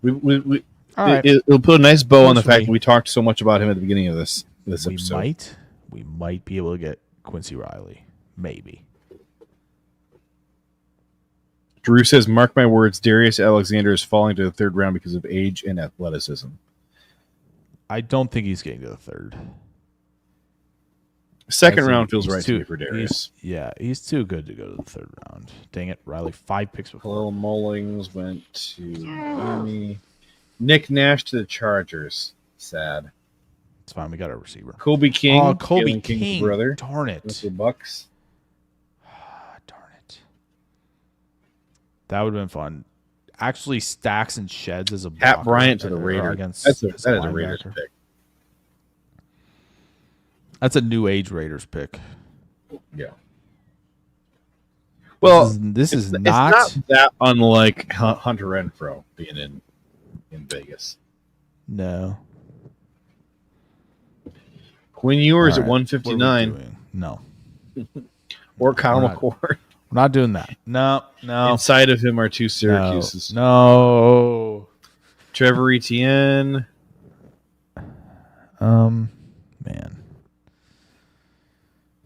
All right. It'll put a nice bow on the Works for fact me. that we talked so much about him at the beginning of this episode. We might be able to get Quincy Riley. Maybe. Drew says, "Mark my words, Darius Alexander is falling to the third round because of age and athleticism." I don't think he's getting to the third. Second round feels right to me for Darius. He's too good to go to the third round. Dang it, Riley. 5 picks before. Khalil Mullings went to Miami. Nick Nash to the Chargers. Sad. It's fine. We got our receiver. Kobe King. Oh, Kobe King's King. brother. Darn it. With the Bucks. Darn it. That would have been fun. Actually, Stacks and Sheds as a Pat Bryant to the Raiders. That is a Raiders pick. That's a new age Raiders pick. Yeah. Well, this is it's not that unlike Hunter Renfrow being in Vegas. No. Quinn Ewers at 159. No. Or Kyle McCord. We're not doing that. No. Inside of him are two Syracuses. No. Trevor Etienne. Man.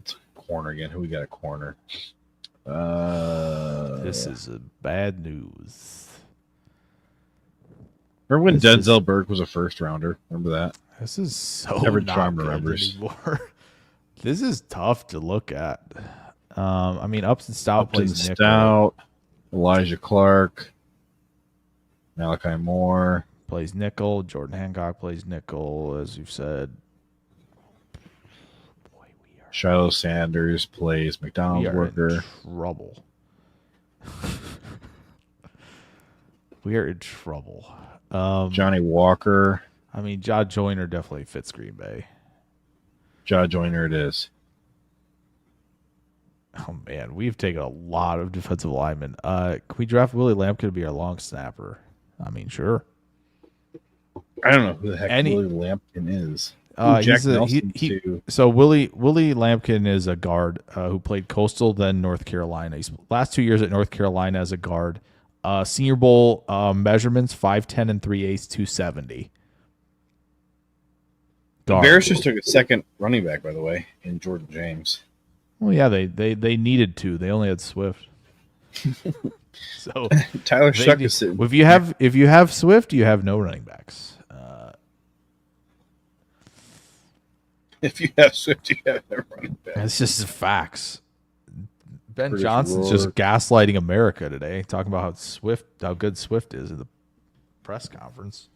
It's corner again. Who we got a corner? This is bad news. Remember when Denzel Burke was a first rounder? Remember that? This is so Average not Farm good remembers. anymore. This is tough to look at. I mean, Upton Stout plays nickel. Stout, Elijah Clark, Malachi Moore plays nickel. Jordan Hancock plays nickel, as you've said. Boy, Shiloh Sanders plays McDonald's worker. In trouble. We are in trouble. Johnny Walker. I mean, Ja Joyner definitely fits Green Bay. Ja Joyner it is. Oh, man. We've taken a lot of defensive linemen. Can we draft Willie Lampkin to be our long snapper? I mean, sure. I don't know who the heck Willie Lampkin is. So Willie Lampkin is a guard who played Coastal, then North Carolina. He's last 2 years at North Carolina as a guard. Senior Bowl measurements, 5'10" and 3/8", 270. The Bears just took a second running back, by the way, in Jordan James. Well, yeah, they needed to. They only had Swift. So Tyler Shuck is sitting. If you have Swift, you have no running backs. If you have Swift, you have no running backs. It's just facts. Ben Johnson's just gaslighting America today, talking about how good Swift is in the press conference.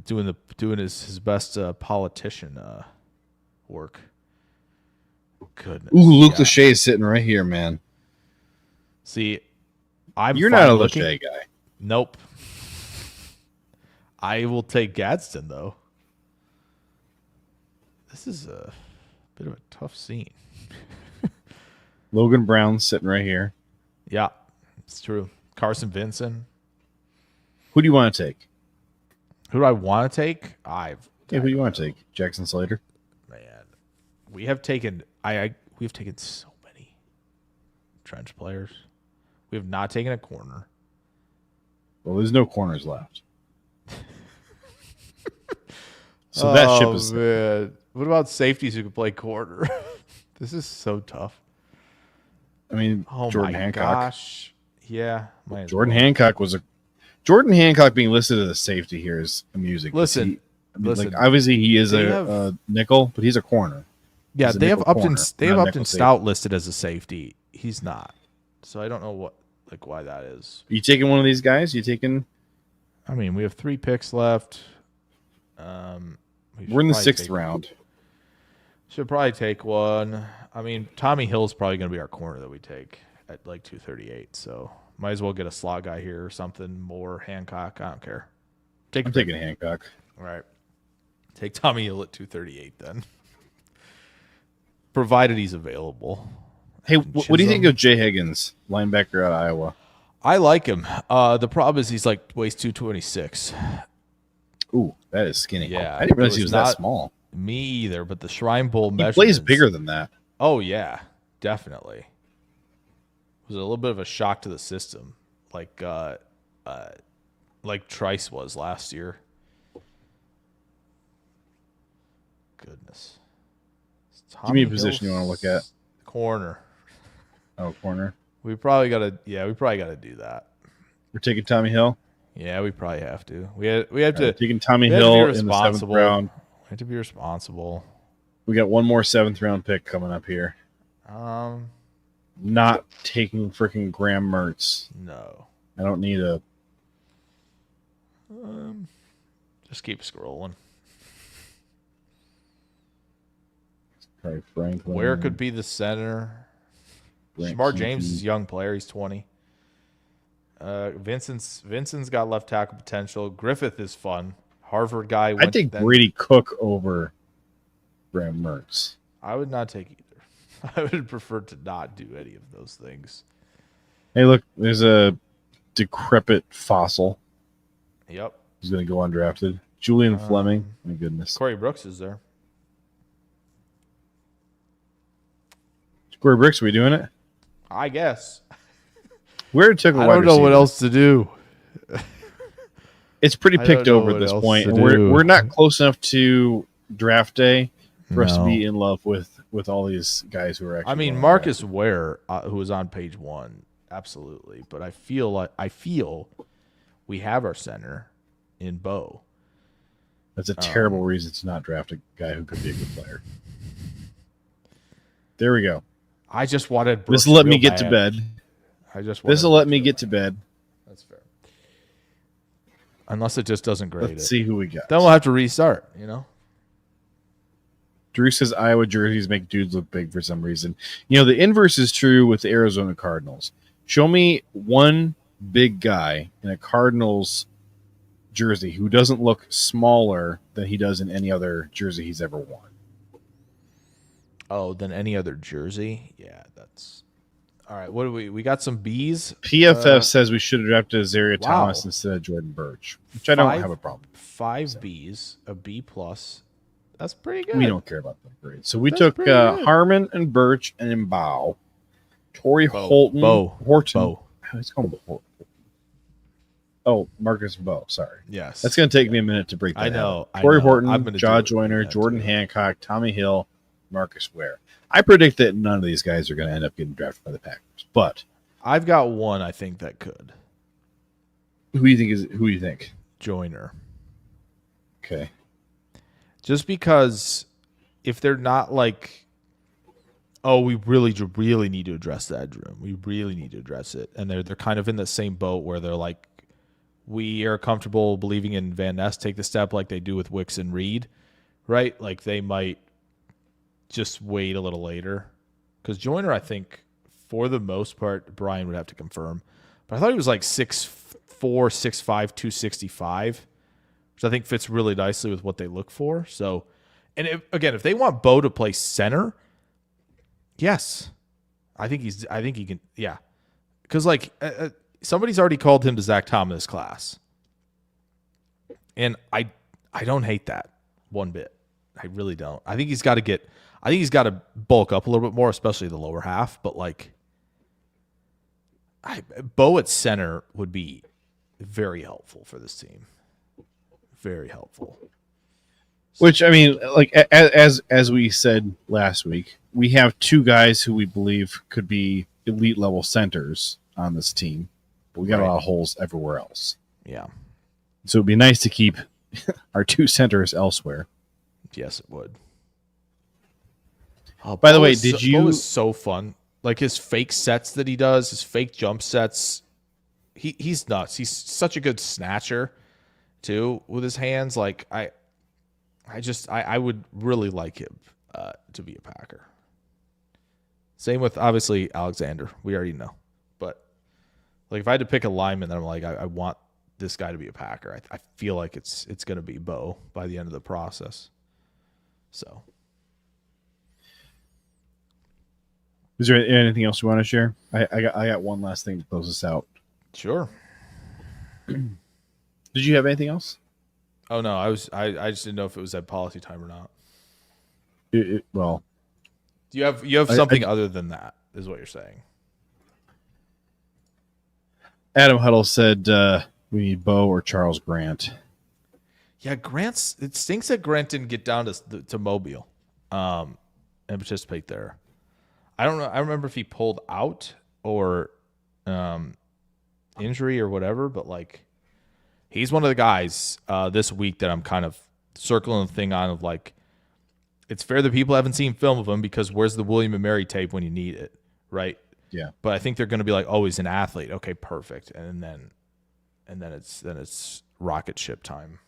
Doing his best politician work. Goodness. Ooh, Luke Lachey is sitting right here, man. See, you're not a Lachey guy. Nope. I will take Gadsden though. This is a bit of a tough scene. Logan Brown's sitting right here. Yeah, it's true. Carson Vincent. Who do you want to take? Who do I want to take? Who do you want to take? Jackson Slater. Man, we have taken we've taken so many trench players. We have not taken a corner. Well, there's no corners left. So that ship is. Man. What about safeties who can play corner? This is so tough. I mean, Jordan Hancock. Gosh. Yeah. Jordan Hancock Jordan Hancock being listed as a safety here is amusing. Listen. Obviously he is a nickel, but he's a corner. Yeah, they have Upton Stout listed as a safety. He's not. So I don't know why that is. You taking one of these guys? You taking? I mean, we have 3 picks left. We're in the 6th round. Should probably take one. I mean, Tommy Hill's probably going to be our corner that we take at like 238. So might as well get a slot guy here or something. More Hancock. I don't care. I'm taking Hancock. All right. Take Tommy Hill at 238 then. Provided he's available. Hey, what do you think of Jay Higgins, linebacker out of Iowa? I like him. The problem is he's weighs 226. Ooh, that is skinny. Yeah, I didn't realize he was that small. Me either, but the Shrine Bowl measurements. He plays bigger than that. Oh, yeah, definitely. It was a little bit of a shock to the system. like Trice was last year. Goodness. Give me a position you want to look at. Corner. Oh, corner. We probably got to do that. We're taking Tommy Hill. Yeah, we probably have to. We have to. Taking Tommy Hill in the 7th round. We have to be responsible. We got one more 7th round pick coming up here. Not taking freaking Graham Mertz. No. I don't need a. Just keep scrolling. Probably Franklin. Where could be the center? Shamar James is a young player. He's 20. Vincent's got left tackle potential. Griffith is fun. Harvard guy. I take Brady Cook over Graham Mertz. I would not take either. I would prefer to not do any of those things. Hey, look, there's a decrepit fossil. Yep. He's going to go undrafted. Julian Fleming. My goodness. Corey Brooks is there. Corey Brooks, are we doing it? I guess. Where it took a I don't know what else to do. It's pretty picked over at this point, and we're not close enough to draft day for us to be in love with all these guys who are actually. I mean, Marcus Ware, who was on page 1, absolutely, but I feel we have our center in Bo. That's a terrible reason to not draft a guy who could be a good player. There we go. I just wanted. This will let me get to bed. This will let me get to bed. That's fair. Unless it just doesn't grade Let's see who we got. Then we'll have to restart, Drew says Iowa jerseys make dudes look big for some reason. The inverse is true with the Arizona Cardinals. Show me one big guy in a Cardinals jersey who doesn't look smaller than he does in any other jersey he's ever worn. Oh, than any other jersey? Yeah, that's... All right, what do we got some Bs? PFF says we should have drafted Zaire Thomas instead of Jordan Birch, which I don't have a problem with. 5 Bs, a B+. That's pretty good. We don't care about that grade. So we took Harmon and Birch and Mbao. Torrey Horton. It's called Horton. Oh, Marcus Bowe. Sorry. Yes. That's going to take me a minute to break that I know. Torrey Horton, Jaw Joyner, Jordan Hancock, Tommy Hill, Marcus Ware. I predict that none of these guys are going to end up getting drafted by the Packers. But I've got one I think that could. Who do you think? Joyner. Okay. Just because if they're not like, oh, we really need to address that, Drew. We really need to address it. And they're kind of in the same boat where they're like, we are comfortable believing in Van Ness take the step like they do with Wicks and Reed, right? Like they might just wait a little later. Because Joyner, I think, for the most part, Brian would have to confirm. But I thought he was like 6'4", 6'5", 265, which I think fits really nicely with what they look for. So, and if they want Bo to play center, yes, I think he can. Yeah, because like somebody's already called him to Zach Thomas class, and I don't hate that one bit. I really don't. I think he's got to bulk up a little bit more, especially the lower half. But like, Bo at center would be very helpful for this team. Very helpful. Which, I mean, like as we said last week, we have 2 guys who we believe could be elite level centers on this team, but we got a lot of holes everywhere else. Yeah. So it'd be nice to keep our 2 centers elsewhere. Yes, it would. By the way, Bo is so fun. Like his fake sets that he does, his fake jump sets. He's nuts. He's such a good snatcher too with his hands. Like I would really like him to be a Packer. Same with obviously Alexander. We already know, but like if I had to pick a lineman, then I'm like I want this guy to be a Packer. I feel like it's going to be Bo by the end of the process. So, is there anything else you want to share? I got one last thing to close this out. Sure. Did you have anything else? Oh no, I just didn't know if it was at policy time or not. Well, do you have something other than that? Is what you're saying? Adam Huddle said we need Bo or Charles Grant. Yeah, it stinks that Grant didn't get down to Mobile and participate there. I don't know. I remember if he pulled out or injury or whatever, but like he's one of the guys this week that I'm kind of circling the thing on of like, it's fair that people haven't seen film of him because where's the William and Mary tape when you need it, right? Yeah. But I think they're going to be like, oh, he's an athlete. Okay, perfect. And then it's rocket ship time.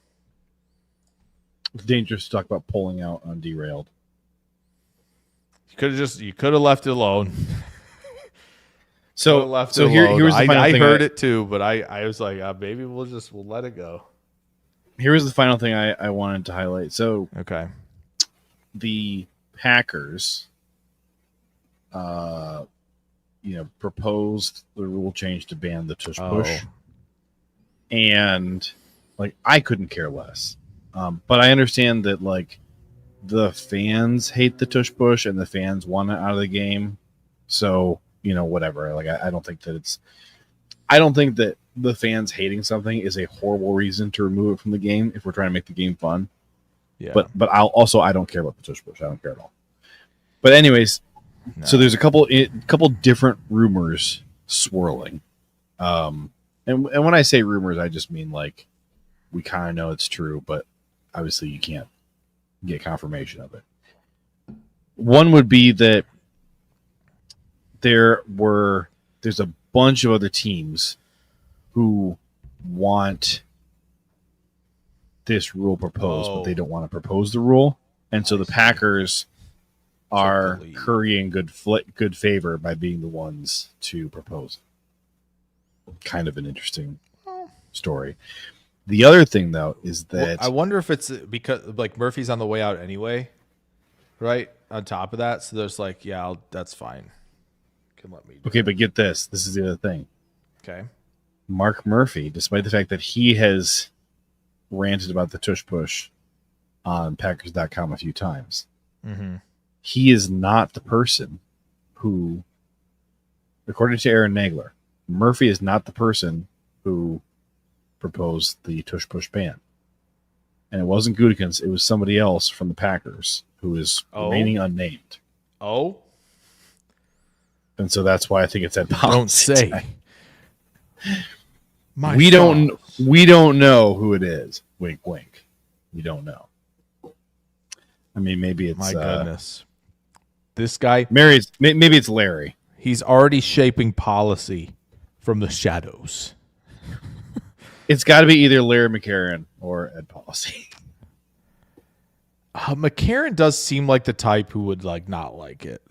It's dangerous to talk about pulling out on Derailed. You could have left it alone. So here's the final thing. I heard it too, but I was like, maybe we'll let it go. Here was the final thing I wanted to highlight. So okay, the Packers, proposed the rule change to ban the tush push, and like I couldn't care less, but I understand that like the fans hate the tush push and the fans want it out of the game, so whatever. Like I don't think that the fans hating something is a horrible reason to remove it from the game if we're trying to make the game fun. Yeah. But I don't care about the tush push. I don't care at all. But anyways, So there's a couple different rumors swirling. And when I say rumors, I just mean like we kind of know it's true, but obviously you can't get confirmation of it. One would be that there's a bunch of other teams who want this rule proposed, but they don't want to propose the rule. And so the Packers are currying good favor by being the ones to propose it. Kind of an interesting story. The other thing, though, is that I wonder if it's because like Murphy's on the way out anyway, right? On top of that, so there's like, that's fine. Can let me do okay, but get this. This is the other thing. Okay. Mark Murphy, despite the fact that he has ranted about the tush push on Packers.com a few times, he is not the person who, according to Aaron Nagler, Murphy is not the person who proposed the tush push ban. And it wasn't Gutekunst, it was somebody else from the Packers who is remaining unnamed. Oh? And so that's why I think it's at policy. Don't say. We don't know who it is. Wink, wink. We don't know. I mean, maybe it's my goodness. This guy, maybe it's Larry. He's already shaping policy from the shadows. It's got to be either Larry McCarron or Ed Policy. McCarron does seem like the type who would like not like it.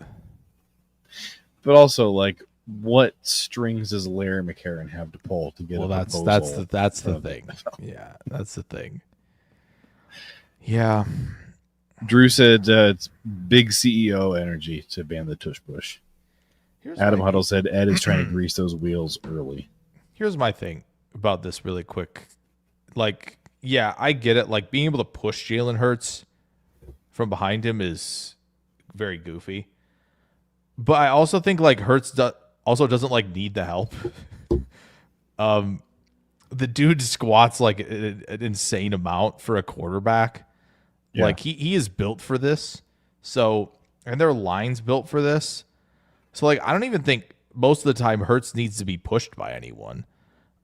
But also, like, what strings does Larry McCarron have to pull to get a proposal? That's the thing. Yeah, that's the thing. Yeah. Drew said it's big CEO energy to ban the tush push. Adam Huddle said Ed is trying to grease those wheels early. Here's my thing about this really quick. Like, yeah, I get it. Like, being able to push Jalen Hurts from behind him is very goofy. But I also think, like, Hurts also doesn't, like, need the help. The dude squats, like, an insane amount for a quarterback. Yeah. Like, he is built for this. So, and their line's built for this. So, like, I don't even think most of the time Hurts needs to be pushed by anyone.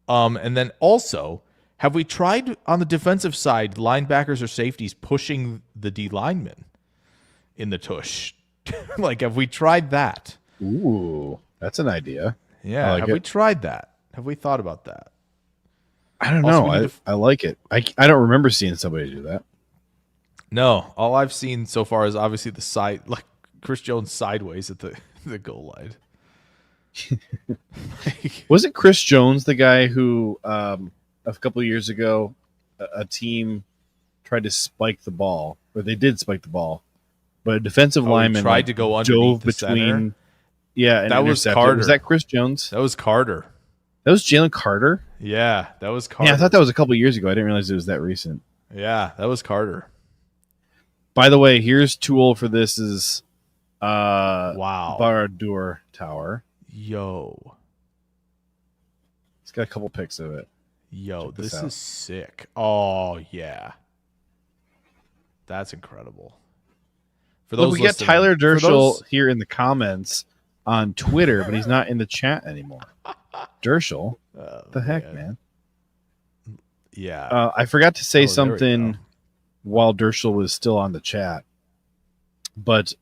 And then also, have we tried on the defensive side, linebackers or safeties pushing the D linemen in the tush? Like, have we tried that? Ooh, that's an idea. Yeah, have we tried that? Have we thought about that? I don't know. I like it. I don't remember seeing somebody do that. No, all I've seen so far is obviously the side, like Chris Jones sideways at the goal line. Wasn't Chris Jones the guy who a couple of years ago a team tried to spike the ball, or they did spike the ball, but a defensive lineman tried to go underneath the between center? Yeah, and that was Carter. Was that Chris Jones? That was Carter. That was Jalen Carter? Yeah, that was Carter. Yeah, I thought that was a couple of years ago. I didn't realize it was that recent. Yeah, that was Carter. By the way, here's tool for this is wow. Baradur Tower. Yo. He's got a couple pics of it. Yo, Check this this out. is sick. Oh yeah, that's incredible. For Look, those we got listening- Tyler for Dershel those- here in the comments on Twitter, but he's not in the chat anymore. Dershel, the heck, man? Yeah. I forgot to say Oh, there we something go. while Dershel was still on the chat, but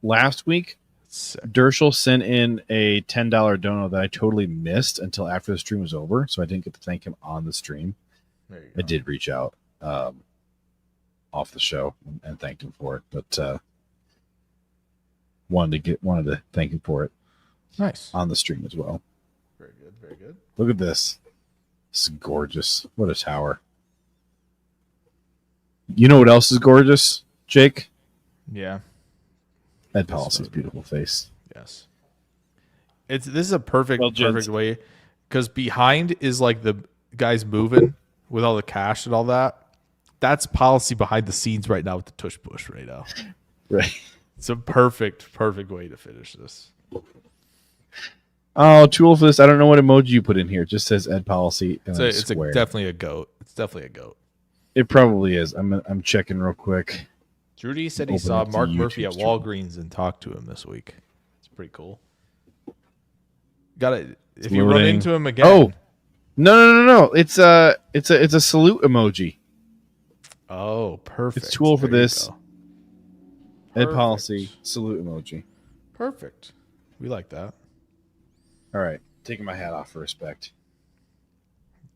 last week Sick. Dershel sent in a $10 dono that I totally missed until after the stream was over, so I didn't get to thank him on the stream. There you I go. did reach out off the show and thanked him for it, but wanted to thank him for it Nice. on the stream as well. Very good. Very good. Look at this. This is gorgeous. What a tower. You know what else is gorgeous, Jake? Yeah. Ed Policy's beautiful face. Yes. This is a perfect Gents. way, because behind is like the guys moving with all the cash and all that. That's policy behind the scenes right now with the tush push right now. Right. It's a perfect way to finish this. Oh, tool for this. I don't know what emoji you put in here. It just says Ed Policy. And It's square. definitely a goat. It's definitely a goat. It probably is. I'm checking real quick. Judy said he Open saw up the Mark Murphy YouTube at stream. Walgreens and talked to him this week. It's pretty cool. Got it. If you loading. run into him again. Oh, no. It's a salute emoji. Oh, perfect. It's tool for There you this. go. Ed Perfect. Policy salute emoji. Perfect. We like that. All right, taking my hat off for respect.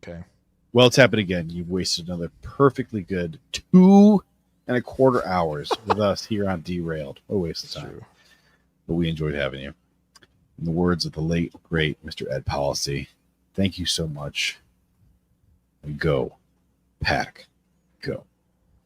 Okay. Well, tap it again. You've wasted another perfectly good 2.25 hours with us here on Derailed. What a waste of It's time. true. But we enjoyed having you. In the words of the late, great Mr. Ed Policy, thank you so much. And go, Pack, go.